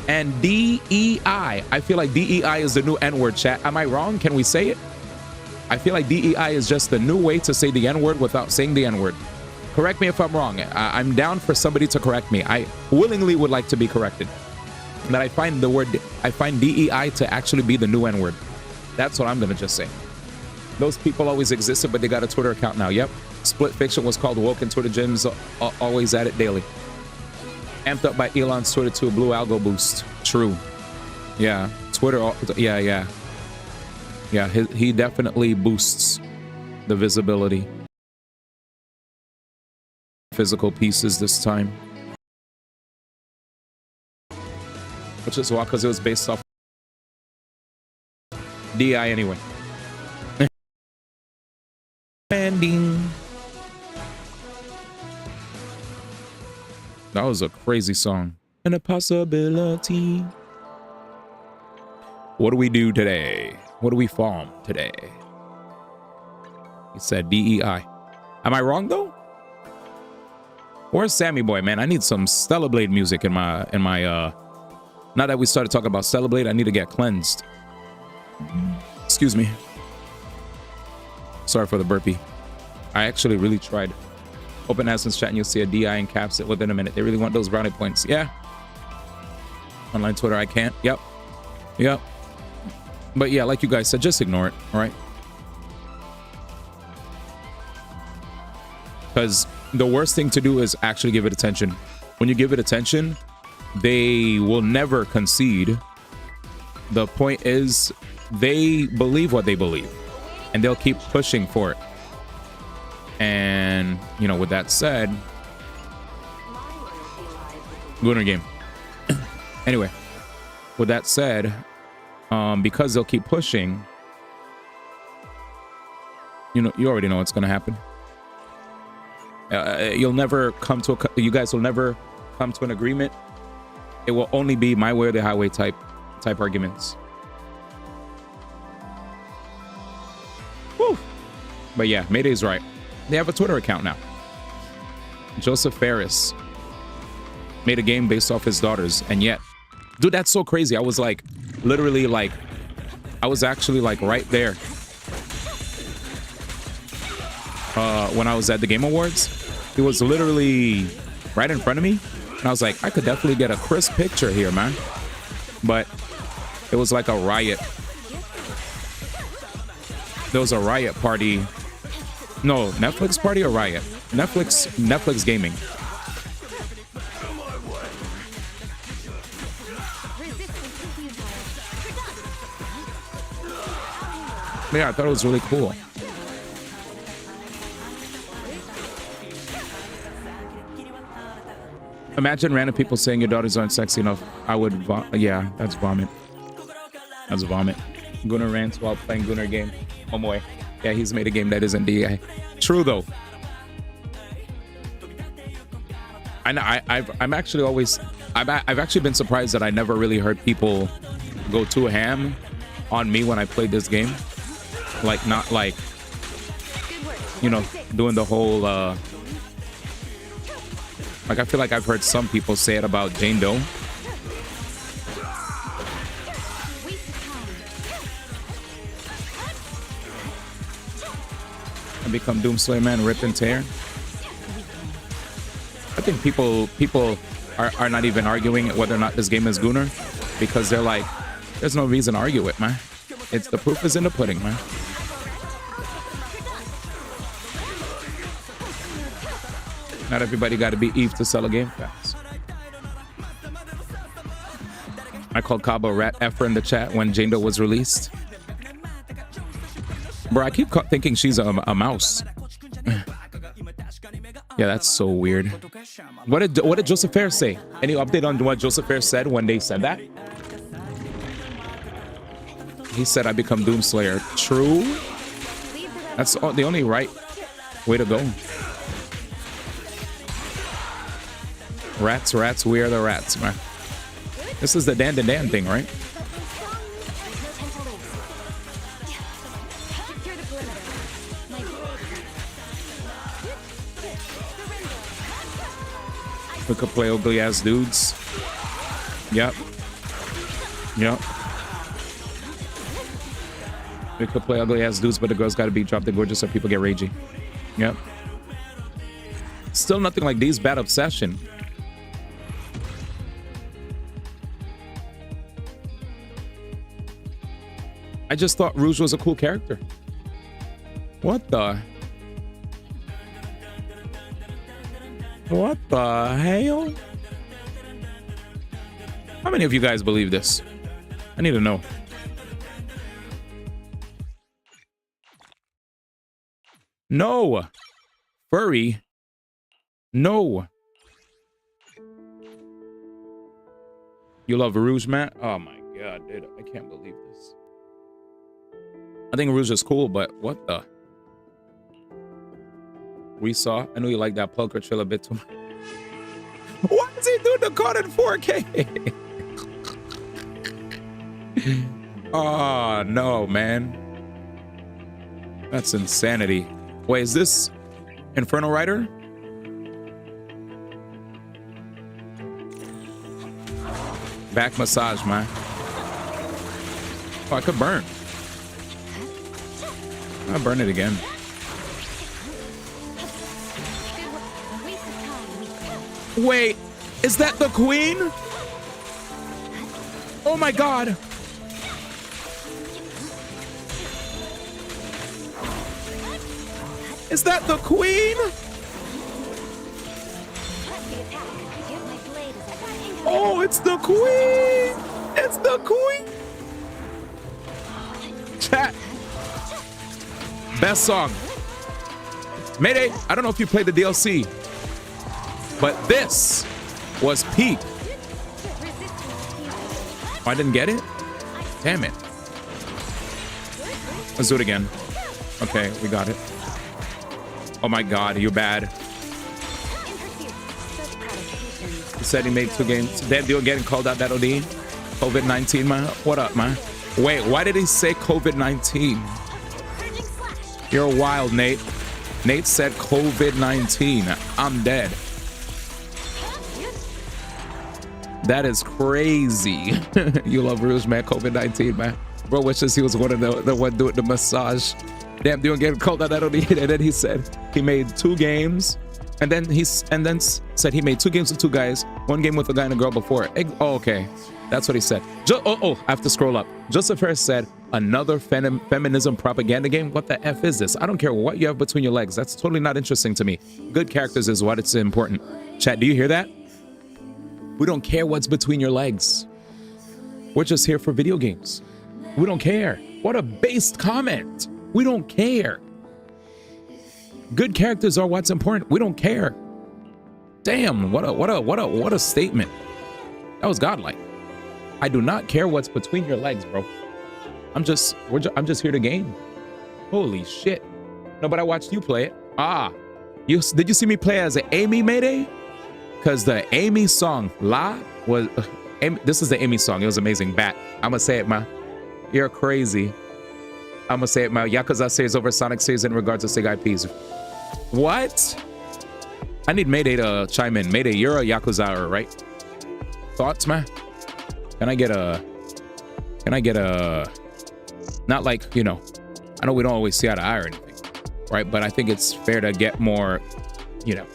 And DEI. I feel like DEI is the new N-word, chat. Am I wrong? Can we say it? I feel like DEI is just the new way to say the N-word without saying the N-word. Correct me if I'm wrong. I'm down for somebody to correct me. I willingly would like to be corrected. But I find DEI to actually be the new N-word. That's what I'm going to just say. Those people always existed, but they got a Twitter account now. Yep. Split Fiction was called woke, and Twitter gyms always at it daily. Amped up by Elon's Twitter to a blue algo boost. True. Yeah. Twitter. Yeah. He definitely boosts the visibility. Physical pieces this time. Which is why, because it was based off DI anyway. Ending. That was a crazy song. And a possibility. What do we do today? What do we farm today? He said DEI. Am I wrong though? Where's Sammy Boy, man? I need some Stellar Blade music in my now that we started talking about Stellar Blade, I need to get cleansed. Excuse me. Sorry for the burpee. I actually really tried. Open Aston's chat and you'll see a DI in caps it within a minute. They really want those brownie points. Yeah. Online Twitter, I can't. Yep. But yeah, like you guys said, just ignore it, all right? Because the worst thing to do is actually give it attention. When you give it attention, they will never concede. The point is, they believe what they believe, and they'll keep pushing for it. And, you know, with that said, Lunar game. Anyway, with that said, because they'll keep pushing, you already know what's going to happen. You'll never come to you guys will never come to an agreement. It will only be my way or the highway type type arguments. Woo. But yeah, Mayday's right. They have a Twitter account now. Joseph Ferris made a game based off his daughters, and yet, dude, that's so crazy. I was like, literally, like, I was actually like right there when I was at the Game Awards. It was literally right in front of me, and I was like, I could definitely get a crisp picture here, man. But it was like a riot. There was a riot party. No, Netflix party or riot? Netflix gaming. Yeah, I thought it was really cool. Imagine random people saying your daughters aren't sexy enough. I would, yeah, that's vomit. That's vomit. Gunnar rants while playing Gunnar game. Oh boy. Yeah, he's made a game that isn't DA. True though. I know. I'm actually always. I've actually been surprised that I never really heard people go too ham on me when I played this game. Like, not like, you know, doing the whole. Like, I feel like I've heard some people say it about Jane Doe. I become Doomslayer Man, rip and tear. I think people are not even arguing whether or not this game is Gunnar, because they're like, there's no reason to argue it, man. It's the proof is in the pudding, man. Not everybody got to be Eve to sell a game fast. I called Cabo Rat Effer in the chat when Jane Doe was released. Bro, I keep thinking she's a mouse. Yeah, that's so weird. What did Joseph Fair say? Any update on what Joseph Fair said when they said that? He said, I become Doomslayer. True? That's the only right way to go. Rats, we are the rats, man. This is the Dan thing, right? We could play ugly ass dudes. Yep. We could play ugly ass dudes, but the girls gotta be dropped and gorgeous so people get ragey. Yep. Still nothing like these bad obsession. I just thought Rouge was a cool character. What the? What the hell? How many of you guys believe this? I need to know. No. Furry. No. You love Rouge, Matt? Oh my god, dude. I can't believe this. I think Rouge is cool, but what the? We saw. I know you like that Pulcher Trill a bit too much. Why is he doing the card in 4K? Oh, no, man. That's insanity. Wait, is this Inferno Rider? Back massage, man. Oh, I could burn. I'll burn it again. Wait, is that the queen? Oh my god. Is that the queen? Oh, it's the queen. It's the queen. Chat. Best song. Mayday, I don't know if you played the DLC, but this was peak. Oh, I didn't get it? Damn it. Let's do it again. Okay, we got it. Oh my god, you're bad. He said he made 2 games. That deal getting called out, that OD. COVID-19, man. What up, man? Wait, why did he say COVID-19? You're wild, Nate. Nate said COVID-19. I'm dead. That is crazy. You love Rouge, man. COVID-19, man. Bro wishes he was one of the one doing the massage. Damn, doing getting cold that I don't need it. And then he said he made 2 games. And then said he made 2 games with 2 guys, 1 game with a guy and a girl before. Oh, okay. That's what he said. I have to scroll up. Joseph Harris said, another feminism propaganda game? What the F is this? I don't care what you have between your legs. That's totally not interesting to me. Good characters is what it's important. Chat, do you hear that? We don't care what's between your legs. We're just here for video games. We don't care. What a based comment. We don't care. Good characters are what's important. We don't care. Damn, what a statement. That was godlike. I do not care what's between your legs, bro. I'm just here to game. Holy shit. No, but I watched you play it. Did you see me play as an Amy Mayday? Because the Amy song, La, was... this is the Amy song. It was amazing. Bat. I'm going to say it, man. You're crazy. I'm going to say it, man. Yakuza series over Sonic series in regards to Sega IPs. What? I need Mayday to chime in. Mayday, you're a Yakuza, right? Thoughts, man? Can I get a... Not like, you know, I know we don't always see eye to eye or anything, right? But I think it's fair to get more, you know.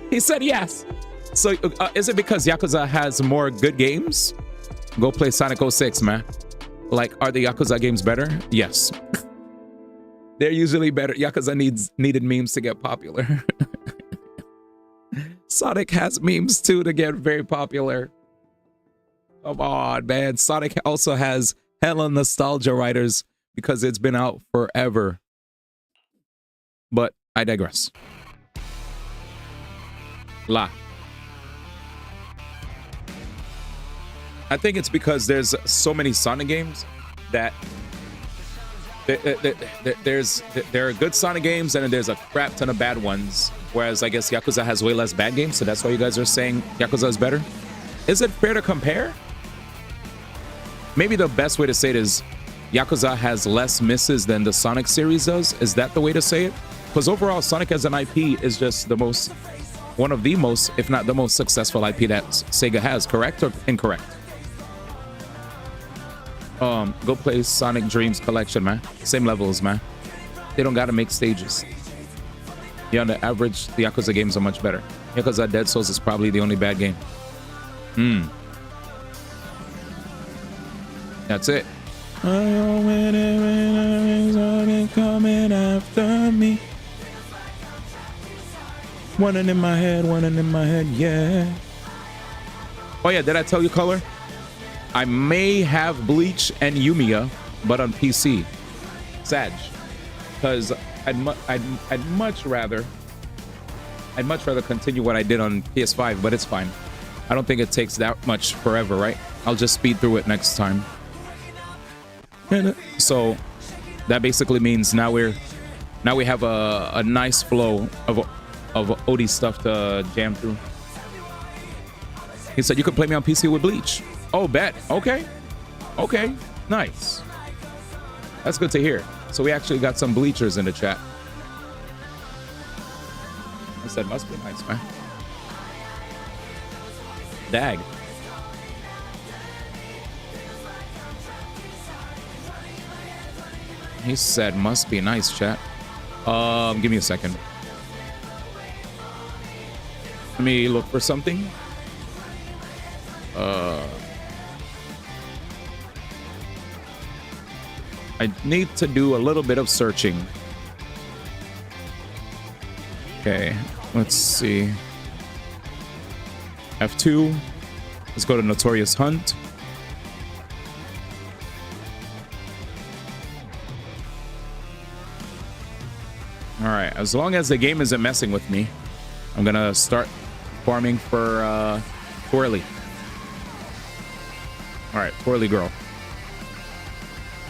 He said yes. So is it because Yakuza has more good games? Go play Sonic 06, man. Like, are the Yakuza games better? Yes. They're usually better. Yakuza needed memes to get popular. Sonic has memes too to get very popular. Come on, man. Sonic also has hella nostalgia writers because it's been out forever. But I digress. La. I think it's because there's so many Sonic games that there are good Sonic games and then there's a crap ton of bad ones. Whereas I guess Yakuza has way less bad games, so that's why you guys are saying Yakuza is better. Is it fair to compare? Maybe the best way to say it is Yakuza has less misses than the Sonic series does. Is that the way to say it? Because overall, Sonic as an IP is just one of the most, if not the most successful IP that Sega has. Correct or incorrect? Go play Sonic Dreams Collection, man. Same levels, man. They don't gotta make stages. Yeah, on the average, the Yakuza games are much better. Yakuza Dead Souls is probably the only bad game. That's it. Coming after me. One in my head, yeah. Oh yeah, did I tell you color? I may have Bleach and Yumiya, but on PC. Sag. Because I'd much rather continue what I did on PS5, but it's fine. I don't think it takes that much forever, right? I'll just speed through it next time. So that basically means now we have a nice flow of OD stuff to jam through. He said you could play me on PC with Bleach. Oh, bet. Okay. Nice. That's good to hear. So we actually got some Bleachers in the chat. I said must be nice, man. Dag. He said must be nice, chat. Give me a second. Let me look for something. I need to do a little bit of searching. Okay, let's see. F2. Let's go to Notorious Hunt. All right, as long as the game isn't messing with me, I'm gonna start farming for Twirly. All right, Twirly girl.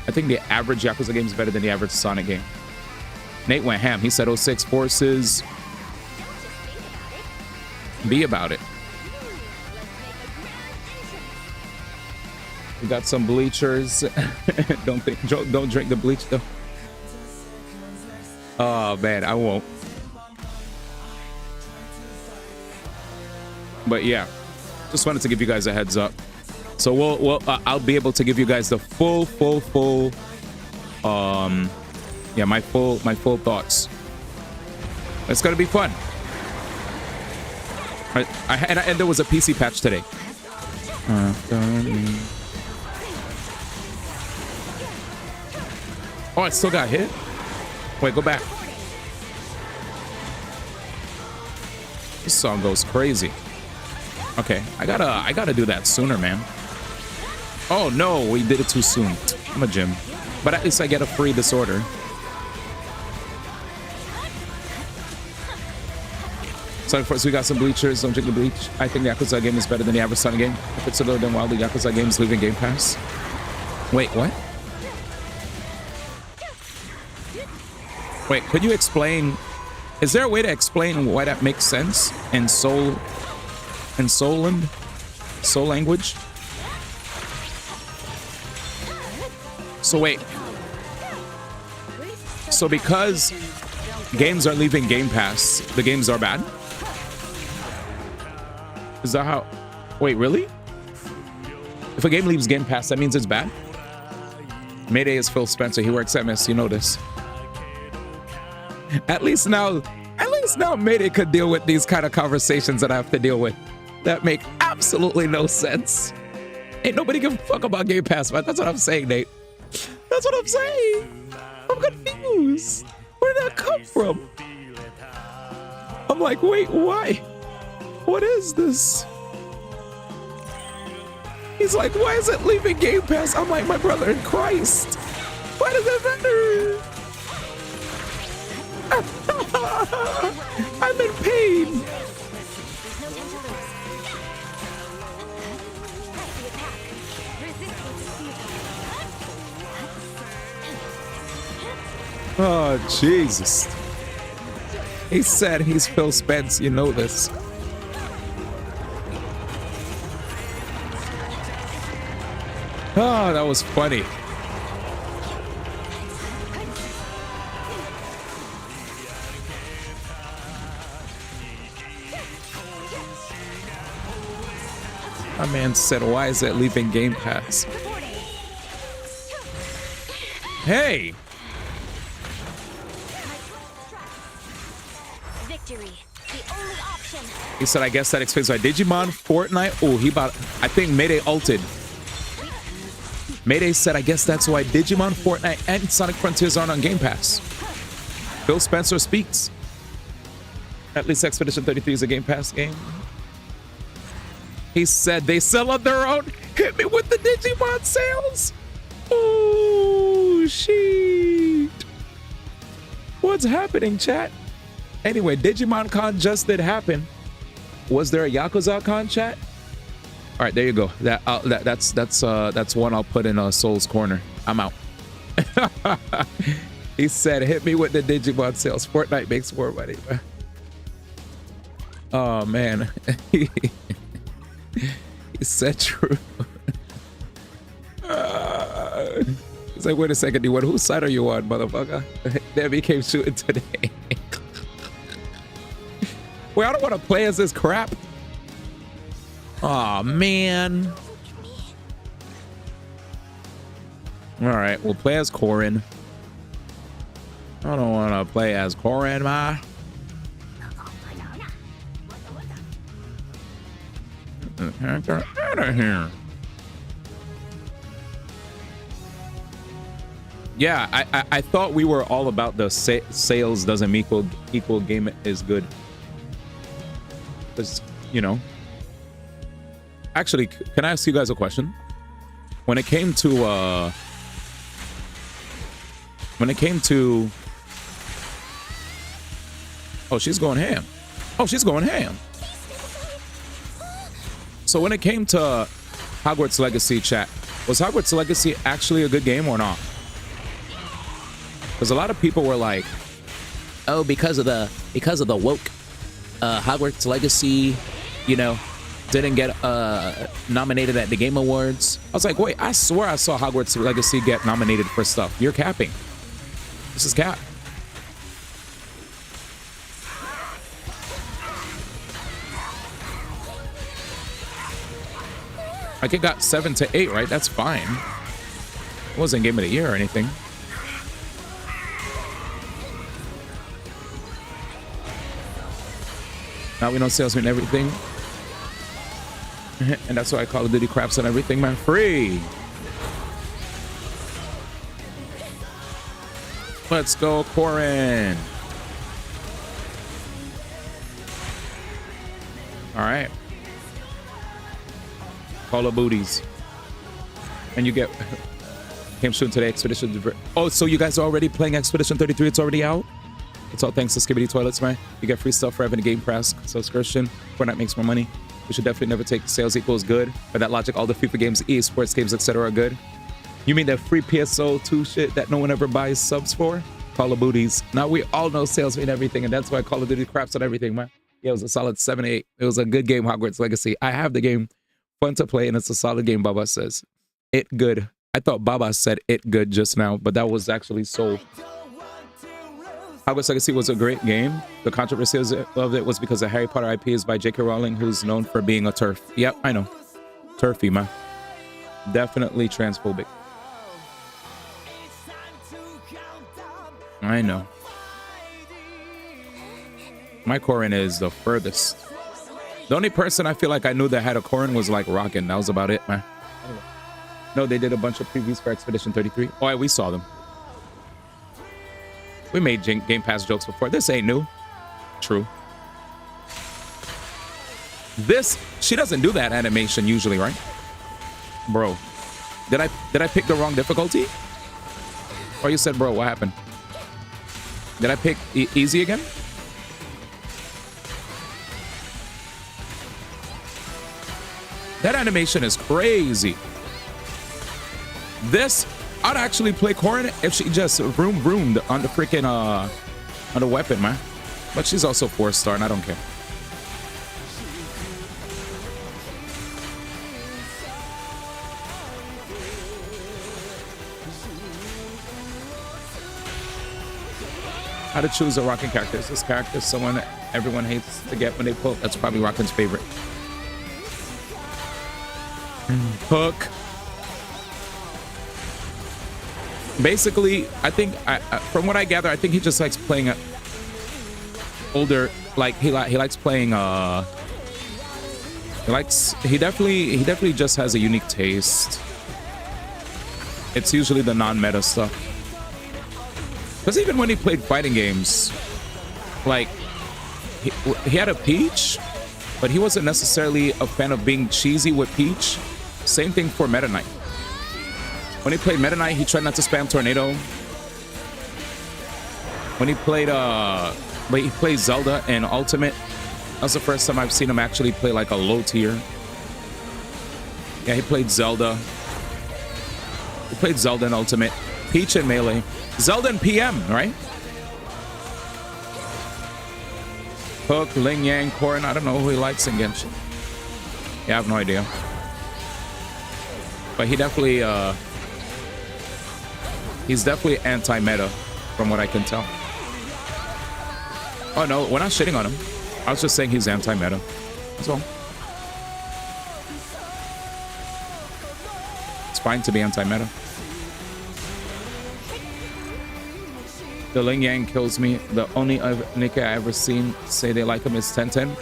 I think the average Yakuza game is better than the average Sonic game. Nate went ham. He said 06 Forces. Be about it. We got some bleachers. don't drink the bleach though. Oh man, I won't. But yeah, just wanted to give you guys a heads up. So I'll be able to give you guys the full yeah, my full thoughts. It's gonna be fun. And there was a PC patch today. Oh, I still got hit. Wait, go back. This song goes crazy. Okay, I gotta do that sooner, man. Oh no, we did it too soon. I'm a gym, but at least I get a free disorder. So of course we got some bleachers. Don't drink the bleach. I think the Yakuza game is better than the average Sonic game. If it's other than Wildly Yakuza games leaving Game Pass. Wait, what? Wait, could you explain? Is there a way to explain why that makes sense in soul language? So wait. So because games are leaving Game Pass, the games are bad? Is that how? Wait, really? If a game leaves Game Pass, that means it's bad? Mayday is Phil Spencer. He works at MS. You know this. At least now Mayday could deal with these kind of conversations that I have to deal with that make absolutely no sense. Ain't nobody give a fuck about Game Pass, man. That's what I'm saying, Nate. That's what I'm saying. I'm confused. Where did that come from? I'm like, wait, why? What is this? He's like, why is it leaving Game Pass? I'm like, my brother in Christ. Why does it matter? I'm in pain. Oh, Jesus. He said he's Phil Spence. You know this. Oh, that was funny. My man said, why is it leaving Game Pass? Hey! He said, I guess that explains why Digimon, Fortnite. Oh, I think Mayday ulted. Mayday said, I guess that's why Digimon, Fortnite, and Sonic Frontiers aren't on Game Pass. Phil Spencer speaks. At least Expedition 33 is a Game Pass game. He said they sell on their own. Hit me with the Digimon sales. Oh, shit. What's happening, chat? Anyway, Digimon Con just did happen. Was there a Yakuza Con, chat? All right, there you go. That's one I'll put in Soul's Corner. I'm out. He said, hit me with the Digimon sales. Fortnite makes more money. Oh, man. He said true. He's like, wait a second, D1, whose side are you on, motherfucker? Debbie came shooting today. Wait, I don't want to play as this crap. Aw, man. All right, we'll play as Corin. I don't want to play as Corin, ma. Get out of here. Yeah, I thought we were all about the sales doesn't equal game is good. Because, you know. Actually, can I ask you guys a question? When it came to oh, she's going ham. Oh, she's going ham. So when it came to Hogwarts Legacy, chat, was Hogwarts Legacy actually a good game or not? Because a lot of people were like, oh, because of the woke Hogwarts Legacy, you know, didn't get nominated at the Game Awards. I was like, wait, I swear I saw Hogwarts Legacy get nominated for stuff. You're capping. This is cap. Like, it got 7 to 8, right? That's fine. It wasn't Game of the Year or anything. Now we know salesman everything. And that's why Call of Duty craps on everything, man. Free. Let's go, Corin. All right. Call of Booties. And you get... Came soon today, Expedition... Oh, so you guys are already playing Expedition 33? It's already out? It's all thanks to Skibidi Toilets, man. You get free stuff for having a Game Pass subscription. Fortnite makes more money. We should definitely never take sales equals good. By that logic, all the FIFA games, esports games, etc. are good. You mean that free PSO 2 shit that no one ever buys subs for? Call of Booties. Now we all know sales mean everything, and that's why Call of Duty craps on everything, man. Yeah, it was a solid 7-8. It was a good game, Hogwarts Legacy. I have the game. Fun to play, and it's a solid game, Baba says. It good. I thought Baba said it good just now, but that was actually so... Hogwarts Legacy was a great game. The controversy of it was because the Harry Potter IP is by J.K. Rowling, who's known for being a turf. Yep, I know. Turfy, man. Definitely transphobic. I know. My Corin is the furthest. The only person I feel like I knew that had a Corin was like Rockin'. That was about it, man. No, they did a bunch of previews for Expedition 33. Oh, yeah, we saw them. We made Game Pass jokes before. This ain't new. True. This, she doesn't do that animation usually, right? Bro, did I pick the wrong difficulty? Or you said, bro, what happened? Did I pick easy again? That animation is crazy. This, I'd actually play Corin if she just vroomed on the freaking on the weapon, man. But she's also 4-star, and I don't care. How to choose a Rockin' character? Is this character someone everyone hates to get when they pull? That's probably Rockin's favorite. Hook. Basically, I think from what I gather, I think he just likes playing older. Like he likes playing. He definitely just has a unique taste. It's usually the non-meta stuff. Because even when he played fighting games, like he had a Peach, but he wasn't necessarily a fan of being cheesy with Peach. Same thing for Meta Knight. When he played Meta Knight, he tried not to spam Tornado. When he played Zelda in Ultimate, that was the first time I've seen him actually play like a low tier. Yeah, he played Zelda. He played Zelda in Ultimate. Peach in Melee. Zelda in PM, right? Hook, Ling Yang, Corin. I don't know who he likes in Genshin. Yeah, I have no idea. But he definitely, he's definitely anti-meta, from what I can tell. Oh no, we're not shitting on him. I was just saying he's anti-meta. That's all. It's fine to be anti-meta. The Ling Yang kills me. The only Nikkei I ever seen say they like him is 1010.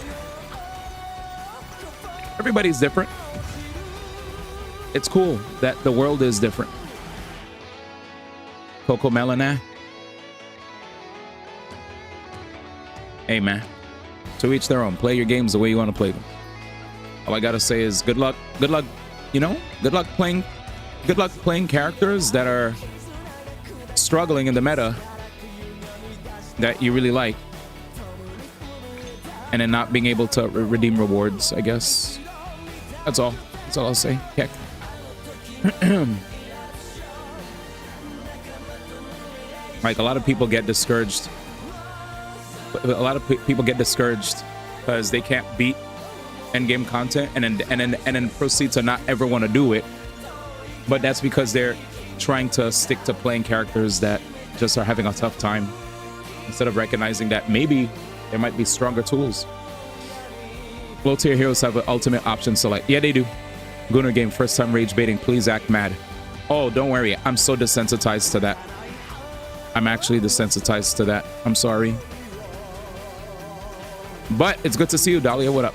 Everybody's different. It's cool that the world is different. Coco Melana. Hey man, to each their own. Play your games the way you want to play them. All I gotta say is good luck. Good luck, you know? Good luck playing characters that are struggling in the meta that you really like. And then not being able to redeem rewards, I guess. That's all. That's all I'll say. Heck. Like, a lot of people get discouraged. A lot of people get discouraged because they can't beat endgame content and then proceed to not ever want to do it. But that's because they're trying to stick to playing characters that just are having a tough time, instead of recognizing that maybe there might be stronger tools. Low tier heroes have an ultimate option select. Yeah, they do. Gunner game, first time rage baiting, please act mad. Oh, don't worry, I'm so desensitized to that. I'm actually desensitized to that. I'm sorry. But it's good to see you, Dahlia. What up?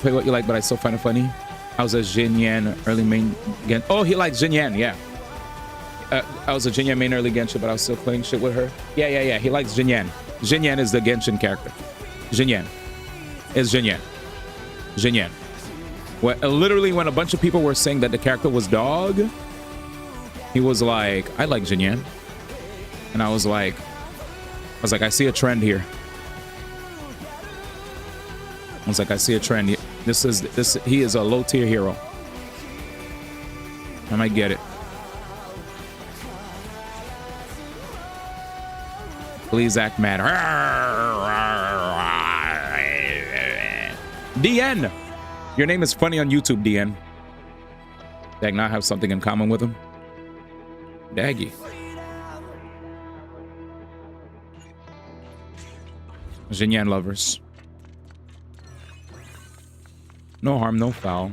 Play what you like, but I still find it funny. I was a Jin Yan early main again. Oh, he likes Jin Yan, yeah. I was a Jin Yan main early Genshin, but I was still playing shit with her. Yeah. He likes Jin Yan. Jin Yan is the Genshin character. Jin Yan is Jin Yan. Jin Yan. Well, literally, when a bunch of people were saying that the character was dog, he was like, I like Jin Yan. And I was like, I see a trend here. I see a trend. He is a low tier hero. I might get it. Please act mad. DN! Your name is funny on YouTube, DN. Dag not have something in common with him. Daggy. Jinyan lovers. No harm, no foul.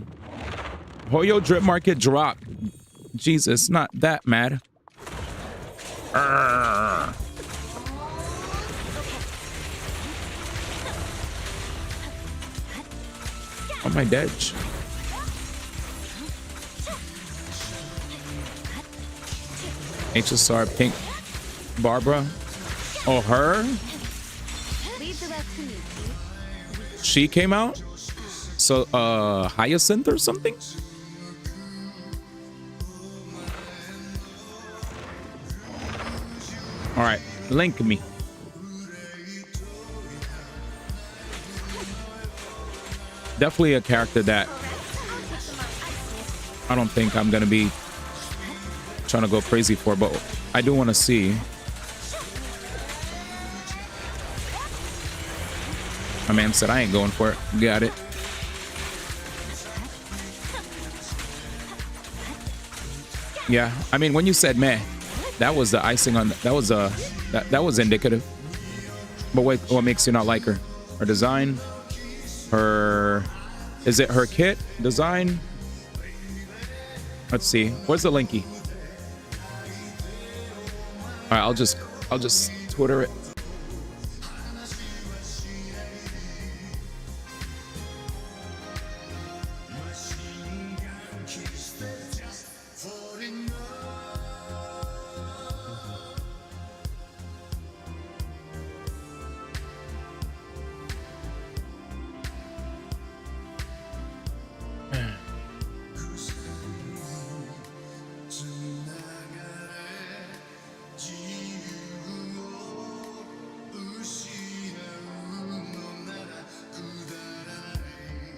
Hoyo drip market drop. Jesus, not that mad. Oh my dedge. HSR pink Barbara. Oh, her? She came out? So, Hyacinth or something? All right, link me. Definitely a character that I don't think I'm gonna be trying to go crazy for, but I do want to see. My man said I ain't going for it. Got it. Yeah, I mean, when you said meh, that was the icing on. That was indicative. But wait, what makes you not like her? Her design. Is it her kit design? Let's see. Where's the linky? All right, I'll just Twitter it.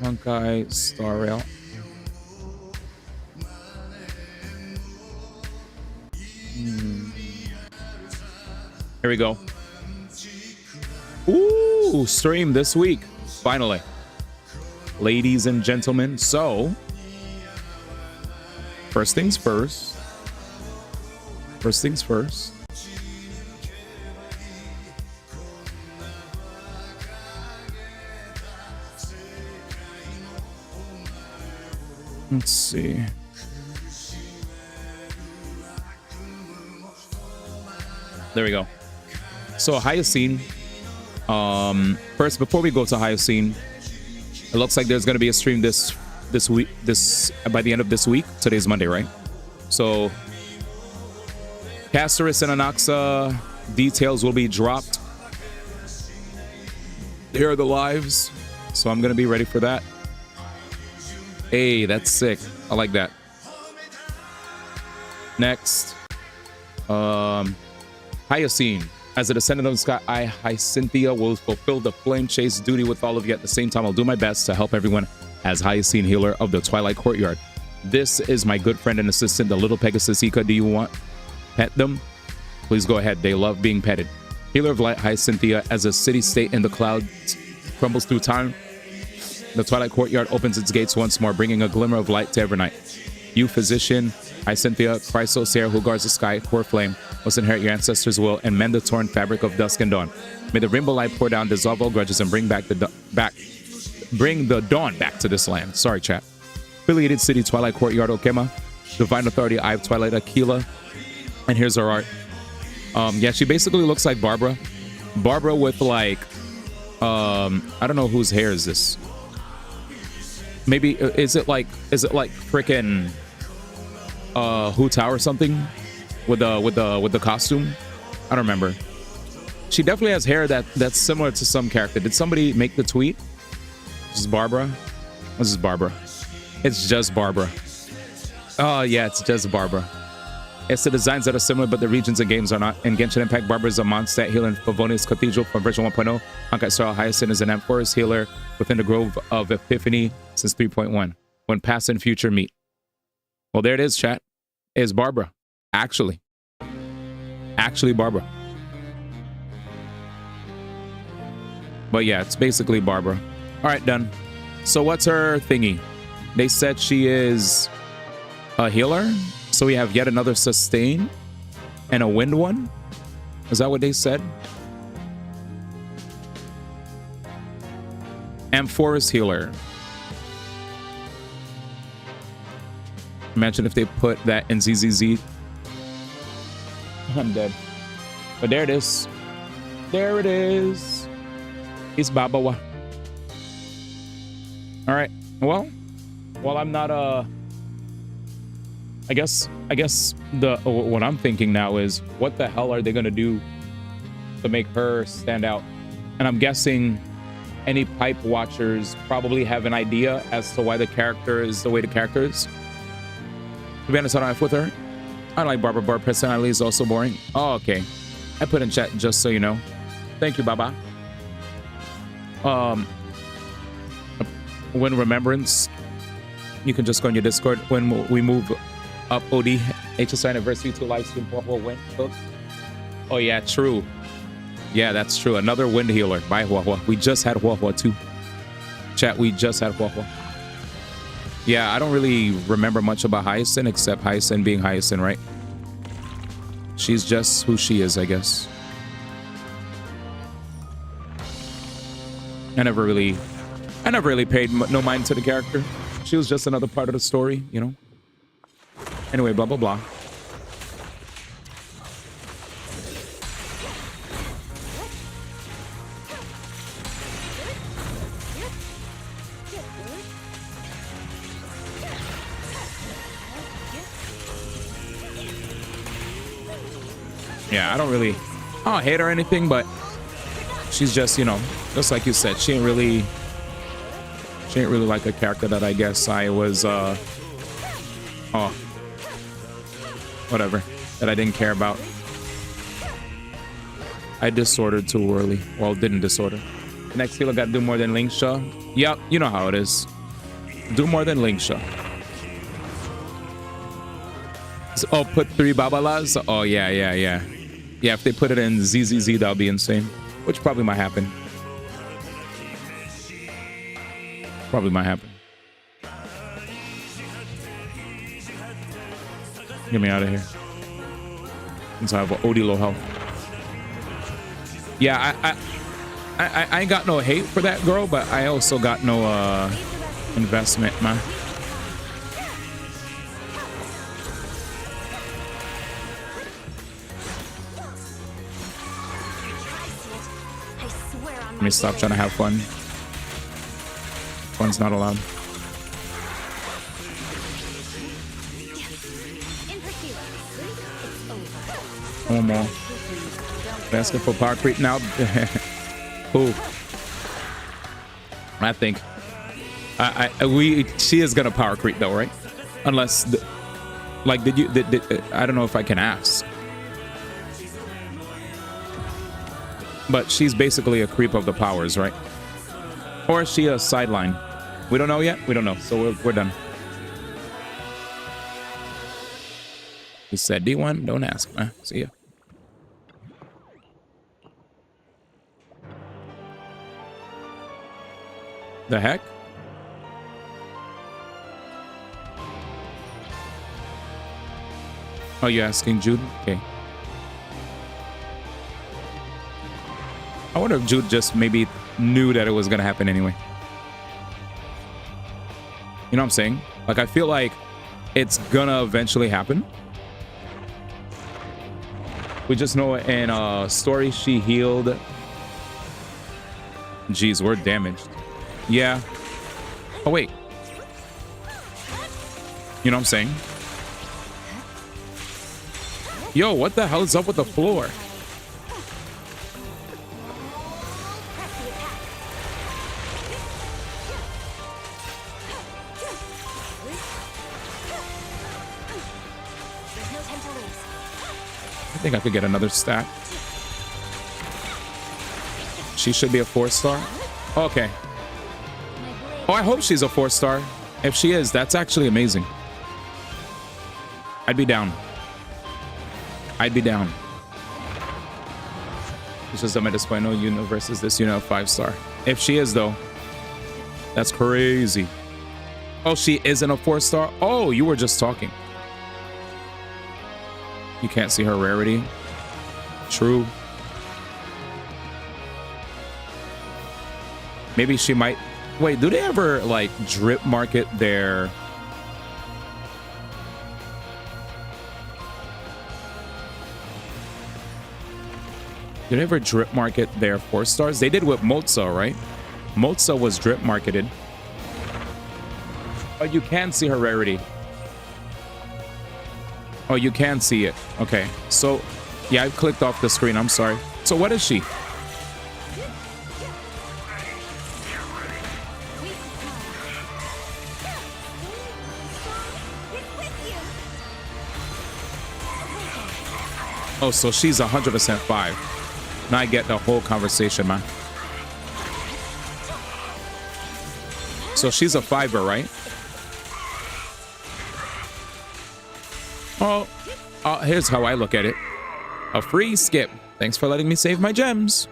Honkai Star Rail. Here we go. Ooh, stream this week. Finally. Ladies and gentlemen, so first things first. First things first. Let's see. There we go. So Hyacine. First, before we go to Hyacine, it looks like there's going to be a stream this week. By the end of this week. Today's Monday, right? So Casterus and Anaxa details will be dropped. Here are the lives. So I'm going to be ready for that. Hey, that's sick. I like that. Next. Hyacine. As a descendant of the sky, I, Hyacinthia, will fulfill the flame chase duty with all of you. At the same time, I'll do my best to help everyone as Hyacine, healer of the Twilight Courtyard. This is my good friend and assistant, the little Pegasus Ika. Do you want pet them? Please go ahead. They love being petted. Healer of Light, Hyacinthia, as a city-state in the clouds, crumbles through time, the Twilight Courtyard opens its gates once more, bringing a glimmer of light to every night. You, physician, Hyacinthia, Chrysosair, who guards the sky, core flame, must inherit your ancestors' will and mend the torn fabric of dusk and dawn. May the rainbow light pour down, dissolve all grudges, and bring the dawn back to this land. Sorry, chat. Affiliated City, Twilight Courtyard, Okema. Divine Authority, Eye of Twilight, Aquila. And here's her art. Yeah, she basically looks like Barbara. Barbara with like, I don't know whose hair is this. Maybe is it like frickin' Hu Tao or something with the costume? I don't remember. She definitely has hair that's similar to some character. Did somebody make the tweet? This is Barbara. This is Barbara. It's just Barbara. Oh yeah, it's just Barbara. It's the designs that are similar, but the regions and games are not. In Genshin Impact, Barbara is a Mondstadt healer in Favonius Cathedral from version 1.0. Honkai Star Hyacinth is an Amphoris healer within the Grove of Epiphany since 3.1. When past and future meet. Well, there it is, chat. It's Barbara. Actually Barbara. But yeah, it's basically Barbara. All right, done. So what's her thingy? They said she is a healer. So we have yet another sustain and a wind one. Is that what they said? Amphoris healer. Imagine if they put that in ZZZ. I'm dead. But there it is. There it is. It's Babawa. All right. Well, I'm not I guess what I'm thinking now is, what the hell are they gonna do to make her stand out? And I'm guessing any pipe watchers probably have an idea as to why the character is the way the character is. To be honest, I don't have with her. I like Barbara. Barbara personality is also boring. Oh, okay. I put in chat just so you know. Thank you, Baba. When Remembrance, you can just go on your Discord when we move up OD HSI anniversary to live stream. Wind. Oh yeah, true. Yeah, that's true. Another wind healer. Bye, Huahua. We just had Huahua too. Chat, we just had Huahua. Yeah, I don't really remember much about Hyacinth except Hyacinth being Hyacinth, right? She's just who she is, I guess. I never really paid no mind to the character. She was just another part of the story, you know? Anyway, blah, blah, blah. Yeah, I don't hate her or anything, but she's just, you know, just like you said, she ain't really like a character that I guess I was, whatever, that I didn't care about. I disordered too early. Well, didn't disorder. Next healer got to do more than Linksha. Yep, you know how it is. Do more than Linksha. So, oh, put 3 Babalas? Oh, yeah. Yeah, if they put it in ZZZ, that would be insane. Which probably might happen. Get me out of here. Since I have an OD low health. Yeah, I ain't got no hate for that girl, but I also got no investment, man. Let me stop trying to have fun. Fun's not allowed. One more. Asking for power creep now. Ooh. I think. She is gonna power creep though, right? Unless, like, I don't know if I can ask. But she's basically a creep of the powers, right? Or is she a sideline? We don't know yet. We don't know. So we're done. He said D1. Don't ask, man. See ya. The heck? Oh, you asking Jude? Okay. I wonder if Jude just maybe knew that it was gonna happen anyway. You know what I'm saying? Like, I feel like it's gonna eventually happen. We just know in story she healed. Jeez, we're damaged. Yeah. Oh, wait. You know what I'm saying? Yo, what the hell is up with the floor? I think I could get another stack. She should be a 4-star. Okay. Oh, I hope she's a 4-star. If she is, that's actually amazing. I'd be down. I'd be down. It's just at this point, no universe is this, 5-star. If she is, though, that's crazy. Oh, she isn't a 4-star? Oh, you were just talking. You can't see her rarity. True. Maybe she might... Wait, do they ever, like, drip market their... Did they ever drip market their 4-stars? They did with Moza, right? Moza was drip marketed. Oh, you can see her rarity. Oh, you can see it. Okay. So, yeah, I clicked off the screen. I'm sorry. So what is she? Oh, so she's 100% 5. Now I get the whole conversation, man. So she's a 5er, right? Oh, here's how I look at it. A free skip. Thanks for letting me save my gems.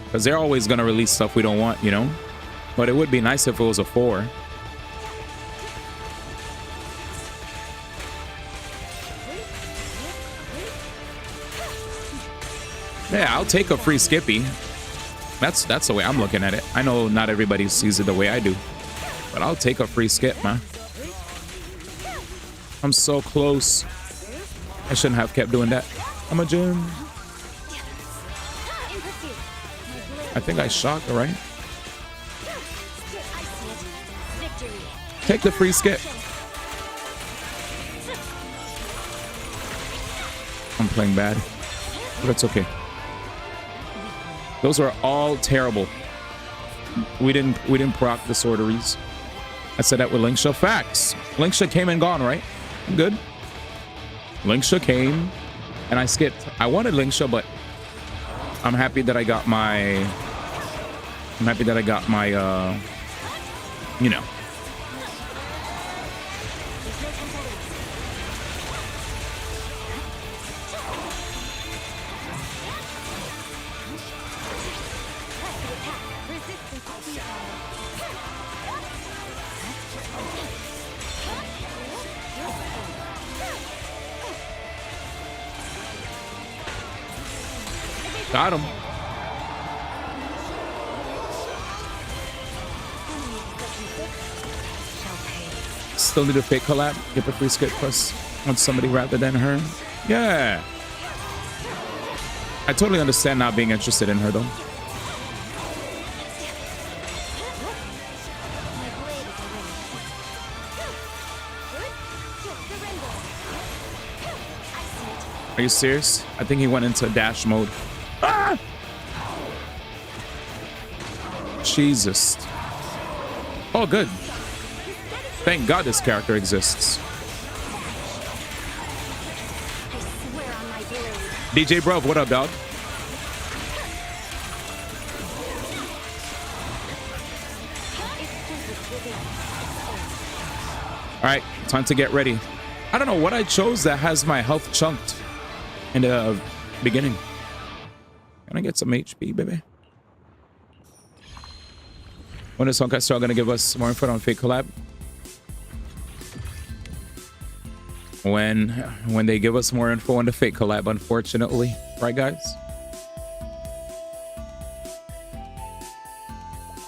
Because they're always going to release stuff we don't want, But it would be nice if it was a 4. Yeah, I'll take a free Skippy. That's the way I'm looking at it. I know not everybody sees it the way I do, but I'll take a free skip, man. I'm so close. I shouldn't have kept doing that. I'm a gem. I think I shocked her, right? Take the free skip. I'm playing bad, but it's okay. Those are all terrible. We didn't proc the sorteries. I said that with Linksha. Facts. Linksha came and gone, right? I'm good. Linksha came and I skipped. I wanted Linksha, but I'm happy that I got my got him. Still need a fake collab. Get a free skip plus on somebody rather than her. Yeah. I totally understand not being interested in her though. Are you serious? I think he went into dash mode. Ah! Jesus. Oh, good. Thank God this character exists. DJ Bro, what up, dog? All right, time to get ready. I don't know what I chose that has my health chunked in the beginning. Can I get some HP, baby? When is Honkai Star gonna give us more info on Fate collab? When they give us more info on the Fate collab, unfortunately, right, guys?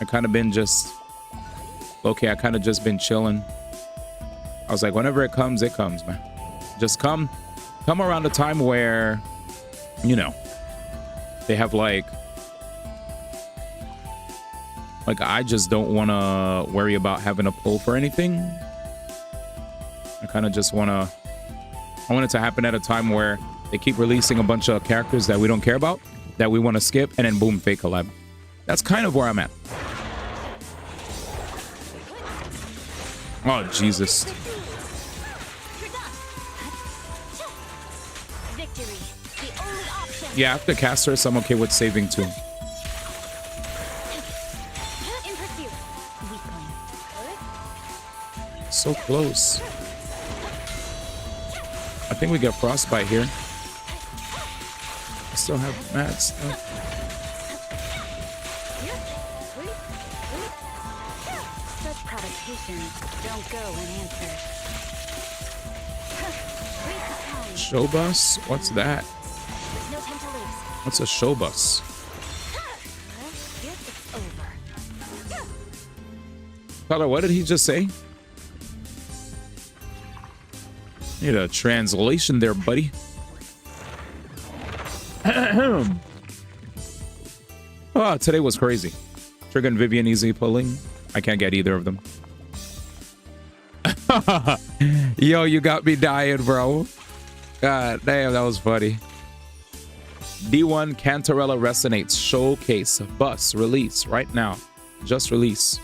I kind of been just okay. I kind of just been chilling. I was like, whenever it comes, man. Just come around the time where, you know, they have like I just don't want to worry about having a pull for anything. I kind of just want it to happen at a time where they keep releasing a bunch of characters that we don't care about, that we want to skip, and then boom, Fate collab. That's kind of where I'm at. Oh, Jesus. Yeah, after casters, I'm okay with saving too. So close. I think we get frostbite here. I still have mad stuff. Such provocations don't go unanswered. Show bus? What's that? What's a show bus? Tyler, what did he just say? Need a translation there, buddy. Oh, today was crazy. Trigger and Vivian easy pulling. I can't get either of them. Yo, you got me dying, bro. God damn, that was funny. D1 Cantarella Resonates Showcase Bus release right now. Just release.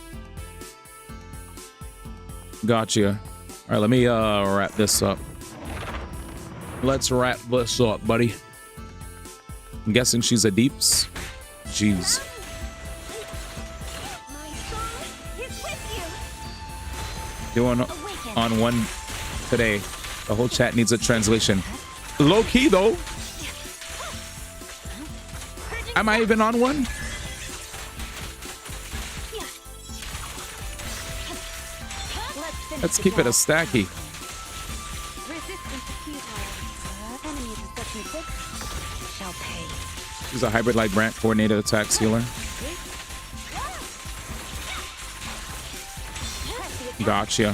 Gotcha. All right, let me wrap this up. Let's wrap this up, buddy. I'm guessing she's a deeps. Jeez. Doing on one today. The whole chat needs a translation. Low key though. Am I even on one? Let's keep it a stacky. She's a hybrid like Brant, coordinated attacks healer. Gotcha.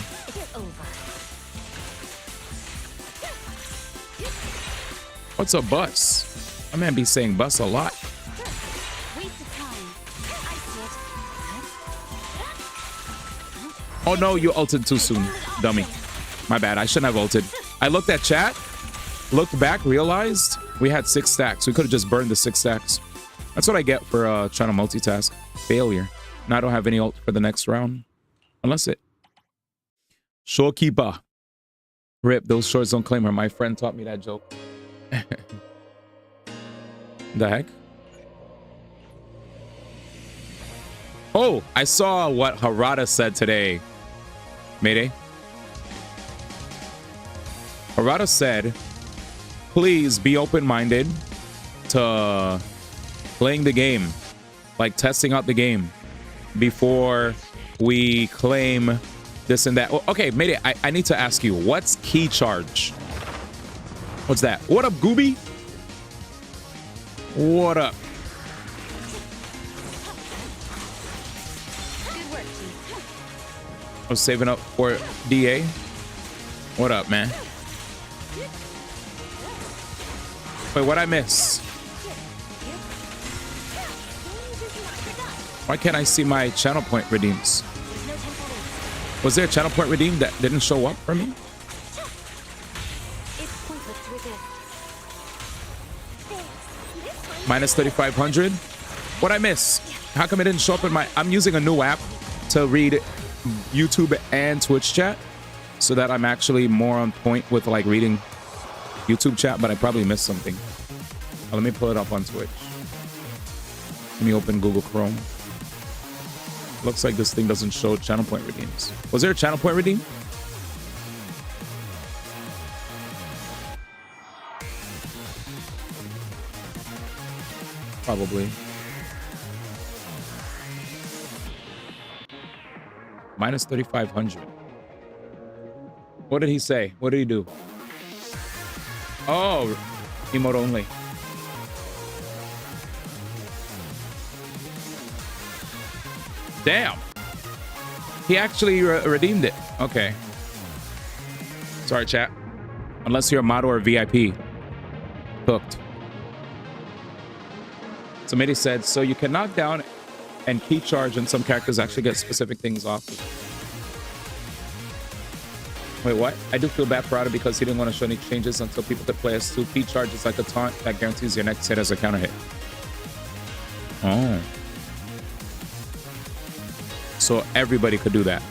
What's a bus? My man be saying bus a lot. Oh no, you ulted too soon, dummy. My bad, I shouldn't have ulted. I looked at chat, looked back, realized we had 6 stacks. We could have just burned the 6 stacks. That's what I get for trying to multitask. Failure. Now I don't have any ult for the next round. Unless it. Shorekeeper. Rip, those shorts don't claim her. My friend taught me that joke. The heck? Oh, I saw what Harada said today. Mayday. Harada said, please be open-minded to playing the game, like testing out the game before we claim this and that. Oh, okay, Mayday, I need to ask you, what's key charge? What's that? What up, Gooby? What up? I was saving up for DA. What up, man? Wait, what'd I miss? Why can't I see my channel point redeems? Was there a channel point redeem that didn't show up for me? Minus 3,500. What'd I miss? How come it didn't show up in my... I'm using a new app to read YouTube and Twitch chat so that I'm actually more on point with like reading YouTube chat, but I probably missed something. Let me pull it up on Twitch. Let me open Google Chrome. Looks like this thing doesn't show channel point redeems. Was there a channel point redeem? probably. Minus 3,500. What did he say? What did he do? Oh, emote only. Damn. He actually redeemed it. Okay. Sorry, chat. Unless you're a model or VIP. Hooked. Somebody said, so you can knock down and key charge, and some characters actually get specific things off. Wait, what? I do feel bad for Otter because he didn't want to show any changes until people could play as 2. Key charge is like a taunt that guarantees your next hit as a counter hit. Oh. So everybody could do that.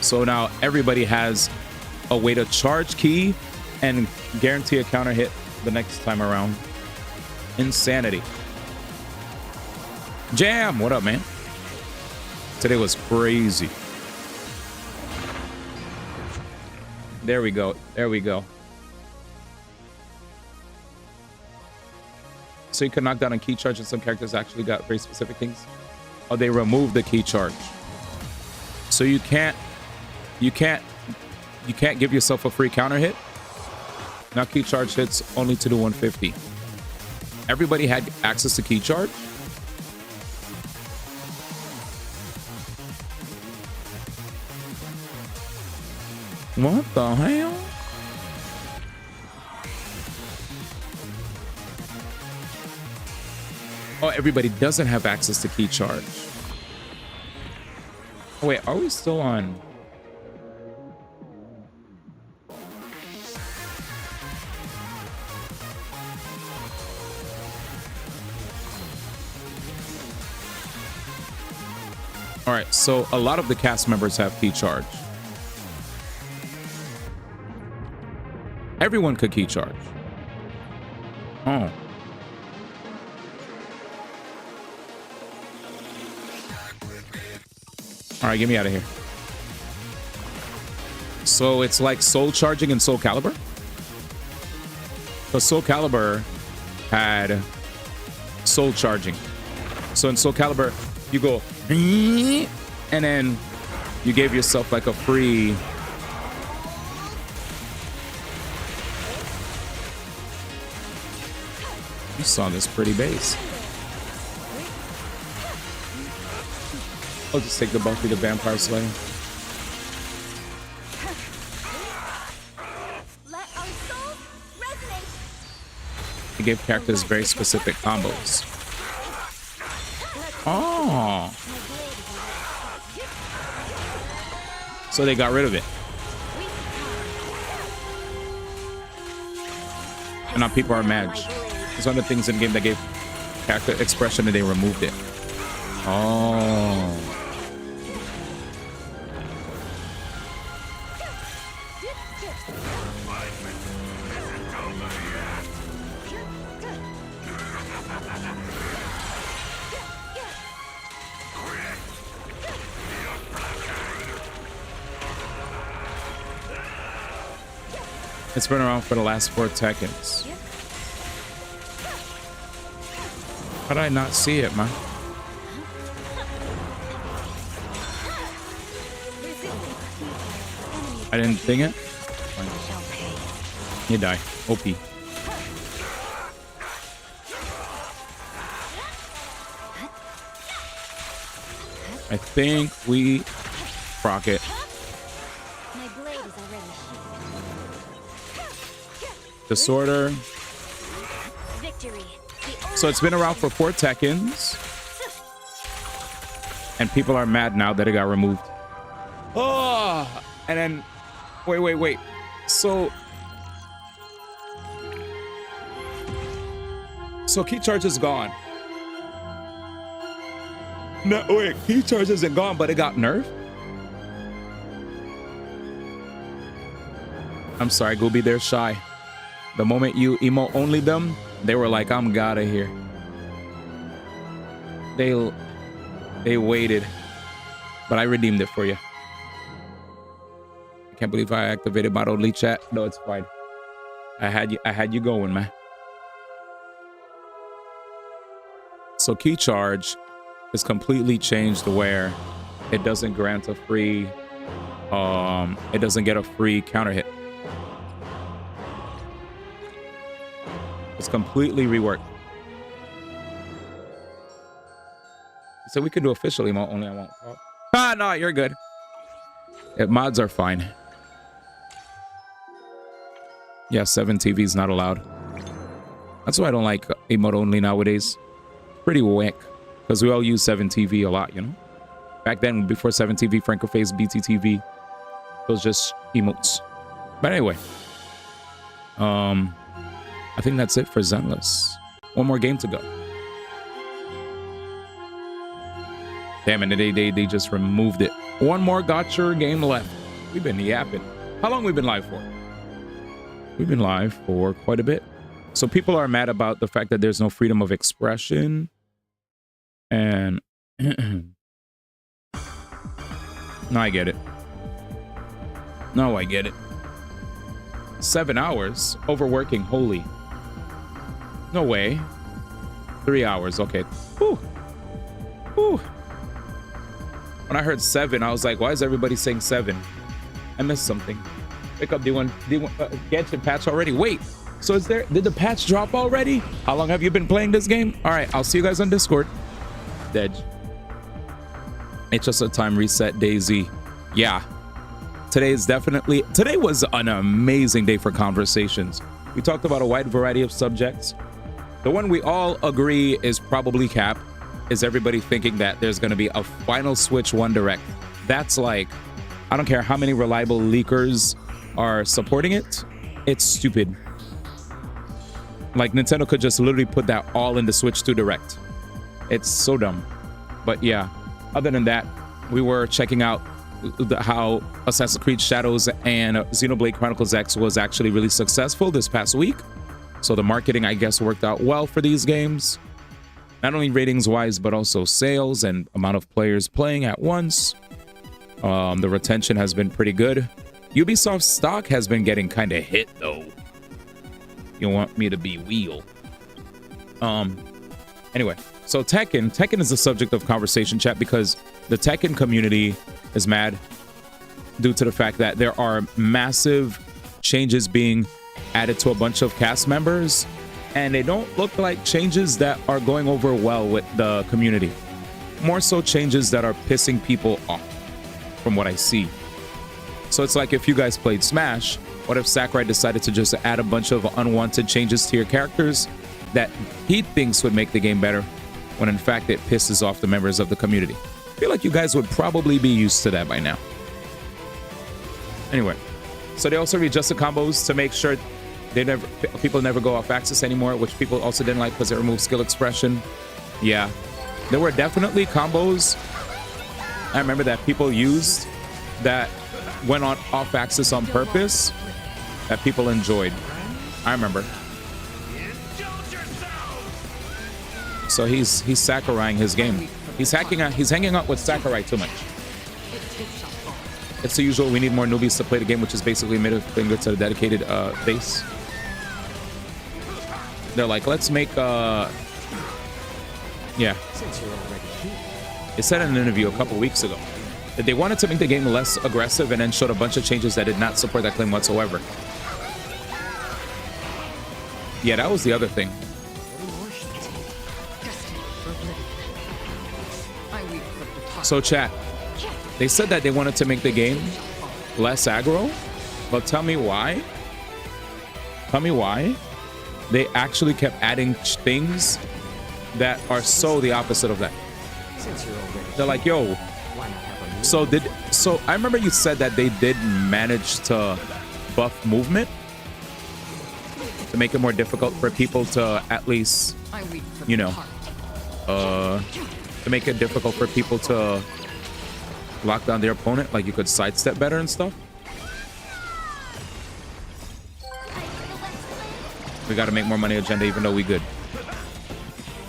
So now everybody has a way to charge key and guarantee a counter hit the next time around. Insanity. Jam, what up, man? Today was crazy. There we go. There we go. So you can knock down a key charge, and some characters actually got very specific things. Oh, they removed the key charge. So you can't give yourself a free counter hit. Now key charge hits only to do 150. Everybody had access to key charge. What the hell? Oh, everybody doesn't have access to key charge. Oh, wait, are we still on? All right, so a lot of the cast members have key charge. Everyone could key charge. Oh. All right, get me out of here. So it's like Soul Charging in Soul Calibur? Because Soul Calibur had Soul Charging. So in Soul Calibur, you go, and then you gave yourself like a free... You saw this pretty base. I'll just take the Buffy the Vampire Slayer. He gave characters very specific combos. Oh. So they got rid of it. And now people are mad. It's one of the things in the game that gave character expression and they removed it. Oh. It's been around for the last 4 seconds. How did I not see it, man? I didn't think it. You die. OP. I think we proc it. Disorder. So it's been around for 4 seconds. And people are mad now that it got removed. Oh, and then wait. So key charge is gone. No, wait, key charge isn't gone, but it got nerfed. I'm sorry, Gooby, they're shy. The moment you emo only them, they were like, I'm out of here. They waited, but I redeemed it for you. I can't believe I activated mod only chat. No, it's fine. I had you going, man. So key charge is completely changed where it doesn't grant a free, it doesn't get a free counter hit. It's completely reworked. So we can do official emote, only I won't talk. Ah, no, you're good. Yeah, mods are fine. Yeah, 7 TVs not allowed. That's why I don't like emote only nowadays. Pretty whack. Because we all use 7 TV a lot, you know? Back then, before 7 TV, Francophase, BTTV, it was just emotes. But anyway. I think that's it for Zenless. One more game to go. Damn it, they just removed it. One more Gacha game left. We've been yapping. How long we been live for? We've been live for quite a bit. So people are mad about the fact that there's no freedom of expression. And no, I get it. No, I get it. 7 hours overworking, holy. No way. 3 hours, okay. Whew. Whew. When I heard 7, I was like, why is everybody saying 7? I missed something. Pick up D1 Gacha patch already. Wait, so did the patch drop already? How long have you been playing this game? All right, I'll see you guys on Discord. Dead. It's just a time reset, Daisy. Yeah. Today was an amazing day for conversations. We talked about a wide variety of subjects. The one we all agree is probably cap is everybody thinking that there's going to be a final Switch 1 Direct. That's like, I don't care how many reliable leakers are supporting it. It's stupid. Like Nintendo could just literally put that all in the Switch 2 Direct. It's so dumb. But yeah, other than that, we were checking out how Assassin's Creed Shadows and Xenoblade Chronicles X was actually really successful this past week. So the marketing, I guess, worked out well for these games. Not only ratings wise, but also sales and amount of players playing at once. The retention has been pretty good. Ubisoft stock has been getting kind of hit though. You want me to be real. Anyway, so Tekken is the subject of conversation chat because the Tekken community is mad due to the fact that there are massive changes being added to a bunch of cast members, and they don't look like changes that are going over well with the community. More so changes that are pissing people off from what I see. So it's like if you guys played Smash, what if Sakurai decided to just add a bunch of unwanted changes to your characters that he thinks would make the game better, when in fact it pisses off the members of the community? I feel like you guys would probably be used to that by now. Anyway, so they also readjusted combos to make sure people never go off axis anymore, which people also didn't like because it removed skill expression. Yeah, there were definitely combos I remember that people used that went on off axis on purpose that people enjoyed. I remember. So he's Sakuraiing his game. He's hanging out with Sakurai too much. It's the usual. We need more newbies to play the game, which is basically middle finger to the dedicated base. They're like, let's make yeah. They said in an interview a couple weeks ago that they wanted to make the game less aggressive and then showed a bunch of changes that did not support that claim whatsoever. Yeah, that was the other thing. So chat, they said that they wanted to make the game less aggro, but tell me why. Tell me why they actually kept adding things that are so the opposite of that. They're like, yo, so I remember you said that they did manage to buff movement to make it more difficult for people to at least, you know, to make it difficult for people to lock down their opponent, like you could sidestep better and stuff. We got to make more money agenda even though we good.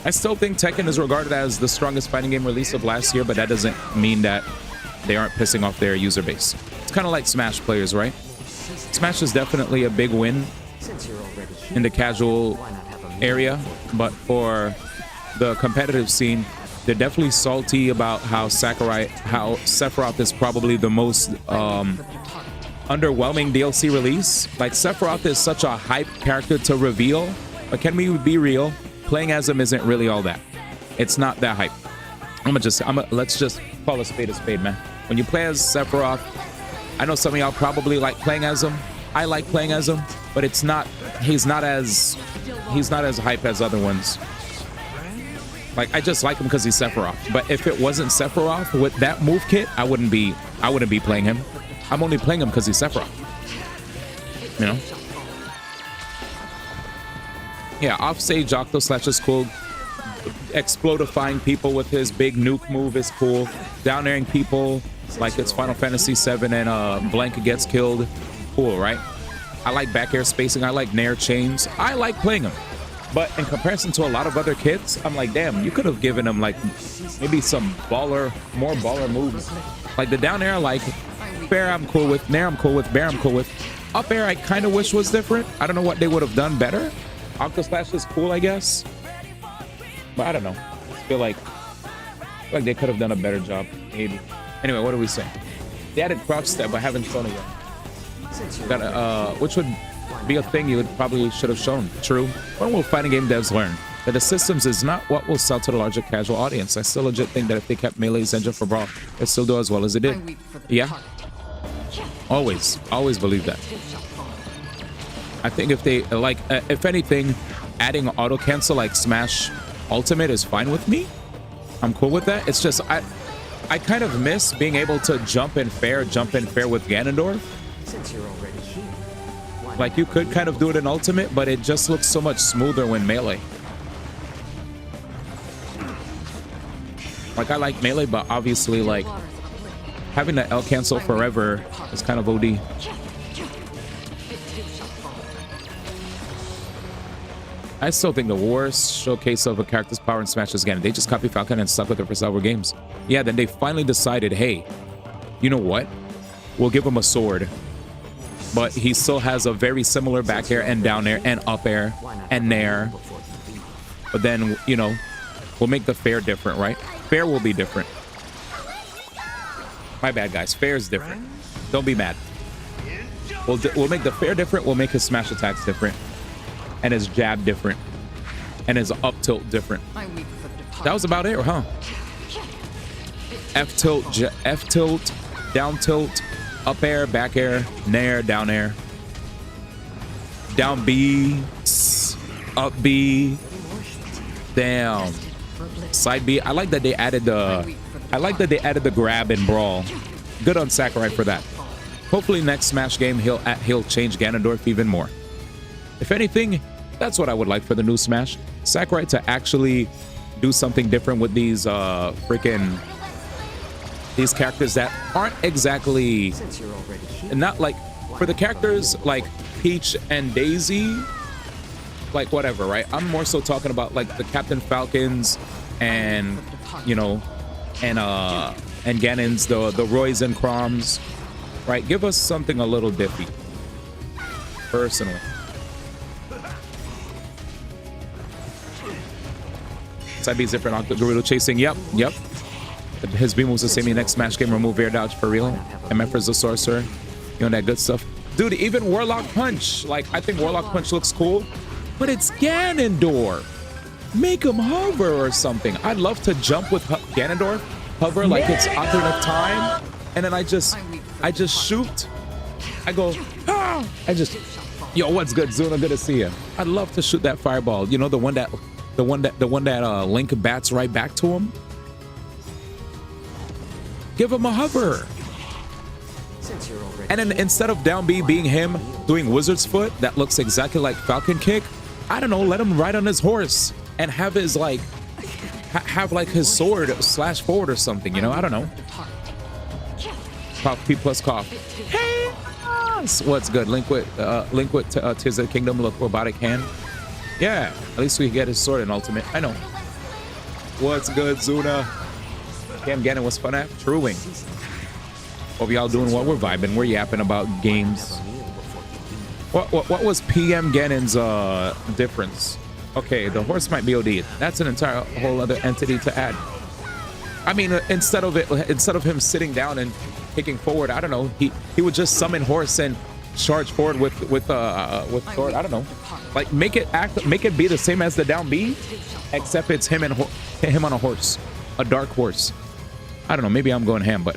I still think Tekken is regarded as the strongest fighting game release of last year, but that doesn't mean that they aren't pissing off their user base. It's kind of like Smash players, right? Smash is definitely a big win in the casual area, but for the competitive scene, they're definitely salty about how Sephiroth is probably the most underwhelming DLC release. Like, Sephiroth is such a hype character to reveal, but can we be real? Playing as him isn't really all that. It's not that hype. Let's just call a spade, man. When you play as Sephiroth, I know some of y'all probably like playing as him. I like playing as him, but he's not as hype as other ones. Like, I just like him because he's Sephiroth. But if it wasn't Sephiroth with that move kit, I wouldn't be playing him. I'm only playing him because he's Sephiroth. You know? Yeah, offstage Octo Slash is cool. Explodifying people with his big nuke move is cool. Down airing people like it's Final Fantasy VII and Blanka gets killed. Cool, right? I like back air spacing. I like nair chains. I like playing him. But in comparison to a lot of other kits, I'm like, damn, you could have given him like maybe some more baller moves. Like the down air, like fair I'm cool with, nair I'm cool with, bear I'm cool with. Up air I kind of wish was different. I don't know what they would have done better. Octo Slash is cool, I guess. But I don't know. I feel like they could have done a better job, maybe. Anyway, what are we saying? They added crouch step, but haven't shown it yet. Which would be a thing you probably should have shown. True. When will fighting game devs learn that the systems is not what will sell to the larger casual audience? I still legit think that if they kept Melee's engine for Brawl, it still do as well as it did. Yeah. Always believe that. I think if they like, if anything, adding auto cancel like Smash Ultimate is fine with me. I'm cool with that. It's just I kind of miss being able to jump in fair with Ganondorf. Like, you could kind of do it in Ultimate, but it just looks so much smoother when melee. Like, I like melee, but obviously, like, having the L cancel forever is kind of OD. I still think the worst showcase of a character's power in Smash is Ganon. They just copied Falcon and stuck with it for several games. Yeah, then they finally decided, hey, you know what? We'll give him a sword. But he still has a very similar back air and down air and up air and nair. But then, you know, we'll make the fair different, right? Fair will be different. My bad, guys. Fair is different. Don't be mad. We'll make the fair different. We'll make his smash attacks different. And his jab different. And his up tilt different. That was about it, huh? F tilt, down tilt, up air, back air, nair, down air. Down B, up B, damn. Side B. I like that they added the grab and brawl. Good on Sakurai for that. Hopefully next Smash game he'll change Ganondorf even more. If anything, that's what I would like for the new Smash. Sakurai to actually do something different with these these characters that aren't exactly, not like, for the characters like Peach and Daisy, like whatever, right? I'm more so talking about like the Captain Falcons and, you know, and Ganons, the Roys and Chroms, right? Give us something a little diffy, personally. Side B is different. Octo Gorilla chasing. Yep. His beam was the same in the next Smash game. Remove air dodge for real. MF is the sorcerer. You know, that good stuff. Dude, even Warlock Punch. Like, I think Warlock Punch looks cool, but it's Ganondorf. Make him hover or something. I'd love to jump with Ganondorf. Hover like it's Ocarina of Time. And then I just shoot. I go, ah! Yo, what's good, Zuna? Good to see you. I'd love to shoot that fireball. You know, the one that Link bats right back to him. Give him a hover. And then instead of down B being him doing Wizard's Foot that looks exactly like Falcon Kick, I don't know, let him ride on his horse and have his like have like his sword slash forward or something, you know? I don't know. Cough P plus cough. Hey, what's good? Link with Tears of the Kingdom, look, robotic hand. Yeah, at least we get his sword in Ultimate. I know. What's good, Zuna? Damn, Ganon was fun after Truing. Hope y'all doing well. We're vibing. We're yapping about games. What was PM Ganon's difference? Okay, the horse might be OD. That's an entire whole other entity to add. I mean, instead of him sitting down and kicking forward, I don't know. He would just summon horse and charge forward with sword. I don't know. Like make it be the same as the down B, except it's him on a horse, a dark horse. I don't know. Maybe I'm going ham, but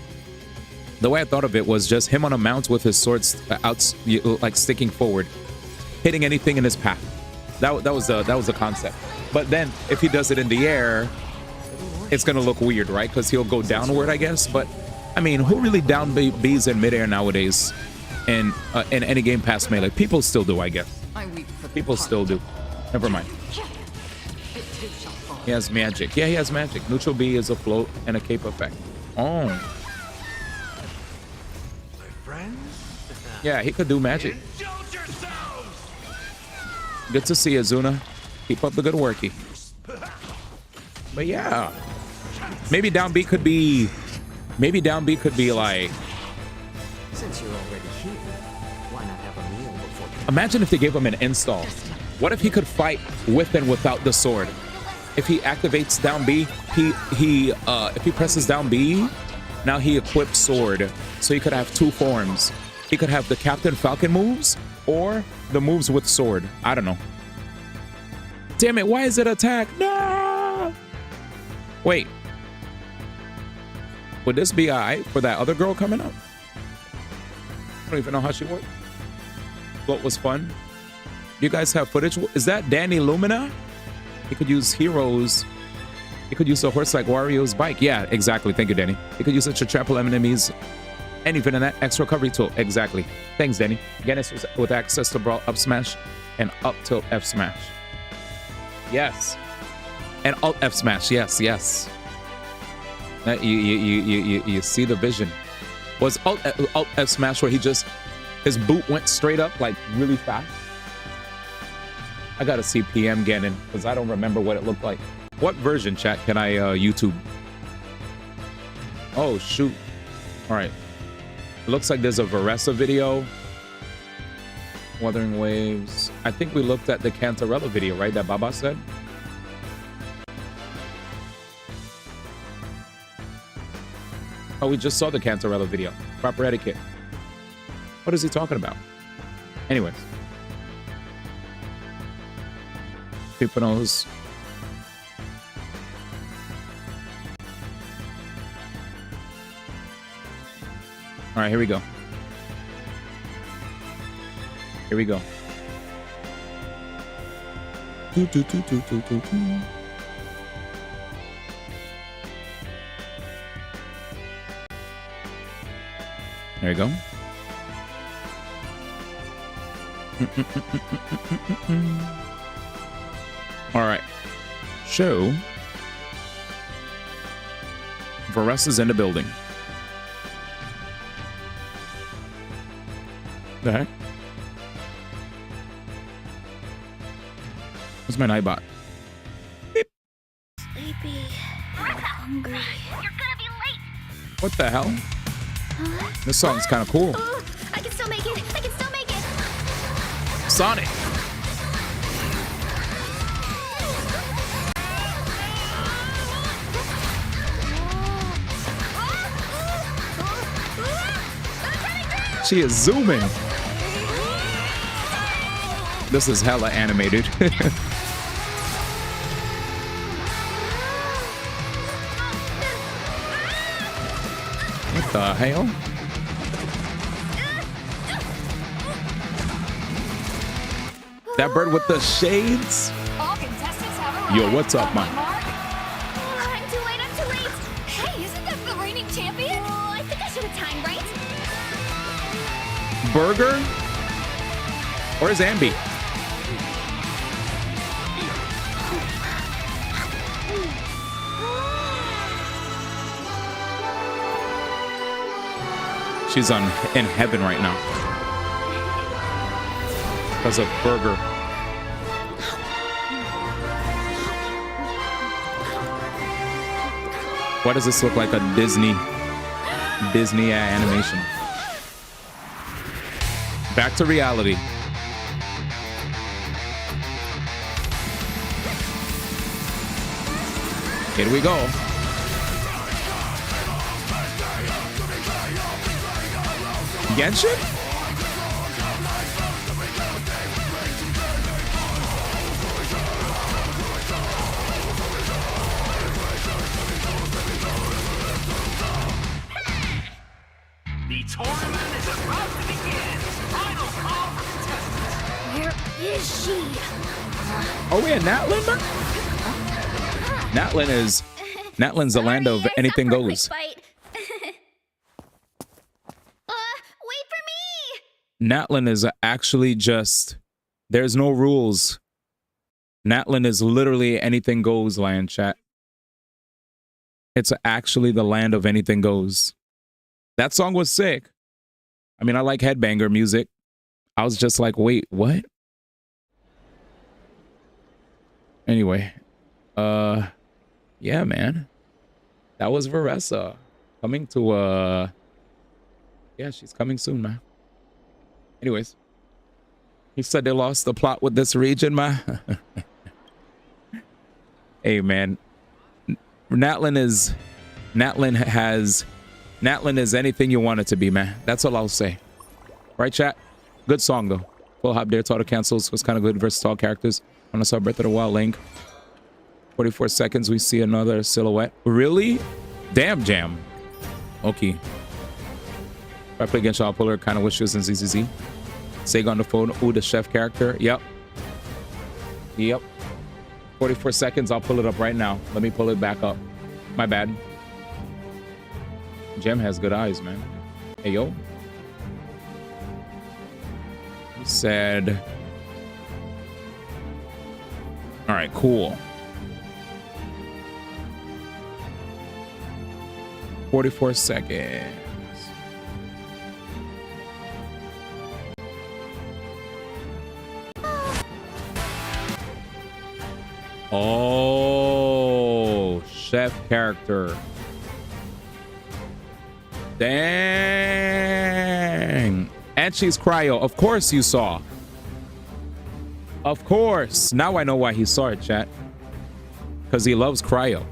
the way I thought of it was just him on a mount with his swords out, like sticking forward, hitting anything in his path. That was the concept. But then if he does it in the air, it's gonna look weird, right? Because he'll go downward, I guess. But I mean, who really down B's in midair nowadays? In any game past Melee, people still do, I guess. People still do. Never mind. He has magic. Yeah, he has magic. Neutral B is a float and a cape effect. Oh. Yeah, he could do magic. Good to see you, Zuna. Keep up the good worky. But yeah, maybe down B could be. Maybe down B could be like. Since you're already here, why not have a meal before? Imagine if they gave him an install. What if he could fight with and without the sword? If he activates down B, if he presses down B, now he equips sword, so he could have two forms. He could have the Captain Falcon moves or the moves with sword. I don't know. Damn it! Why is it attack? No. Wait. Would this be alright for that other girl coming up? I don't even know how she worked. What was fun? You guys have footage? Is that Danny Lumina? He could use heroes. He could use a horse like Wario's bike. Yeah, exactly. Thank you, Danny. He could use it to trample enemies and even an X recovery tool. Exactly. Thanks, Danny. Genis with access to brawl up smash and up tilt F smash. Yes. And alt F smash. Yes, yes. You see the vision. Was alt F smash where his boot went straight up like really fast? I gotta see PM Ganon because I don't remember what it looked like. What version, chat, can I YouTube? Oh shoot. All right. It looks like there's a Varessa video. Wuthering Waves. I think we looked at the Cantarella video, right? That Baba said. Oh, we just saw the Cantarella video. Proper etiquette. What is he talking about? Anyways. People knows. All right, here we go. Here we go. There you go. All right. Show. Varessa's in the building. The heck? What's my Nightbot? Beep. Sleepy. Hungry. You're gonna be late. What the hell? This song's kind of cool. Oh, I can still make it. I can still make it. Sonic. She is zooming. This is hella animated. What the hell? That bird with the shades? Yo, what's up, man? I'm too late. I'm too late. Hey, isn't that the reigning champion? Oh, I think I should have timed right. Burger? Or is Ambi? She's in heaven right now. Because of Burger. Why does this look like a Disney animation? Back to reality. Here we go. Genshin? The tournament is about to begin. Final call for contestants. Where is she? Are we in Natlin? Natlin's the land of anything goes. Wait for me! Natlin is actually just, there's no rules. Natlin is literally anything goes land, chat. It's actually the land of anything goes. That song was sick. I mean, I like headbanger music. I was just like, wait, what? Anyway, yeah, man. That was Veressa coming to, yeah, she's coming soon, man. Anyways, he said they lost the plot with this region, man. Hey, man. Natlin is anything you want it to be, man. That's all I'll say. Right, chat? Good song, though. Full Hop Dare Auto Cancels was kind of good. Versatile characters. On the saw Breath of the Wild link. 44 seconds, we see another silhouette. Really? Damn jam. Okay. If I play against y'all, puller, kind of wish she was in ZZZ. Sega on the phone. Ooh, the chef character. Yep. 44 seconds. I'll pull it up right now. Let me pull it back up. My bad. Gem has good eyes, man. Hey, yo. He said... All right, cool. 44 seconds. Oh, chef character. Dang. And she's cryo. Of course you saw. Of course. Now I know why he saw it, chat. Because he loves cryo.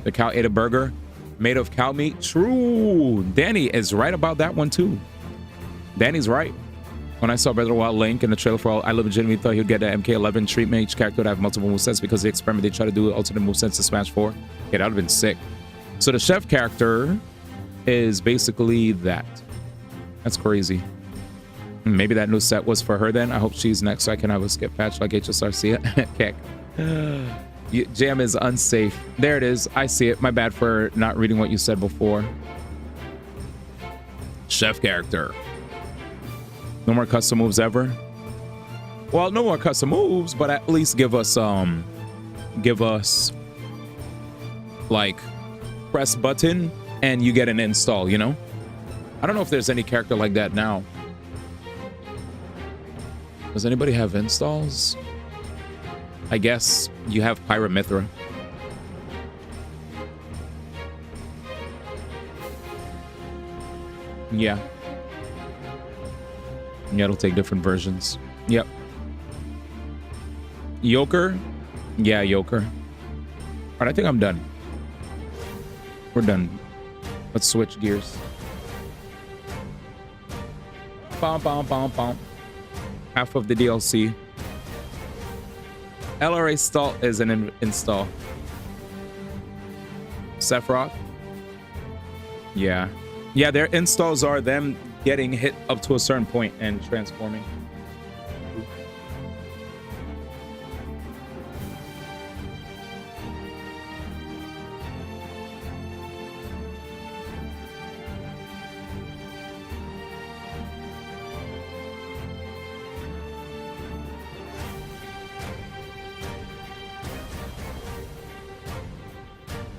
The cow ate a burger made of cow meat. True. Danny is right about that one, too. Danny's right. When I saw Breath of the Wild Link in the trailer for all, I legitimately thought he'd get an MK11 treatment. Each character would have multiple movesets because the experiment they try to do alternate movesets to Smash 4. Yeah, that would have been sick. So the chef character is basically that. That's crazy. Maybe that new set was for her then. I hope she's next so I can have a skip patch like HSRC. Kick. Jam is unsafe. There it is. I see it. My bad for not reading what you said before. Chef character. No more custom moves ever. Well, no more custom moves, but at least give us like press button and you get an install, you know? I don't know if there's any character like that now. Does anybody have installs? I guess you have Pyramithra. Yeah. Yeah, it'll take different versions. Yep. Yoker? Yeah, Yoker. All right, I think I'm done. We're done. Let's switch gears. Bom, bom, bom, bom. Half of the DLC. LRA stall is an install. Sephiroth? Yeah. Yeah, their installs are them getting hit up to a certain point and transforming.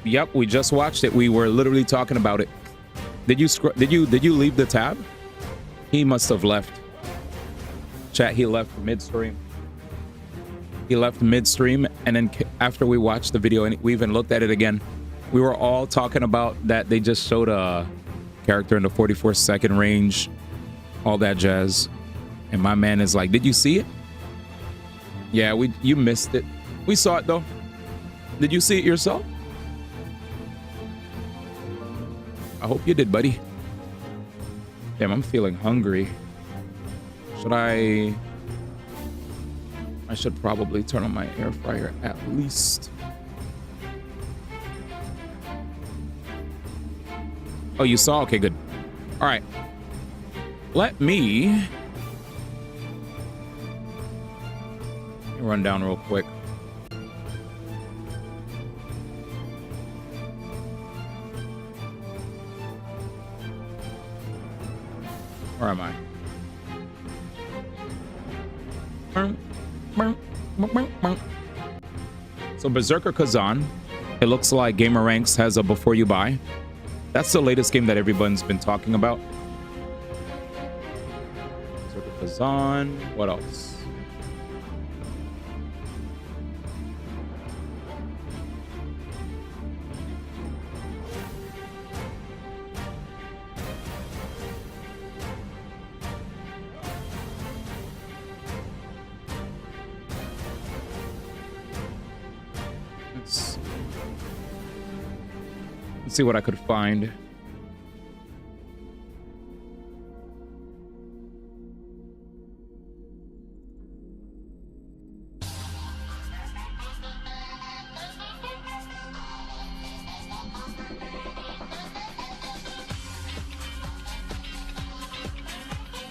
Yep, we just watched it. We were literally talking about it. Did you leave the tab? He must have left. Chat, he left midstream. He left midstream, and then after we watched the video and we even looked at it again, we were all talking about that they just showed a character in the 44-second range, all that jazz. And my man is like, did you see it? Yeah, you missed it. We saw it though. Did you see it yourself? I hope you did, buddy. Damn, I'm feeling hungry. Should I should probably turn on my air fryer at least. Oh, you saw? Okay, good. All right. Let me run down real quick. Where am I? So Berserker Kazan, it looks like Gameranx has a before you buy. That's the latest game that everyone's been talking about. Berserker Kazan, what else? Let's see what I could find.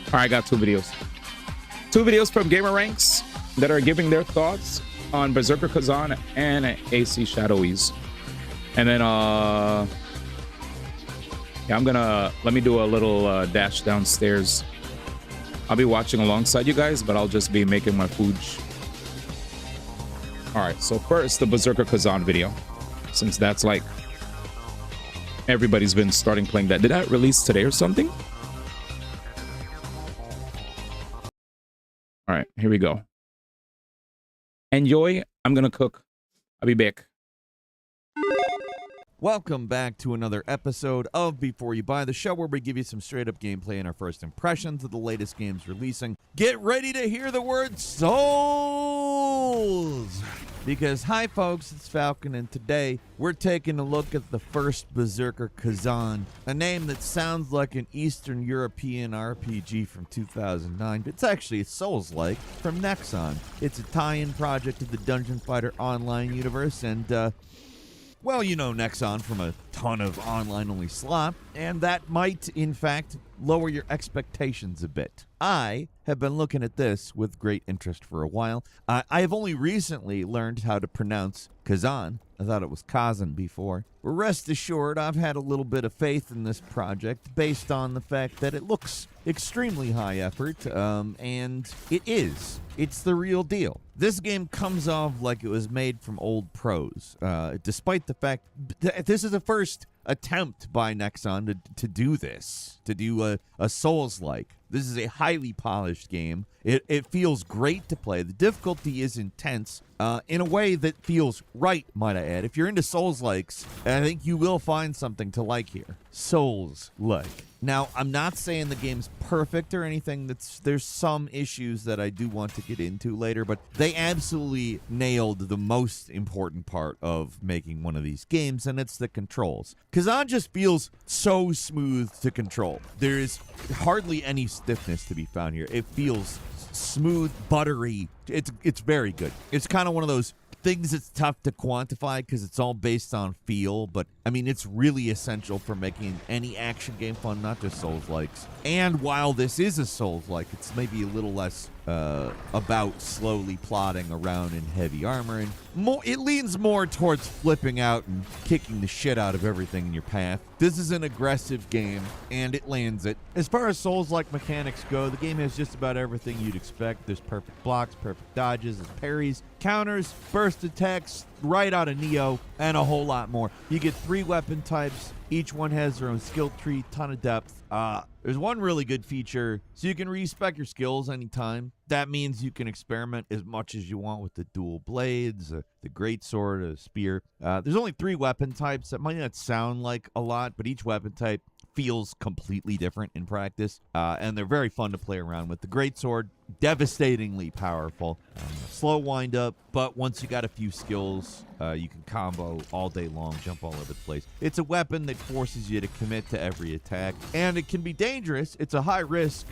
All right, I got two videos. Two videos from Gameranx that are giving their thoughts on Berserker Kazan and AC Shadowies. And then, yeah, let me do a little dash downstairs. I'll be watching alongside you guys, but I'll just be making my food. All right, so first, the Berserker Kazan video, since that's like, everybody's been starting playing that. Did that release today or something? All right, here we go. Enjoy. I'm gonna cook. I'll be back. Welcome back to another episode of Before You Buy, the show where we give you some straight-up gameplay and our first impressions of the latest games releasing. Get ready to hear the word Souls! Because, hi folks, it's Falcon, and today we're taking a look at the first Berserker Kazan, a name that sounds like an Eastern European RPG from 2009, but it's actually a Souls-like from Nexon. It's a tie-in project of the Dungeon Fighter Online universe, and, well, you know Nexon from a ton of online-only slop, and that might, in fact, lower your expectations a bit. I have been looking at this with great interest for a while. I have only recently learned how to pronounce Kazan. I thought it was Kazan before. But rest assured, I've had a little bit of faith in this project based on the fact that it looks extremely high effort, and it is. It's the real deal. This game comes off like it was made from old pros, despite the fact that this is the first attempt by Nexon to do this, to do a Souls-like. This is a highly polished game. It feels great to play. The difficulty is intense in a way that feels right, might I add. If you're into Souls-likes, I think you will find something to like here. Souls-like. Now, I'm not saying the game's perfect or anything. There's some issues that I do want to get into later, but they absolutely nailed the most important part of making one of these games, and it's the controls. Kazan just feels so smooth to control. There is hardly any stiffness to be found here. It feels smooth, buttery. It's very good. It's kind of one of those things that's tough to quantify because it's all based on feel, but I mean, it's really essential for making any action game fun, not just Souls-likes. And while this is a Souls-like, it's maybe a little less about slowly plodding around in heavy armor, and it leans more towards flipping out and kicking the shit out of everything in your path. This is an aggressive game, and it lands it. As far as Souls-like mechanics go, the game has just about everything you'd expect. There's perfect blocks, perfect dodges, there's parries, counters, burst attacks, right out of Neo, and a whole lot more. You get 3 weapon types. Each one has their own skill tree, ton of depth. There's one really good feature, so you can respec your skills anytime. That means you can experiment as much as you want with the dual blades, the greatsword, a spear. There's only 3 weapon types. That might not sound like a lot, but each weapon type feels completely different in practice, and they're very fun to play around with. The greatsword devastatingly powerful. Slow wind up, but once you got a few skills, you can combo all day long, jump all over the place. It's a weapon that forces you to commit to every attack, and it can be dangerous. It's a high-risk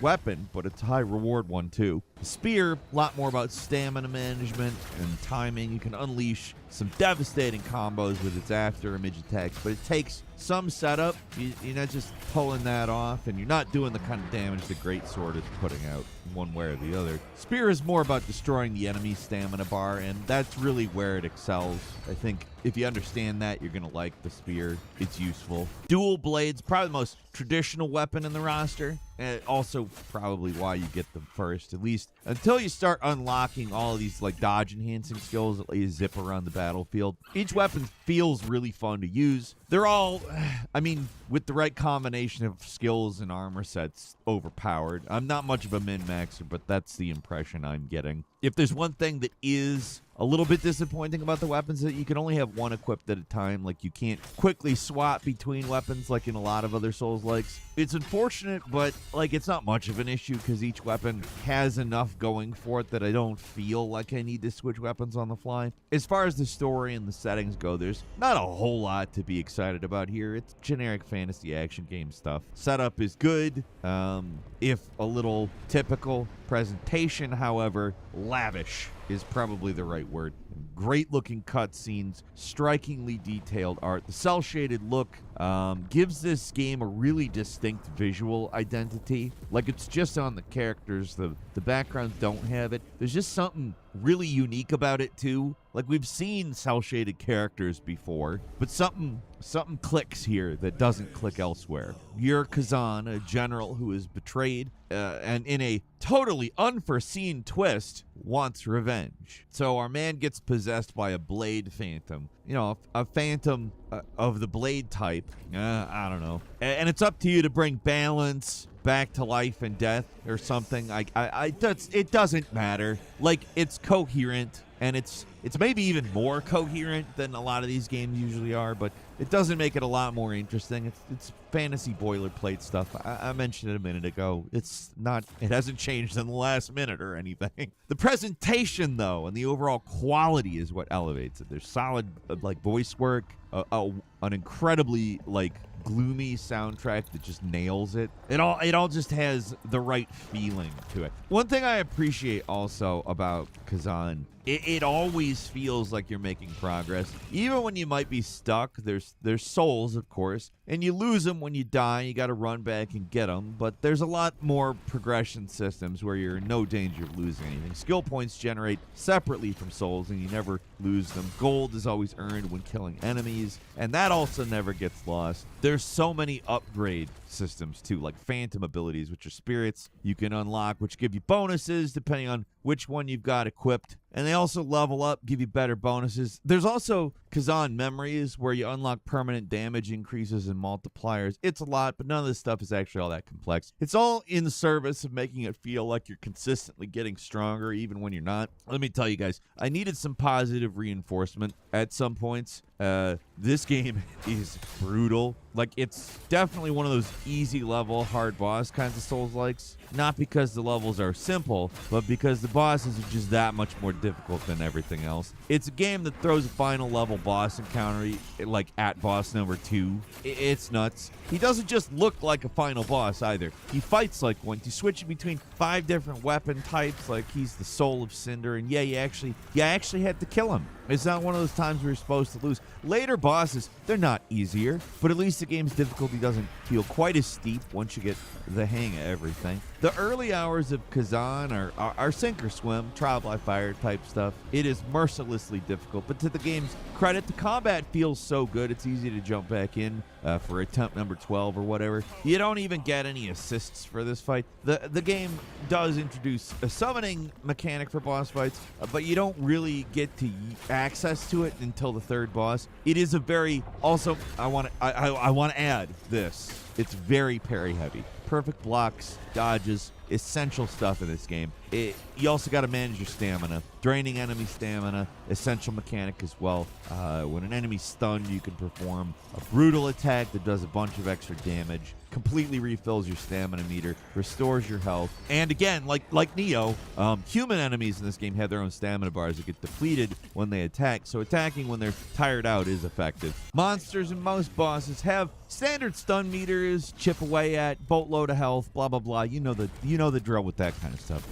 weapon, but it's a high-reward one, too. The spear, a lot more about stamina management and timing. You can unleash some devastating combos with its after-image attacks, but it takes some setup. You're not just pulling that off, and you're not doing the kind of damage the Greatsword is putting out one way or the other. Spear is more about destroying the enemy's stamina bar, and that's really where it excels. I think if you understand that, you're going to like the spear. It's useful. Dual blades, probably the most traditional weapon in the roster. And also probably why you get them first, at least until you start unlocking all of these like dodge enhancing skills that let you zip around the battlefield. Each weapon feels really fun to use. They're all, I mean, with the right combination of skills and armor sets, overpowered. I'm not much of a min-maxer, but that's the impression I'm getting. If there's one thing that is a little bit disappointing about the weapons, that you can only have one equipped at a time. Like, you can't quickly swap between weapons like in a lot of other Souls-likes. It's unfortunate, but like it's not much of an issue because each weapon has enough going for it that I don't feel like I need to switch weapons on the fly. As far as the story and the settings go, there's not a whole lot to be excited about here. It's generic fantasy action game stuff. Setup is good, if a little typical. Presentation, however, lavish is probably the right word. Great looking cutscenes, strikingly detailed art. The cel-shaded look gives this game a really distinct visual identity. Like, it's just on the characters. The backgrounds don't have it. There's just something really unique about it too. Like, we've seen cel-shaded characters before, but something clicks here that doesn't click elsewhere. You're Kazan, a general who is betrayed, and in a totally unforeseen twist, wants revenge. So our man gets possessed by a blade phantom. You know, a phantom of the blade type. I don't know. And it's up to you to bring balance back to life and death or something. It doesn't matter. Like, it's coherent, and it's maybe even more coherent than a lot of these games usually are, but it doesn't make it a lot more interesting. It's fantasy boilerplate stuff. I mentioned it a minute ago. It hasn't changed in the last minute or anything. The presentation, though, and the overall quality is what elevates it. There's solid, like, voice work, an incredibly, like, gloomy soundtrack that just nails it. It all just has the right feeling to it. One thing I appreciate also about Kazan, it always feels like you're making progress. Even when you might be stuck, there's souls, of course, and you lose them when you die. You got to run back and get them, but there's a lot more progression systems where you're in no danger of losing anything. Skill points generate separately from souls, and you never lose them. Gold is always earned when killing enemies, and that also never gets lost. There's so many upgrade systems too, like phantom abilities, which are spirits you can unlock, which give you bonuses depending on which one you've got equipped. And they also level up, give you better bonuses. There's also Kazan memories, where you unlock permanent damage increases and multipliers. It's a lot, but none of this stuff is actually all that complex. It's all in the service of making it feel like you're consistently getting stronger even when you're not. Let me tell you guys, I needed some positive reinforcement at some points. This game is brutal. Like, it's definitely one of those easy level, hard boss kinds of Souls-likes. Not because the levels are simple, but because the bosses are just that much more difficult than everything else. It's a game that throws a final level boss encounter, like at boss number 2. It's nuts. He doesn't just look like a final boss either. He fights like one. You switch between 5 different weapon types, like he's the soul of Cinder, and yeah, you actually had to kill him. It's not one of those times where you're supposed to lose. Later bosses, they're not easier, but at least the game's difficulty doesn't feel quite as steep once you get the hang of everything. The early hours of Kazan are sink or swim, trial by fire type stuff. It is mercilessly difficult, but to the game's credit, the combat feels so good, it's easy to jump back in for attempt number 12 or whatever. You don't even get any assists for this fight. The game does introduce a summoning mechanic for boss fights, but you don't really get to access to it until the third boss. It is a very, also, I want to add this. It's very parry heavy. Perfect blocks, dodges, essential stuff in this game. You also got to manage your stamina. Draining enemy stamina, essential mechanic as well. When an enemy's stunned, you can perform a brutal attack that does a bunch of extra damage. completely refills your stamina meter, restores your health, and again, like Neo, human enemies in this game have their own stamina bars that get depleted when they attack, so attacking when they're tired out is effective. Monsters and most bosses have standard stun meters, chip away at, boatload of health, blah blah blah. You know the drill with that kind of stuff.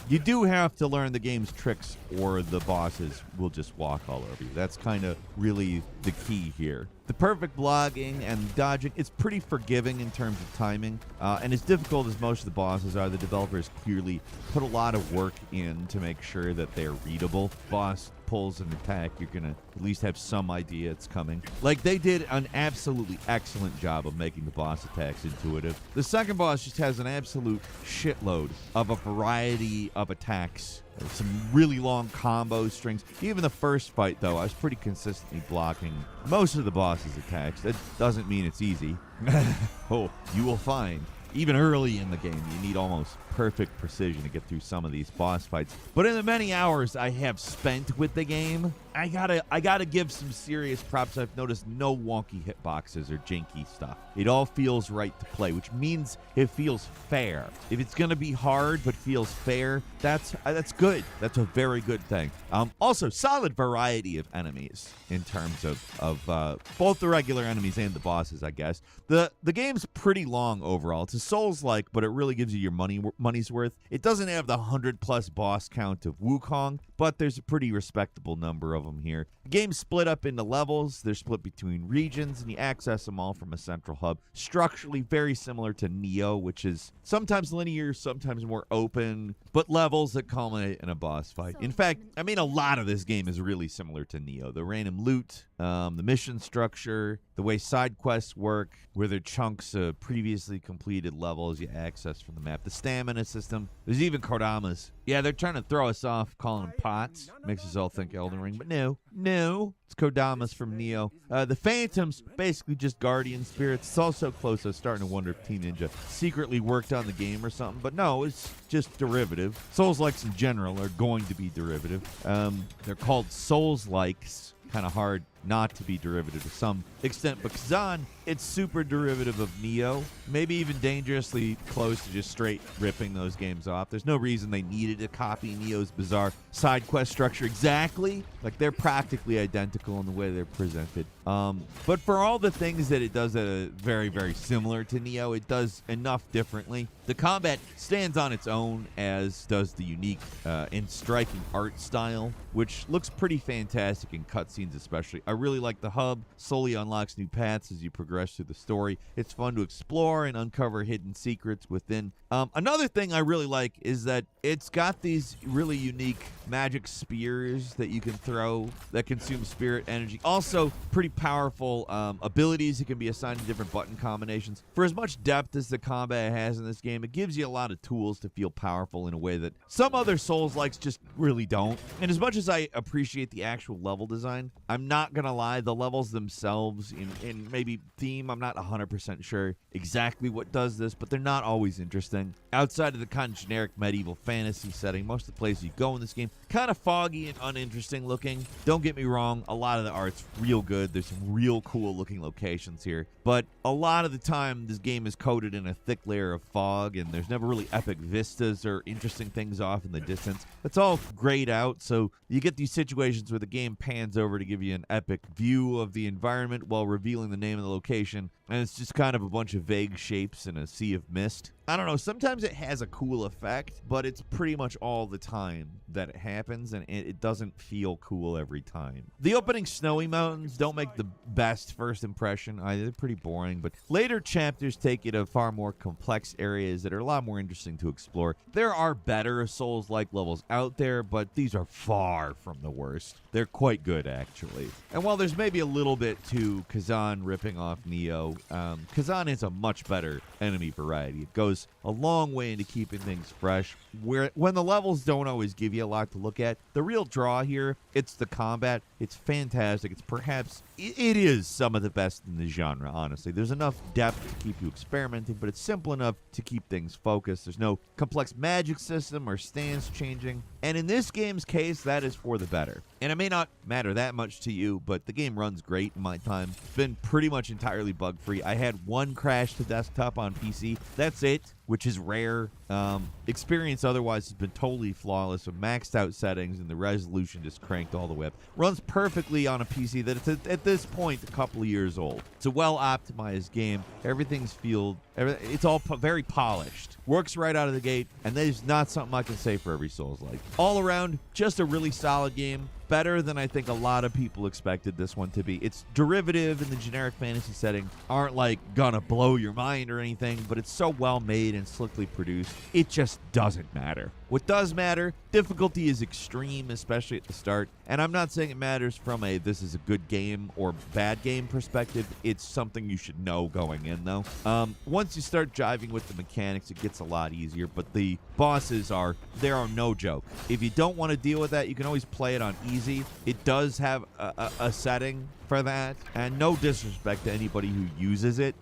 You do have to learn the game's tricks, or the bosses will just walk all over you. That's kind of really the key here. The perfect blocking and dodging, it's pretty forgiving in terms of timing. And as difficult as most of the bosses are, the developers clearly put a lot of work in to make sure that they're readable. Boss pulls an attack, you're going to at least have some idea it's coming. Like, they did an absolutely excellent job of making the boss attacks intuitive. The second boss just has an absolute shitload of a variety of attacks. There's some really long combo strings. Even the first fight, though, I was pretty consistently blocking most of the boss's attacks. That doesn't mean it's easy. Oh, you will find, even early in the game, you need almost perfect precision to get through some of these boss fights. But in the many hours I have spent with the game, I gotta give some serious props. I've noticed no wonky hitboxes or janky stuff. It all feels right to play, which means it feels fair. If it's gonna be hard but feels fair, that's good. That's a very good thing. Also, solid variety of enemies in terms of both the regular enemies and the bosses, I guess. The game's pretty long overall. It's a Souls-like, but it really gives you your money's worth. It doesn't have the 100+ boss count of Wukong, but there's a pretty respectable number of them here. The game's split up into levels. They're split between regions, and you access them all from a central hub. Structurally very similar to Neo, which is sometimes linear, sometimes more open, but levels that culminate in a boss fight. In fact, I mean, a lot of this game is really similar to Neo. The random loot, the mission structure, the way side quests work, where they're chunks of previously completed levels you access from the map. The stamina system. There's even Kodamas. Yeah, they're trying to throw us off calling them pots. Makes us all think Elden Ring, but no. It's Kodamas from Neo. The Phantoms, basically just guardian spirits. It's all so close I was starting to wonder if Team Ninja secretly worked on the game or something, but no, it's just derivative. Souls-likes in general are going to be derivative. They're called Souls-likes. Kind of hard not to be derivative to some extent, but Kazan, it's super derivative of Neo, maybe even dangerously close to just straight ripping those games off. There's no reason they needed to copy Neo's bizarre side quest structure exactly. Like, they're practically identical in the way they're presented. But for all the things that it does that are very, very similar to Neo, it does enough differently. The combat stands on its own, as does the unique and striking art style, which looks pretty fantastic in cutscenes especially. I really like the hub. Slowly unlocks new paths as you progress through the story. It's fun to explore and uncover hidden secrets within. Another thing I really like is that it's got these really unique magic spears that you can throw that consume spirit energy. Also, pretty powerful abilities that can be assigned to different button combinations. For as much depth as the combat has in this game, it gives you a lot of tools to feel powerful in a way that some other Souls-likes just really don't. And as much as I appreciate the actual level design, I'm not gonna lie, the levels themselves in maybe theme, I'm not 100% sure exactly what does this, but they're not always interesting. Outside of the kind of generic medieval fantasy setting, most of the places you go in this game, kind of foggy and uninteresting looking. Don't get me wrong, a lot of the art's real good. There's some real cool looking locations here, but a lot of the time this game is coated in a thick layer of fog, and there's never really epic vistas or interesting things off in the distance. It's all grayed out, so you get these situations where the game pans over to give you an epic view of the environment while revealing the name of the location, and it's just kind of a bunch of vague shapes in a sea of mist. I don't know, sometimes it has a cool effect, but it's pretty much all the time that it happens, and it doesn't feel cool every time. The opening snowy mountains don't make the best first impression either. They're pretty boring, but later chapters take you to far more complex areas that are a lot more interesting to explore. There are better Souls-like levels out there, but these are far from the worst. They're quite good, actually. And while there's maybe a little bit to Kazan ripping off Neo, Kazan is a much better enemy variety. It goes a long way into keeping things fresh. When the levels don't always give you a lot to look at, the real draw here, it's the combat. It's fantastic. It's perhaps, it is some of the best in the genre, honestly. There's enough depth to keep you experimenting, but it's simple enough to keep things focused. There's no complex magic system or stance changing. And in this game's case, that is for the better. And it may not matter that much to you, but the game runs great in my time. It's been pretty much entirely bug-free. I had one crash to desktop on PC. That's it, which is rare. Experience otherwise has been totally flawless with maxed out settings and the resolution just cranked all the way up. Runs perfectly on a PC that it's at this point a couple of years old. It's a well-optimized game. It's all very polished. Works right out of the gate, and there's not something I can say for every Souls-like. All around, just a really solid game. Better than I think a lot of people expected this one to be. Its derivative in the generic fantasy setting aren't like gonna blow your mind or anything, but it's so well made and slickly produced, it just doesn't matter. What does matter, difficulty is extreme, especially at the start, and I'm not saying it matters from a this is a good game or bad game perspective. It's something you should know going in, though. Once you start jiving with the mechanics, it gets a lot easier, but the bosses are no joke. If you don't want to deal with that, you can always play it on easy. It does have a setting for that, and no disrespect to anybody who uses it,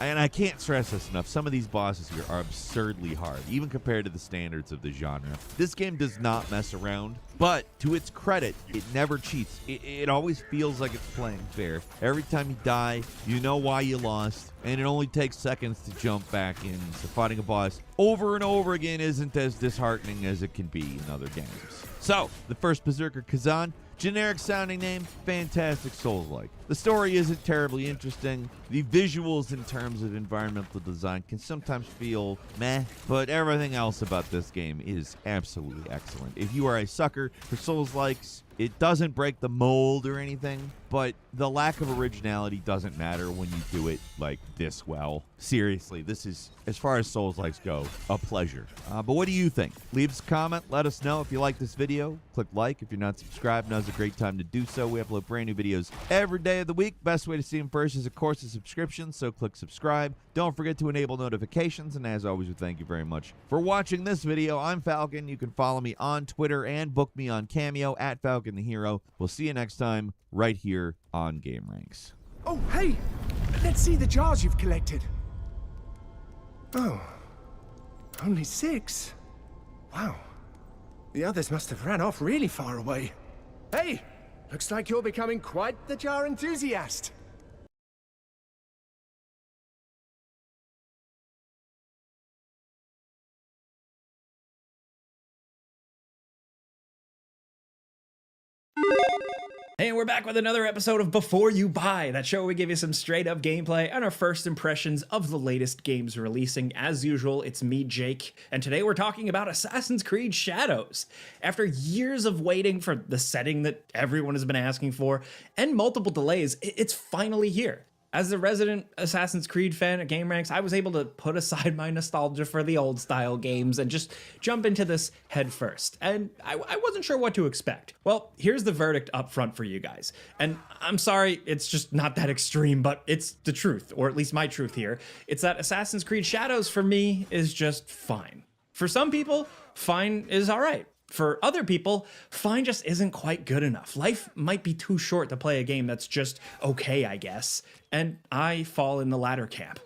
and I can't stress this enough, some of these bosses here are absurdly hard, even compared to the standards of the genre. This game does not mess around, but to its credit, it never cheats. It always feels like it's playing fair. Every time you die, you know why you lost, and it only takes seconds to jump back in. So fighting a boss over and over again isn't as disheartening as it can be in other games. So, the first Berserker Kazan, generic sounding name, fantastic Souls-like. The story isn't terribly interesting. The visuals in terms of environmental design can sometimes feel meh, but everything else about this game is absolutely excellent. If you are a sucker for Souls-likes, it doesn't break the mold or anything, but the lack of originality doesn't matter when you do it like this well. Seriously, this is, as far as Souls-likes go, a pleasure. But what do you think? Leave us a comment. Let us know if you like this video. Click like. If you're not subscribed, now's a great time to do so. We upload brand new videos every day of the week. Best way to see them first is, of course, a subscription, so click subscribe. Don't forget to enable notifications, and as always, we thank you very much for watching this video. I'm Falcon. You can follow me on Twitter and book me on Cameo at Falcon the Hero. We'll see you next time right here on Game Ranks. Oh, hey! Let's see the jars you've collected. Oh, only 6. Wow. The others must have ran off really far away. Hey! Looks like you're becoming quite the jar enthusiast. Hey, and we're back with another episode of Before You Buy, that show where we give you some straight up gameplay and our first impressions of the latest games releasing. As usual, it's me, Jake, and today we're talking about Assassin's Creed Shadows. After years of waiting for the setting that everyone has been asking for and multiple delays, it's finally here. As a resident Assassin's Creed fan at Game Ranks, I was able to put aside my nostalgia for the old style games and just jump into this head first. And I wasn't sure what to expect. Well, here's the verdict up front for you guys. And I'm sorry, it's just not that extreme, but it's the truth, or at least my truth here. It's that Assassin's Creed Shadows for me is just fine. For some people, fine is all right. For other people, fine just isn't quite good enough. Life might be too short to play a game that's just okay, I guess. And I fall in the latter camp.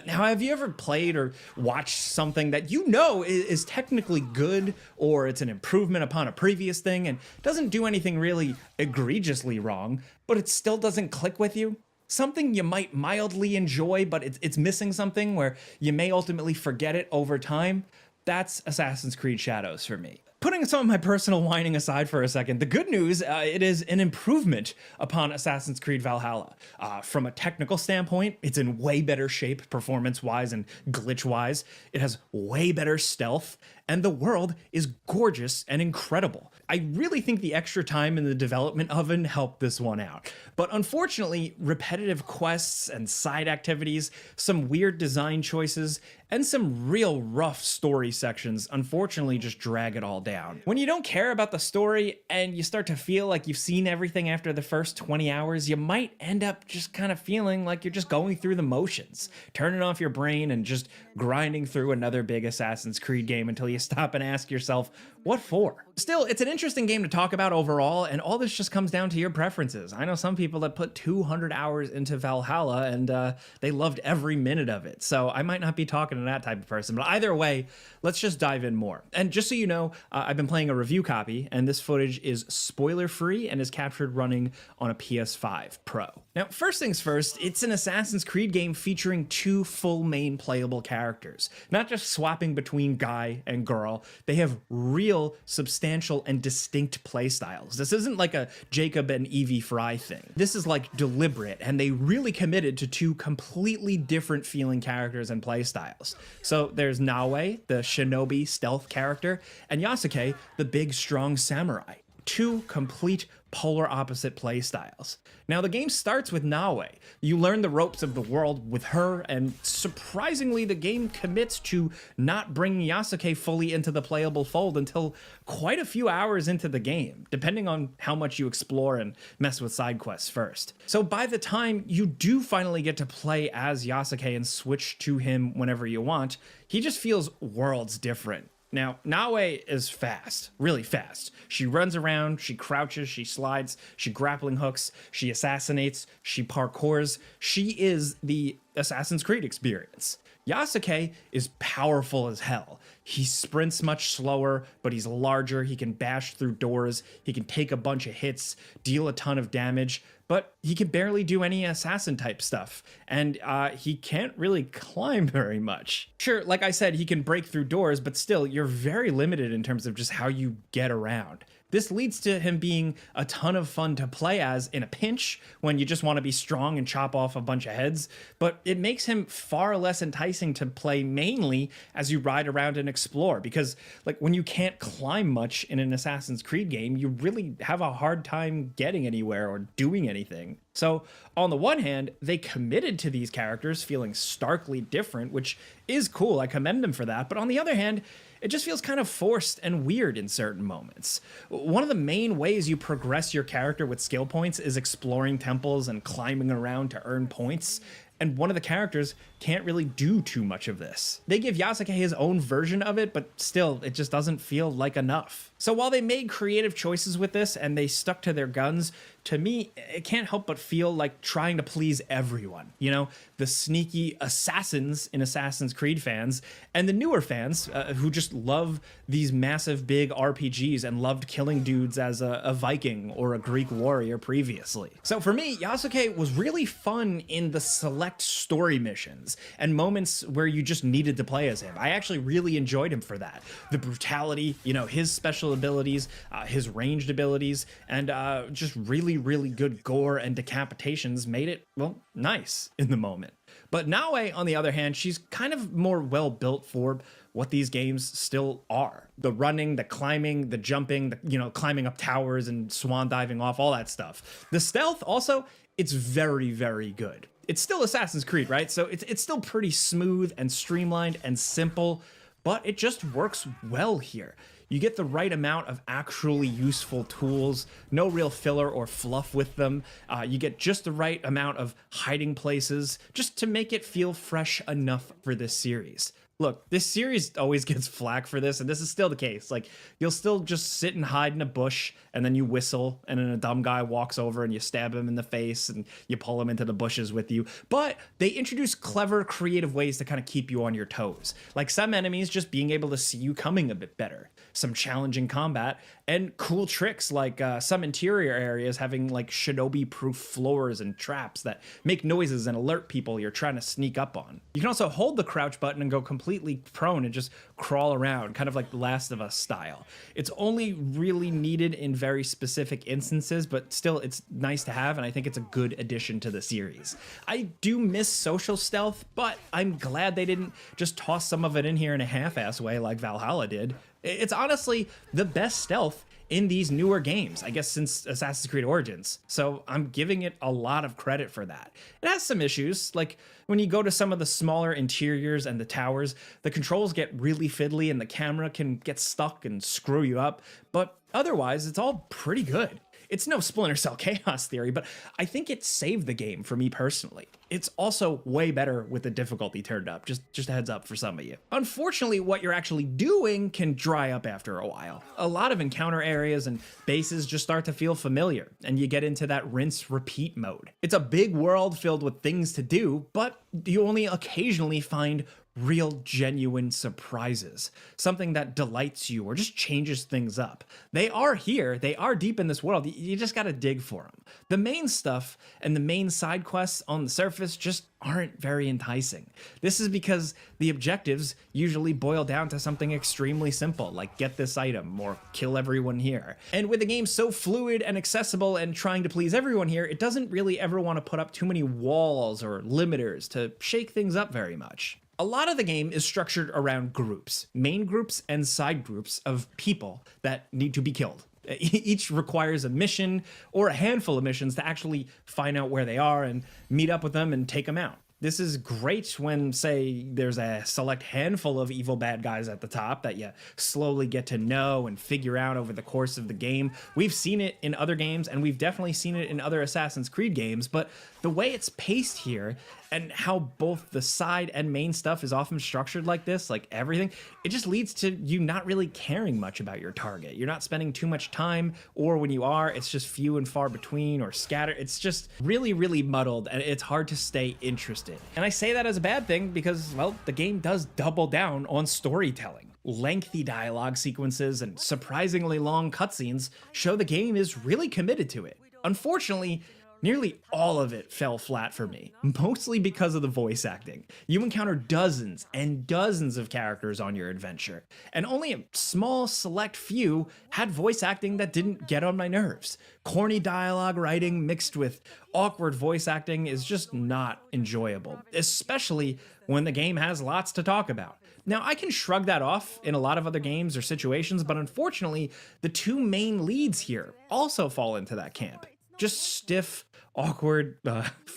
Now, have you ever played or watched something that you know is technically good, or it's an improvement upon a previous thing and doesn't do anything really egregiously wrong, but it still doesn't click with you? Something you might mildly enjoy, but it's missing something where you may ultimately forget it over time? That's Assassin's Creed Shadows for me. Putting some of my personal whining aside for a second, the good news, it is an improvement upon Assassin's Creed Valhalla. From a technical standpoint, it's in way better shape performance-wise and glitch-wise. It has way better stealth, and the world is gorgeous and incredible. I really think the extra time in the development oven helped this one out. But unfortunately, repetitive quests and side activities, some weird design choices, and some real rough story sections unfortunately just drag it all down. When you don't care about the story and you start to feel like you've seen everything after the first 20 hours, you might end up just kind of feeling like you're just going through the motions, turning off your brain and just grinding through another big Assassin's Creed game until you stop and ask yourself, what for? Still, it's an interesting game to talk about overall, and all this just comes down to your preferences. I know some people that put 200 hours into Valhalla and they loved every minute of it, so I might not be talking to that type of person, but either way, let's just dive in more. And just so you know, I've been playing a review copy, and this footage is spoiler-free and is captured running on a PS5 Pro. Now, first things first, it's an Assassin's Creed game featuring 2 full main playable characters, not just swapping between guy and girl. They have real, substantial, and distinct playstyles. This isn't like a Jacob and Evie Fry thing. This is like deliberate, and they really committed to 2 completely different feeling characters and playstyles. So there's Naoe, the shinobi stealth character, and Yasuke, the big, strong samurai. 2 complete polar opposite playstyles. Now, the game starts with Naoe. You learn the ropes of the world with her, and surprisingly, the game commits to not bringing Yasuke fully into the playable fold until quite a few hours into the game, depending on how much you explore and mess with side quests first. So by the time you do finally get to play as Yasuke and switch to him whenever you want, he just feels worlds different. Now, Naoe is fast, really fast. She runs around, she crouches, she slides, she grappling hooks, she assassinates, she parkours. She is the Assassin's Creed experience. Yasuke is powerful as hell. He sprints much slower, but he's larger. He can bash through doors. He can take a bunch of hits, deal a ton of damage, but he can barely do any assassin type stuff. And he can't really climb very much. Sure, like I said, he can break through doors, but still, you're very limited in terms of just how you get around. This leads to him being a ton of fun to play as in a pinch when you just want to be strong and chop off a bunch of heads, but it makes him far less enticing to play mainly as you ride around and explore, because like when you can't climb much in an Assassin's Creed game, you really have a hard time getting anywhere or doing anything. So on the one hand, they committed to these characters feeling starkly different, which is cool. I commend them for that. But on the other hand, it just feels kind of forced and weird in certain moments. One of the main ways you progress your character with skill points is exploring temples and climbing around to earn points. And one of the characters can't really do too much of this. They give Yasuke his own version of it, but still, it just doesn't feel like enough. So while they made creative choices with this and they stuck to their guns, to me, it can't help but feel like trying to please everyone. You know, the sneaky assassins in Assassin's Creed fans and the newer fans who just love these massive big RPGs and loved killing dudes as a Viking or a Greek warrior previously. So for me, Yasuke was really fun in the select story missions and moments where you just needed to play as him. I actually really enjoyed him for that. The brutality, you know, his special abilities, his ranged abilities, and just really good gore and decapitations made it, well, nice in the moment. But Naoe, on the other hand, she's kind of more well built for what these games still are. The running, the climbing, the jumping, the, climbing up towers and swan diving off, all that stuff. The stealth also, it's very good. It's still Assassin's Creed, right? So it's still pretty smooth and streamlined and simple, but it just works well here. You get the right amount of actually useful tools, no real filler or fluff with them. You get just the right amount of hiding places just to make it feel fresh enough for this series. Look, this series always gets flack for this, and this is still the case. Like, you'll still just sit and hide in a bush, and then you whistle, and then a dumb guy walks over, and you stab him in the face, and you pull him into the bushes with you. But they introduce clever, creative ways to kind of keep you on your toes. Like some enemies just being able to see you coming a bit better, some challenging combat, and cool tricks like some interior areas having like shinobi-proof floors and traps that make noises and alert people you're trying to sneak up on. You can also hold the crouch button and go completely completely prone and just crawl around, kind of like The Last of Us style. It's only really needed in very specific instances, but still it's nice to have, and I think it's a good addition to the series. I do miss social stealth, but I'm glad they didn't just toss some of it in here in a half-ass way like Valhalla did. It's honestly the best stealth in these newer games, I guess, since Assassin's Creed Origins. So I'm giving it a lot of credit for that. It has some issues, like when you go to some of the smaller interiors and the towers, the controls get really fiddly and the camera can get stuck and screw you up, but otherwise it's all pretty good. It's no Splinter Cell Chaos Theory, but I think it saved the game for me personally. It's also way better with the difficulty turned up, just a heads up for some of you. Unfortunately, what you're actually doing can dry up after a while. A lot of encounter areas and bases just start to feel familiar, and you get into that rinse-repeat mode. It's a big world filled with things to do, but you only occasionally find real genuine surprises, something that delights you or just changes things up. They are here, they are deep in this world, you just gotta dig for them. The main stuff and the main side quests on the surface just aren't very enticing. This is because the objectives usually boil down to something extremely simple, like get this item or kill everyone here. And with a game so fluid and accessible and trying to please everyone here, it doesn't really ever want to put up too many walls or limiters to shake things up very much. A lot of the game is structured around groups, main groups and side groups of people that need to be killed. Each requires a mission or a handful of missions to actually find out where they are and meet up with them and take them out. This is great when, say, there's a select handful of evil bad guys at the top that you slowly get to know and figure out over the course of the game. We've seen it in other games, and we've definitely seen it in other Assassin's Creed games, but the way it's paced here and how both the side and main stuff is often structured like this, like everything, it just leads to you not really caring much about your target. You're not spending too much time, or when you are, it's just few and far between or scattered. It's just really, really muddled, and it's hard to stay interested. And I say that as a bad thing because, well, the game does double down on storytelling. Lengthy dialogue sequences and surprisingly long cutscenes show the game is really committed to it. Unfortunately, nearly all of it fell flat for me, mostly because of the voice acting. You encounter dozens and dozens of characters on your adventure, and only a small select few had voice acting that didn't get on my nerves. Corny dialogue writing mixed with awkward voice acting is just not enjoyable, especially when the game has lots to talk about. Now, I can shrug that off in a lot of other games or situations, but unfortunately, the two main leads here also fall into that camp. Just stiff, awkward,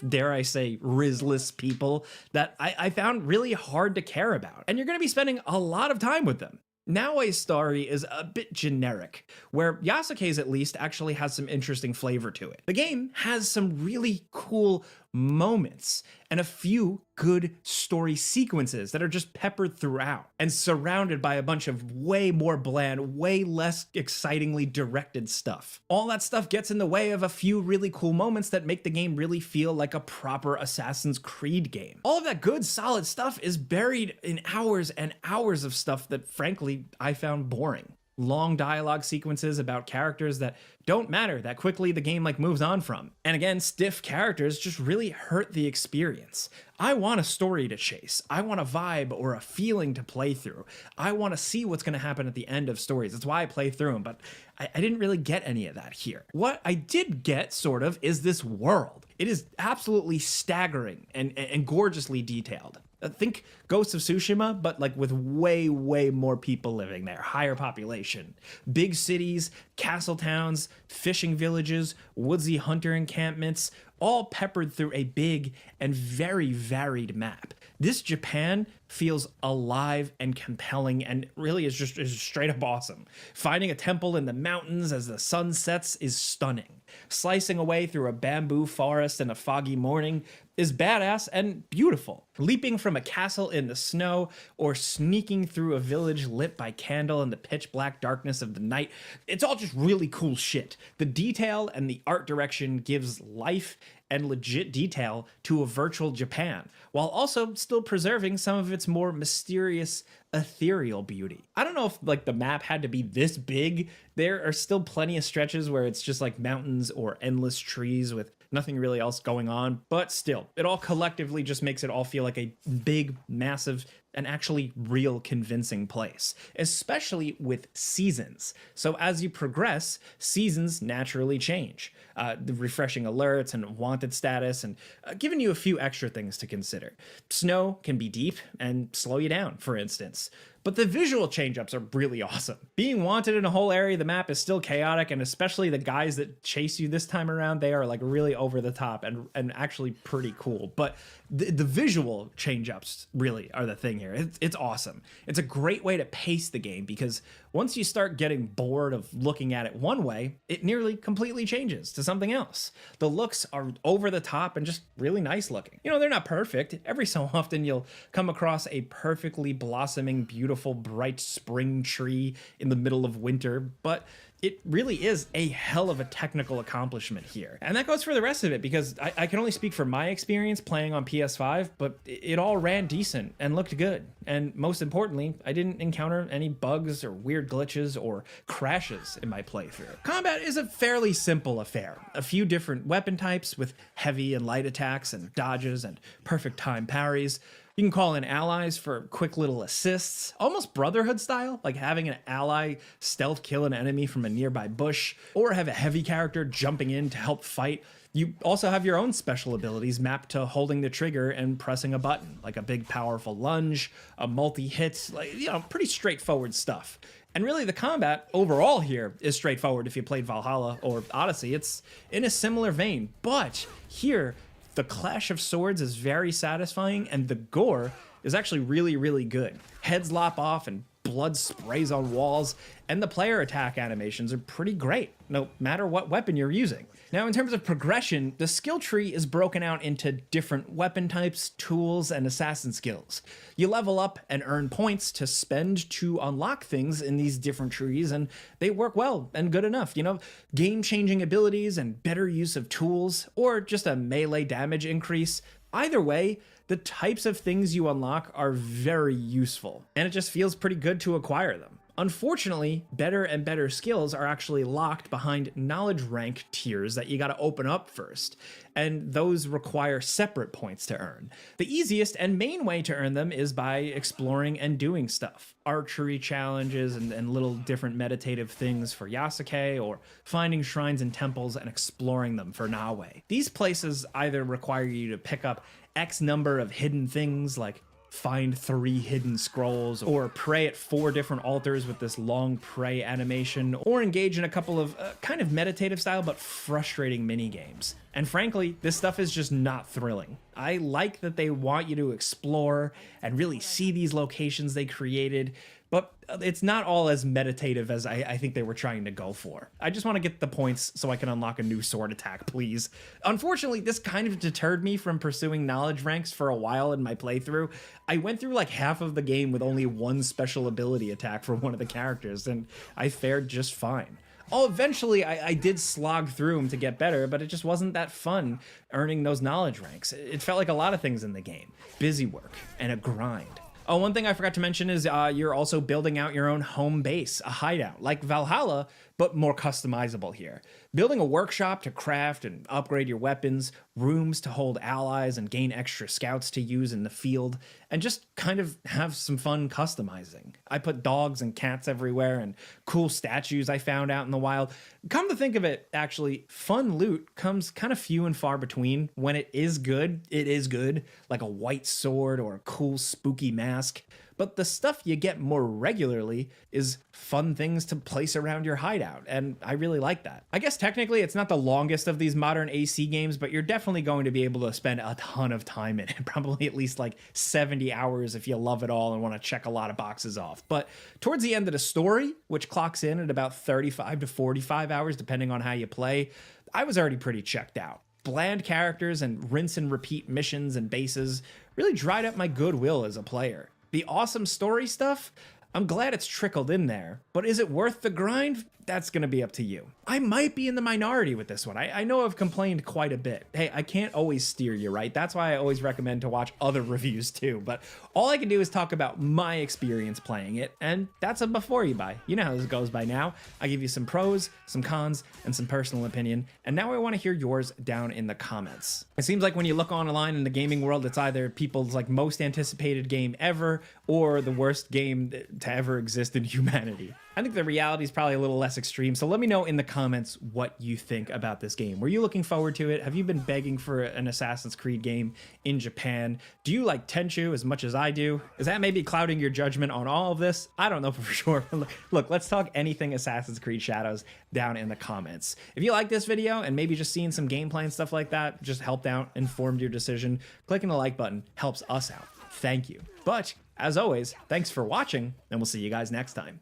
dare I say, rizless people that I found really hard to care about. And you're going to be spending a lot of time with them. Naoi's story is a bit generic, where Yasuke's at least actually has some interesting flavor to it. The game has some really cool moments and a few good story sequences that are just peppered throughout and surrounded by a bunch of way more bland, way less excitingly directed stuff. All that stuff gets in the way of a few really cool moments that make the game really feel like a proper Assassin's Creed game. All of that good, solid stuff is buried in hours and hours of stuff that, frankly, I found boring. Long dialogue sequences about characters that don't matter that quickly the game moves on from. And again, stiff characters just really hurt the experience. I want a story to chase. I want a vibe or a feeling to play through. I want to see what's going to happen at the end of stories. That's why I play through them, but I didn't really get any of that here. What I did get, sort of, is this world. It is absolutely staggering and gorgeously detailed. Think Ghost of Tsushima, but with way, way more people living there, higher population. Big cities, castle towns, fishing villages, woodsy hunter encampments, all peppered through a big and very varied map. This Japan feels alive and compelling and really is straight up awesome. Finding a temple in the mountains as the sun sets is stunning. Slicing away through a bamboo forest in a foggy morning is badass and beautiful. Leaping from a castle in the snow or sneaking through a village lit by candle in the pitch black darkness of the night, it's all just really cool shit. The detail and the art direction gives life and legit detail to a virtual Japan, while also still preserving some of its more mysterious, ethereal beauty. I don't know if the map had to be this big. There are still plenty of stretches where it's just mountains or endless trees with nothing really else going on, but still, it all collectively just makes it all feel like a big, massive an actually real convincing place, especially with seasons. So as you progress, seasons naturally change, the refreshing alerts and wanted status, and giving you a few extra things to consider. Snow can be deep and slow you down, for instance. But the visual change-ups are really awesome. Being wanted in a whole area of the map is still chaotic, and especially the guys that chase you this time around, they are like really over the top and actually pretty cool. But the visual change-ups really are the thing here. It's awesome. It's a great way to pace the game, because once you start getting bored of looking at it one way, it nearly completely changes to something else. The looks are over the top and just really nice looking. You know, they're not perfect. Every so often you'll come across a perfectly blossoming, beautiful, bright spring tree in the middle of winter, but it really is a hell of a technical accomplishment here. And that goes for the rest of it, because I can only speak for my experience playing on PS5, but it all ran decent and looked good. And most importantly, I didn't encounter any bugs or weird glitches or crashes in my playthrough. Combat is a fairly simple affair. A few different weapon types with heavy and light attacks and dodges and perfect time parries. You can call in allies for quick little assists, almost Brotherhood style, like having an ally stealth kill an enemy from a nearby bush, or have a heavy character jumping in to help fight. You also have your own special abilities mapped to holding the trigger and pressing a button, like a big powerful lunge, a multi-hit, like, you know, pretty straightforward stuff. And really the combat overall here is straightforward if you played Valhalla or Odyssey. It's in a similar vein, but here, the clash of swords is very satisfying, and the gore is actually really, really good. Heads lop off and blood sprays on walls, and the player attack animations are pretty great, no matter what weapon you're using. Now, in terms of progression, the skill tree is broken out into different weapon types, tools, and assassin skills. You level up and earn points to spend to unlock things in these different trees, and they work well and good enough. You know, game-changing abilities and better use of tools, or just a melee damage increase. Either way, the types of things you unlock are very useful, and it just feels pretty good to acquire them. Unfortunately, better and better skills are actually locked behind knowledge rank tiers that you gotta open up first, and those require separate points to earn. The easiest and main way to earn them is by exploring and doing stuff. Archery challenges and little different meditative things for Yasuke, or finding shrines and temples and exploring them for Nawe. These places either require you to pick up X number of hidden things, like find 3 hidden scrolls, or pray at 4 different altars with this long pray animation, or engage in a couple of kind of meditative style but frustrating mini games. And frankly, this stuff is just not thrilling. I like that they want you to explore and really see these locations they created, but it's not all as meditative as I think they were trying to go for. I just want to get the points so I can unlock a new sword attack, please. Unfortunately, this kind of deterred me from pursuing knowledge ranks for a while in my playthrough. I went through like half of the game with only 1 special ability attack for one of the characters, and I fared just fine. Eventually, I did slog through them to get better, but it just wasn't that fun earning those knowledge ranks. It felt like a lot of things in the game. Busy work and a grind. Oh, one thing I forgot to mention is you're also building out your own home base, a hideout, like Valhalla, but more customizable here. Building a workshop to craft and upgrade your weapons, rooms to hold allies and gain extra scouts to use in the field, and just kind of have some fun customizing. I put dogs and cats everywhere and cool statues I found out in the wild. Come to think of it, actually, fun loot comes kind of few and far between. When it is good, like a white sword or a cool spooky mask. But the stuff you get more regularly is fun things to place around your hideout, and I really like that. I guess technically it's not the longest of these modern AC games, but you're definitely going to be able to spend a ton of time in it, probably at least like 70 hours if you love it all and want to check a lot of boxes off. But towards the end of the story, which clocks in at about 35 to 45 hours depending on how you play, I was already pretty checked out. Bland characters and rinse and repeat missions and bases really dried up my goodwill as a player. The awesome story stuff, I'm glad it's trickled in there, but is it worth the grind? That's gonna be up to you. I might be in the minority with this one. I know I've complained quite a bit. Hey, I can't always steer you, right? That's why I always recommend to watch other reviews too, but all I can do is talk about my experience playing it, and that's a before you buy. You know how this goes by now. I give you some pros, some cons, and some personal opinion, and now I wanna hear yours down in the comments. It seems like when you look online in the gaming world, it's either people's like most anticipated game ever, or the worst game to ever exist in humanity. I think the reality is probably a little less extreme, so let me know in the comments what you think about this game. Were you looking forward to it? Have you been begging for an Assassin's Creed game in Japan? Do you like Tenchu as much as I do? Is that maybe clouding your judgment on all of this? I don't know for sure. Look, let's talk anything Assassin's Creed Shadows down in the comments. If you like this video and maybe just seeing some gameplay and stuff like that just helped out, informed your decision, clicking the like button helps us out. Thank you. But as always, thanks for watching, and we'll see you guys next time.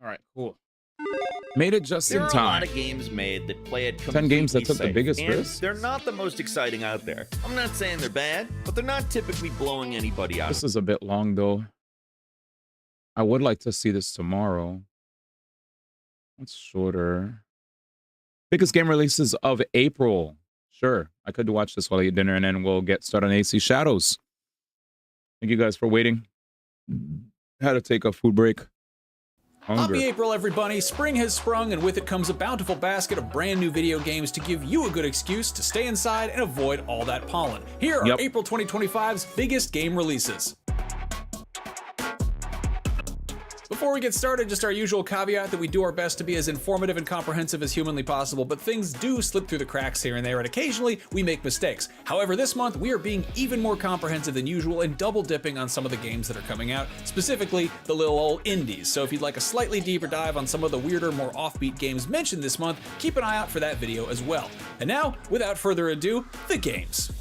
All right, cool. Made it just in time. There are a lot of games made that play it completely 10 games that took the safe, biggest and risk. they're not the most exciting out there. I'm not saying they're bad, but they're not typically blowing anybody out. This is a bit long, though. I would like to see this tomorrow. It's shorter. Biggest game releases of April. Sure, I could watch this while I eat dinner, and then we'll get started on AC Shadows. Thank you guys for waiting. Had to take a food break. Hungry. Happy April, everybody. Spring has sprung, and with it comes a bountiful basket of brand new video games to give you a good excuse to stay inside and avoid all that pollen. Here are April 2025's biggest game releases. Before we get started, just our usual caveat that we do our best to be as informative and comprehensive as humanly possible, but things do slip through the cracks here and there, and occasionally we make mistakes. However, this month we are being even more comprehensive than usual and double dipping on some of the games that are coming out, specifically the little old indies. So if you'd like a slightly deeper dive on some of the weirder, more offbeat games mentioned this month, keep an eye out for that video as well. And now, without further ado, the games.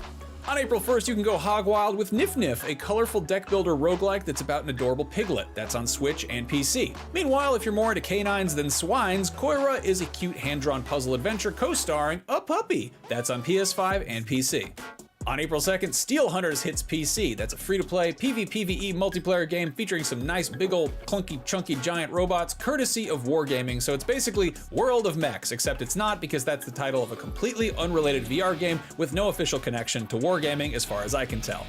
On April 1st, you can go hog wild with Nif Nif, a colorful deck builder roguelike that's about an adorable piglet. That's on Switch and PC. Meanwhile, if you're more into canines than swines, Koira is a cute hand-drawn puzzle adventure co-starring a puppy. That's on PS5 and PC. On April 2nd, Steel Hunters hits PC. That's a free-to-play PvPvE multiplayer game featuring some nice big ol' clunky chunky giant robots courtesy of Wargaming, so it's basically World of Mechs, except it's not because that's the title of a completely unrelated VR game with no official connection to Wargaming as far as I can tell.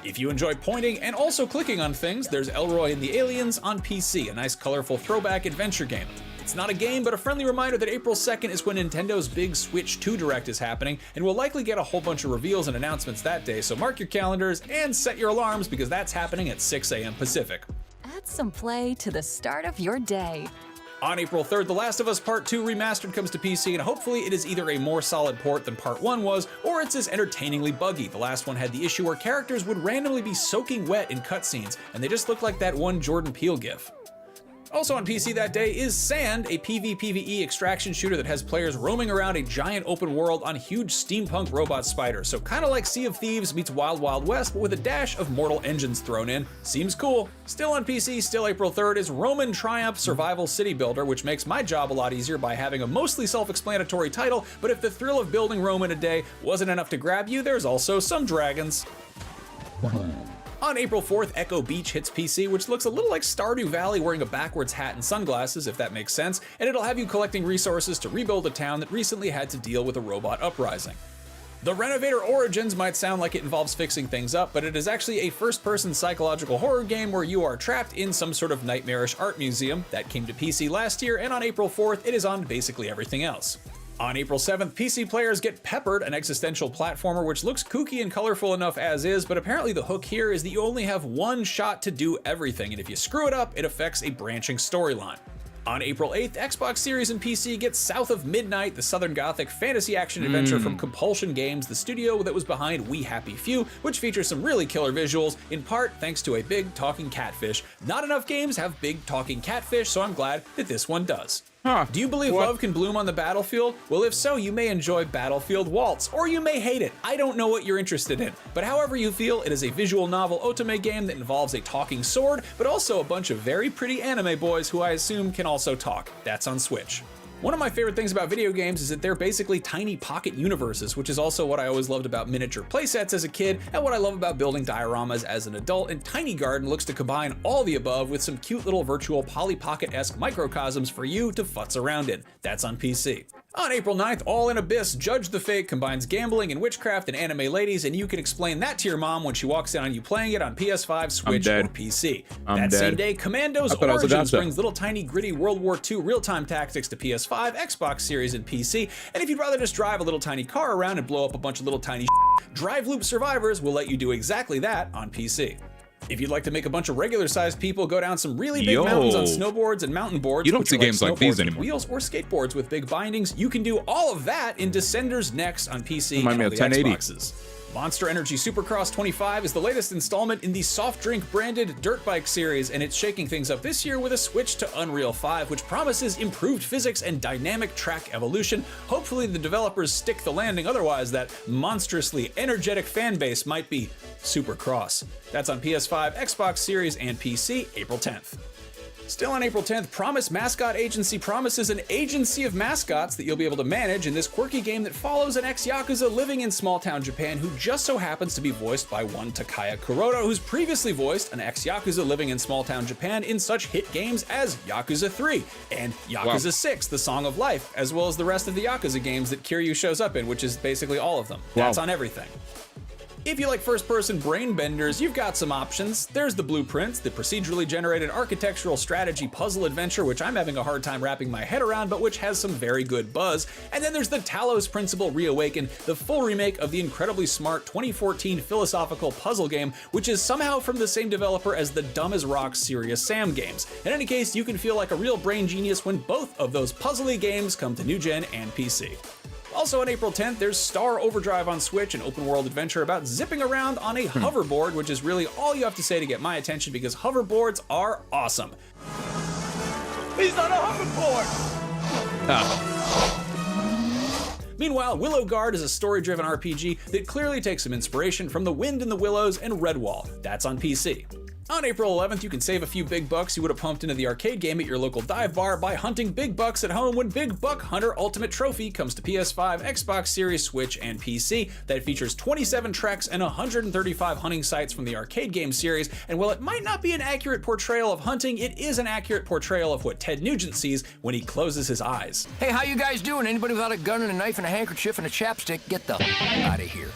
If you enjoy pointing and also clicking on things, there's Elroy and the Aliens on PC, a nice colorful throwback adventure game. It's not a game, but a friendly reminder that April 2nd is when Nintendo's big Switch 2 Direct is happening, and we'll likely get a whole bunch of reveals and announcements that day, so mark your calendars and set your alarms because that's happening at 6 a.m. Pacific. Add some play to the start of your day. On April 3rd, The Last of Us Part 2 Remastered comes to PC, and hopefully it is either a more solid port than Part 1 was, or it's as entertainingly buggy. The last one had the issue where characters would randomly be soaking wet in cutscenes, and they just look like that one Jordan Peele gif. Also on PC that day is Sand, a PvPvE extraction shooter that has players roaming around a giant open world on huge steampunk robot spiders, so kinda like Sea of Thieves meets Wild Wild West, but with a dash of Mortal Engines thrown in. Seems cool. Still on PC, still April 3rd, is Roman Triumph Survival City Builder, which makes my job a lot easier by having a mostly self-explanatory title, but if the thrill of building Rome in a day wasn't enough to grab you, there's also some dragons. On April 4th, Echo Beach hits PC, which looks a little like Stardew Valley wearing a backwards hat and sunglasses, if that makes sense, and it'll have you collecting resources to rebuild a town that recently had to deal with a robot uprising. The Renovator Origins might sound like it involves fixing things up, but it is actually a first-person psychological horror game where you are trapped in some sort of nightmarish art museum. That came to PC last year, and on April 4th, it is on basically everything else. On April 7th, PC players get Peppered, an existential platformer which looks kooky and colorful enough as is, but apparently the hook here is that you only have one shot to do everything, and if you screw it up, it affects a branching storyline. On April 8th, Xbox Series and PC gets South of Midnight, the Southern Gothic fantasy action adventure from Compulsion Games, the studio that was behind We Happy Few, which features some really killer visuals, in part thanks to a big talking catfish. Not enough games have big talking catfish, so I'm glad that this one does. Do you believe love can bloom on the battlefield? Well, if so, you may enjoy Battlefield Waltz, or you may hate it. I don't know what you're interested in. But however you feel, it is a visual novel otome game that involves a talking sword, but also a bunch of very pretty anime boys who I assume can also talk. That's on Switch. One of my favorite things about video games is that they're basically tiny pocket universes, which is also what I always loved about miniature playsets as a kid, and what I love about building dioramas as an adult, and Tiny Garden looks to combine all the above with some cute little virtual Polly Pocket-esque microcosms for you to futz around in. That's on PC. On April 9th, All in Abyss Judge the Fate combines gambling and witchcraft and anime ladies, and you can explain that to your mom when she walks in on you playing it on PS5, Switch, or PC. That same day, Commandos Origins brings little tiny gritty World War II real-time tactics to PS5, Xbox Series, and PC, and if you'd rather just drive a little tiny car around and blow up a bunch of little tiny Drive Loop Survivors will let you do exactly that on PC. If you'd like to make a bunch of regular-sized people go down some really big mountains on snowboards and mountain boards, you don't see games like these anymore. Wheels or skateboards with big bindings, you can do all of that in Descenders Next on PC and all the 1080. Xboxes. Monster Energy Supercross 25 is the latest installment in the soft drink branded dirt bike series, and it's shaking things up this year with a switch to Unreal 5, which promises improved physics and dynamic track evolution. Hopefully the developers stick the landing, otherwise that monstrously energetic fan base might be super cross. That's on PS5, Xbox Series, and PC, April 10th. Still on April 10th, Promise Mascot Agency promises an agency of mascots that you'll be able to manage in this quirky game that follows an ex-Yakuza living in small-town Japan who just so happens to be voiced by one Takaya Kuroda, who's previously voiced an ex-Yakuza living in small-town Japan in such hit games as Yakuza 3 and Yakuza 6, The Song of Life, as well as the rest of the Yakuza games that Kiryu shows up in, which is basically all of them. That's on everything. If you like first-person brain benders, you've got some options. There's the Blueprints, the procedurally generated architectural strategy puzzle adventure, which I'm having a hard time wrapping my head around, but which has some very good buzz. And then there's the Talos Principle Reawakened, the full remake of the incredibly smart 2014 philosophical puzzle game, which is somehow from the same developer as the Dumb as Rocks Serious Sam games. In any case, you can feel like a real brain genius when both of those puzzly games come to new gen and PC. Also on April 10th, there's Star Overdrive on Switch, an open-world adventure about zipping around on a hoverboard, which is really all you have to say to get my attention because hoverboards are awesome. He's on a hoverboard! Meanwhile, Willow Guard is a story-driven RPG that clearly takes some inspiration from The Wind in the Willows and Redwall. That's on PC. On April 11th, you can save a few big bucks you would have pumped into the arcade game at your local dive bar by hunting big bucks at home when Big Buck Hunter Ultimate Trophy comes to PS5, Xbox Series, Switch, and PC. That features 27 treks and 135 hunting sites from the arcade game series, and while it might not be an accurate portrayal of hunting, it is an accurate portrayal of what Ted Nugent sees when he closes his eyes. Hey, how you guys doing? Anybody without a gun and a knife and a handkerchief and a chapstick, get the out of here.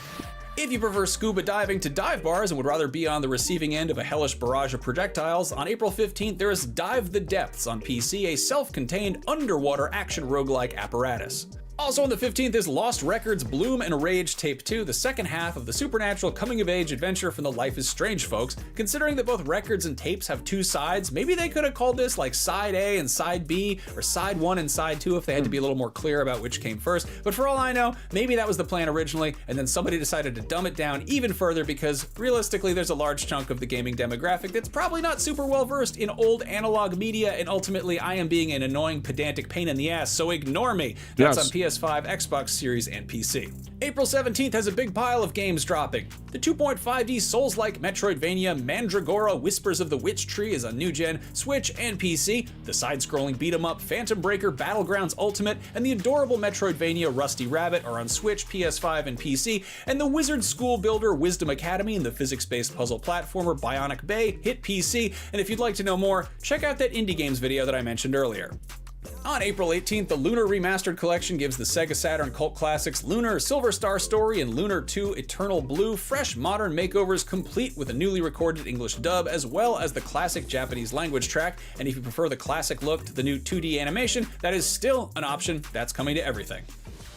If you prefer scuba diving to dive bars and would rather be on the receiving end of a hellish barrage of projectiles, on April 15th there is Dive the Depths on PC, a self-contained underwater action roguelike apparatus. Also on the 15th is Lost Records Bloom and Rage Tape 2, the second half of the supernatural coming-of-age adventure from the Life is Strange folks. Considering that both records and tapes have two sides, maybe they could have called this like Side A and Side B, or Side 1 and Side 2 if they had to be a little more clear about which came first. But for all I know, maybe that was the plan originally, and then somebody decided to dumb it down even further because, realistically, there's a large chunk of the gaming demographic that's probably not super well-versed in old analog media, and ultimately I am being an annoying, pedantic pain in the ass, so ignore me. That's on PS5, Xbox Series, and PC. April 17th has a big pile of games dropping. The 2.5D Souls-like Metroidvania Mandragora Whispers of the Witch Tree is on new gen, Switch, and PC. The side-scrolling beat-em-up Phantom Breaker Battlegrounds Ultimate and the adorable Metroidvania Rusty Rabbit are on Switch, PS5, and PC, and the Wizard School Builder Wisdom Academy and the physics-based puzzle platformer Bionic Bay hit PC, and if you'd like to know more, check out that indie games video that I mentioned earlier. On April 18th, the Lunar Remastered Collection gives the Sega Saturn cult classics Lunar Silver Star Story and Lunar 2 Eternal Blue fresh modern makeovers complete with a newly recorded English dub as well as the classic Japanese language track, and if you prefer the classic look to the new 2D animation, that is still an option that's coming to everything.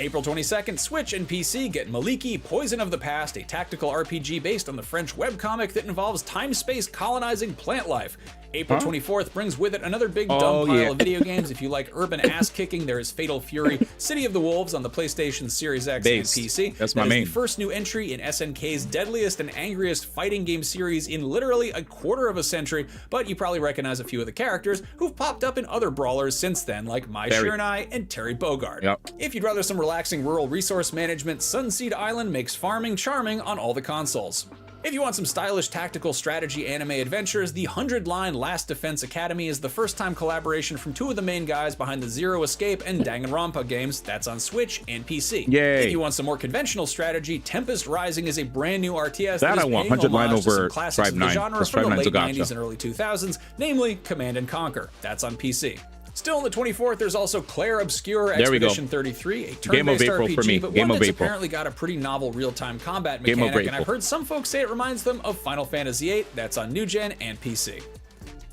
April 22nd, Switch and PC get Maliki, Poison of the Past, a tactical RPG based on the French webcomic that involves time-space colonizing plant life. April 24th brings with it another big dumb pile of video games. If you like urban ass-kicking, there is Fatal Fury, City of the Wolves on the PlayStation Series X and PC. That's my main. The first new entry in SNK's deadliest and angriest fighting game series in literally a quarter of a century, but you probably recognize a few of the characters who've popped up in other brawlers since then, like Mai Shiranui and Terry Bogard. If you'd rather some relaxing rural resource management, Sunseed Island makes farming charming on all the consoles. If you want some stylish tactical strategy anime adventures, the 100-line Last Defense Academy is the first-time collaboration from two of the main guys behind the Zero Escape and Danganronpa games. That's on Switch and PC. Yay. If you want some more conventional strategy, Tempest Rising is a brand new RTS that I want 100-line over classics of the 5-9, genre because from the 5-9's late a gacha. 90s and early 2000s, namely Command and Conquer. That's on PC. Still on the 24th, there's also Claire Obscure Expedition 33, a turn-based RPG, but one that's apparently got a pretty novel real-time combat mechanic, and I've heard some folks say it reminds them of Final Fantasy VIII. That's on New Gen and PC.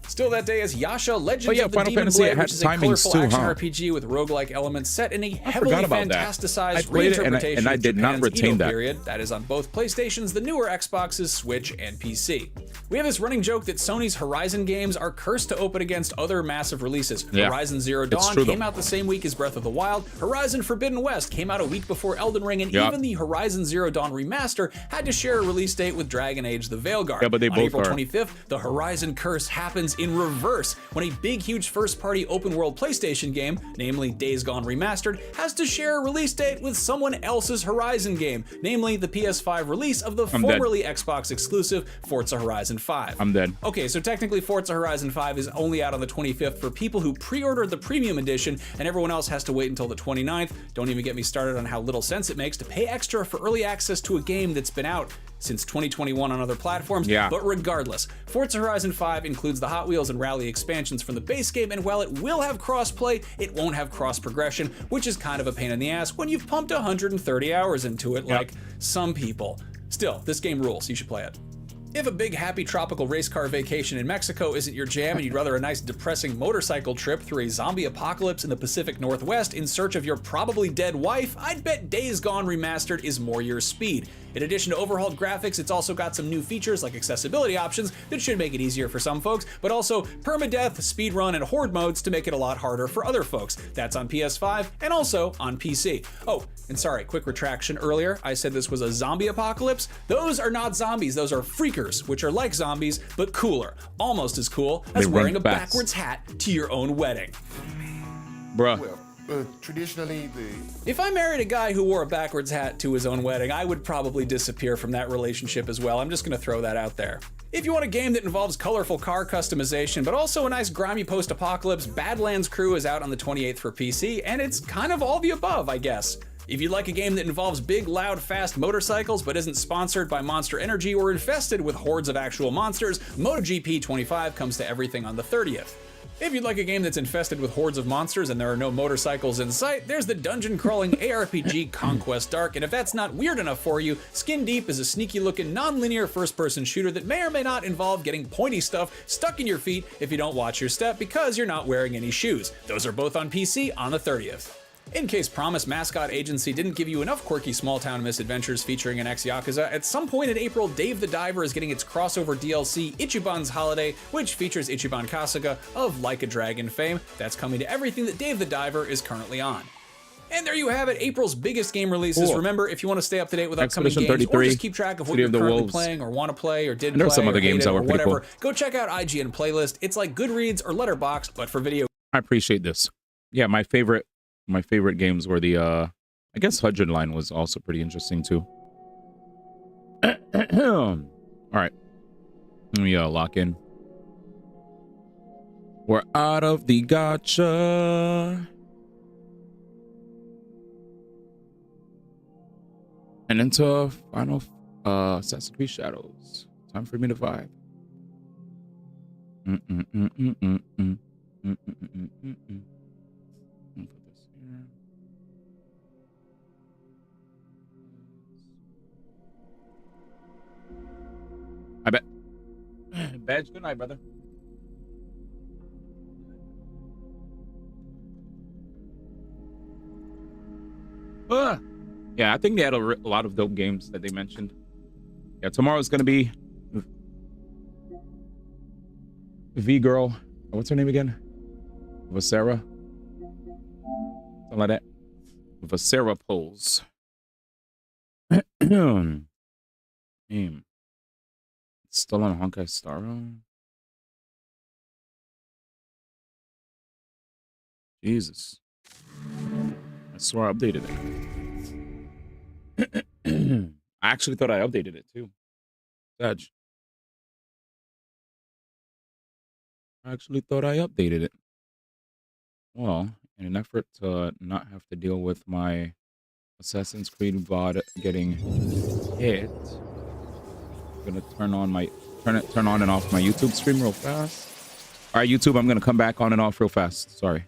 Still that day is Yasha Legends of the Final Demon Fantasy Blade, which is a colorful too, action RPG with roguelike elements set in a heavily fantasticized reinterpretation and I did not retain that. Period. That is on both PlayStations, the newer Xboxes, Switch, and PC. We have this running joke that Sony's Horizon games are cursed to open against other massive releases. Horizon Zero Dawn came out the same week as Breath of the Wild, Horizon Forbidden West came out a week before Elden Ring, and even the Horizon Zero Dawn remaster had to share a release date with Dragon Age the Veilguard. But they on both April are. 25th, the Horizon curse happens in reverse, when a big, huge first-party open-world PlayStation game, namely Days Gone Remastered, has to share a release date with someone else's Horizon game, namely the PS5 release of the formerly Xbox exclusive Forza Horizon 5. I'm dead. Okay, so technically Forza Horizon 5 is only out on the 25th for people who pre-ordered the premium edition, and everyone else has to wait until the 29th. Don't even get me started on how little sense it makes to pay extra for early access to a game that's been out since 2021 on other platforms. But regardless, Forza Horizon 5 includes the Hot Wheels and Rally expansions from the base game, and while it will have cross-play, it won't have cross-progression, which is kind of a pain in the ass when you've pumped 130 hours into it, like some people. Still, this game rules. You should play it. If a big, happy tropical race car vacation in Mexico isn't your jam and you'd rather a nice, depressing motorcycle trip through a zombie apocalypse in the Pacific Northwest in search of your probably dead wife, I'd bet Days Gone Remastered is more your speed. In addition to overhauled graphics, it's also got some new features like accessibility options that should make it easier for some folks, but also permadeath, speedrun, and horde modes to make it a lot harder for other folks. That's on PS5 and also on PC. Oh, and sorry, quick retraction earlier. I said this was a zombie apocalypse. Those are not zombies, those are freakers, which are like zombies, but cooler. Almost as cool as wearing a backwards hat to your own wedding. Bruh. Traditionally, If I married a guy who wore a backwards hat to his own wedding, I would probably disappear from that relationship as well. I'm just gonna throw that out there. If you want a game that involves colorful car customization, but also a nice grimy post-apocalypse, Badlands Crew is out on the 28th for PC, and it's kind of all the above, I guess. If you'd like a game that involves big, loud, fast motorcycles but isn't sponsored by Monster Energy or infested with hordes of actual monsters, MotoGP 25 comes to everything on the 30th. If you'd like a game that's infested with hordes of monsters and there are no motorcycles in sight, there's the dungeon-crawling ARPG Conquest Dark, and if that's not weird enough for you, Skin Deep is a sneaky-looking, non-linear first-person shooter that may or may not involve getting pointy stuff stuck in your feet if you don't watch your step because you're not wearing any shoes. Those are both on PC on the 30th. In case Promise Mascot Agency didn't give you enough quirky small-town misadventures featuring an ex-Yakuza, at some point in April, Dave the Diver is getting its crossover DLC, Ichiban's Holiday, which features Ichiban Kasuga of Like a Dragon fame. That's coming to everything that Dave the Diver is currently on. And there you have it, April's biggest game releases. Cool. Remember, if you want to stay up to date with upcoming games, 33, or just keep track of what City you're of the currently Wolves. playing or want to play or did And there play were some other or games hated that were or pretty whatever, cool. go check out IGN Playlist. It's like Goodreads or Letterboxd, but for video. I appreciate this. Yeah, my favorite games were the I guess Hudson Line was also pretty interesting too. All right. Let me lock in. We're out of the gacha. And into final Assassin's Creed Shadows. Time for me to vibe. I bet. Badge, good night, brother. Yeah, I think they had a lot of dope games that they mentioned. Yeah, tomorrow's gonna be V Girl. What's her name again? Vasera. Something like that. Vasera Pose. Name. It's still on Honkai Star Rail. Jesus. I swear I updated it. I actually thought I updated it too. Dodge. I actually thought I updated it. Well, in an effort to not have to deal with my Assassin's Creed VOD getting hit, I'm gonna turn on and off my YouTube stream real fast. All right, YouTube, I'm gonna come back on and off real fast. Sorry.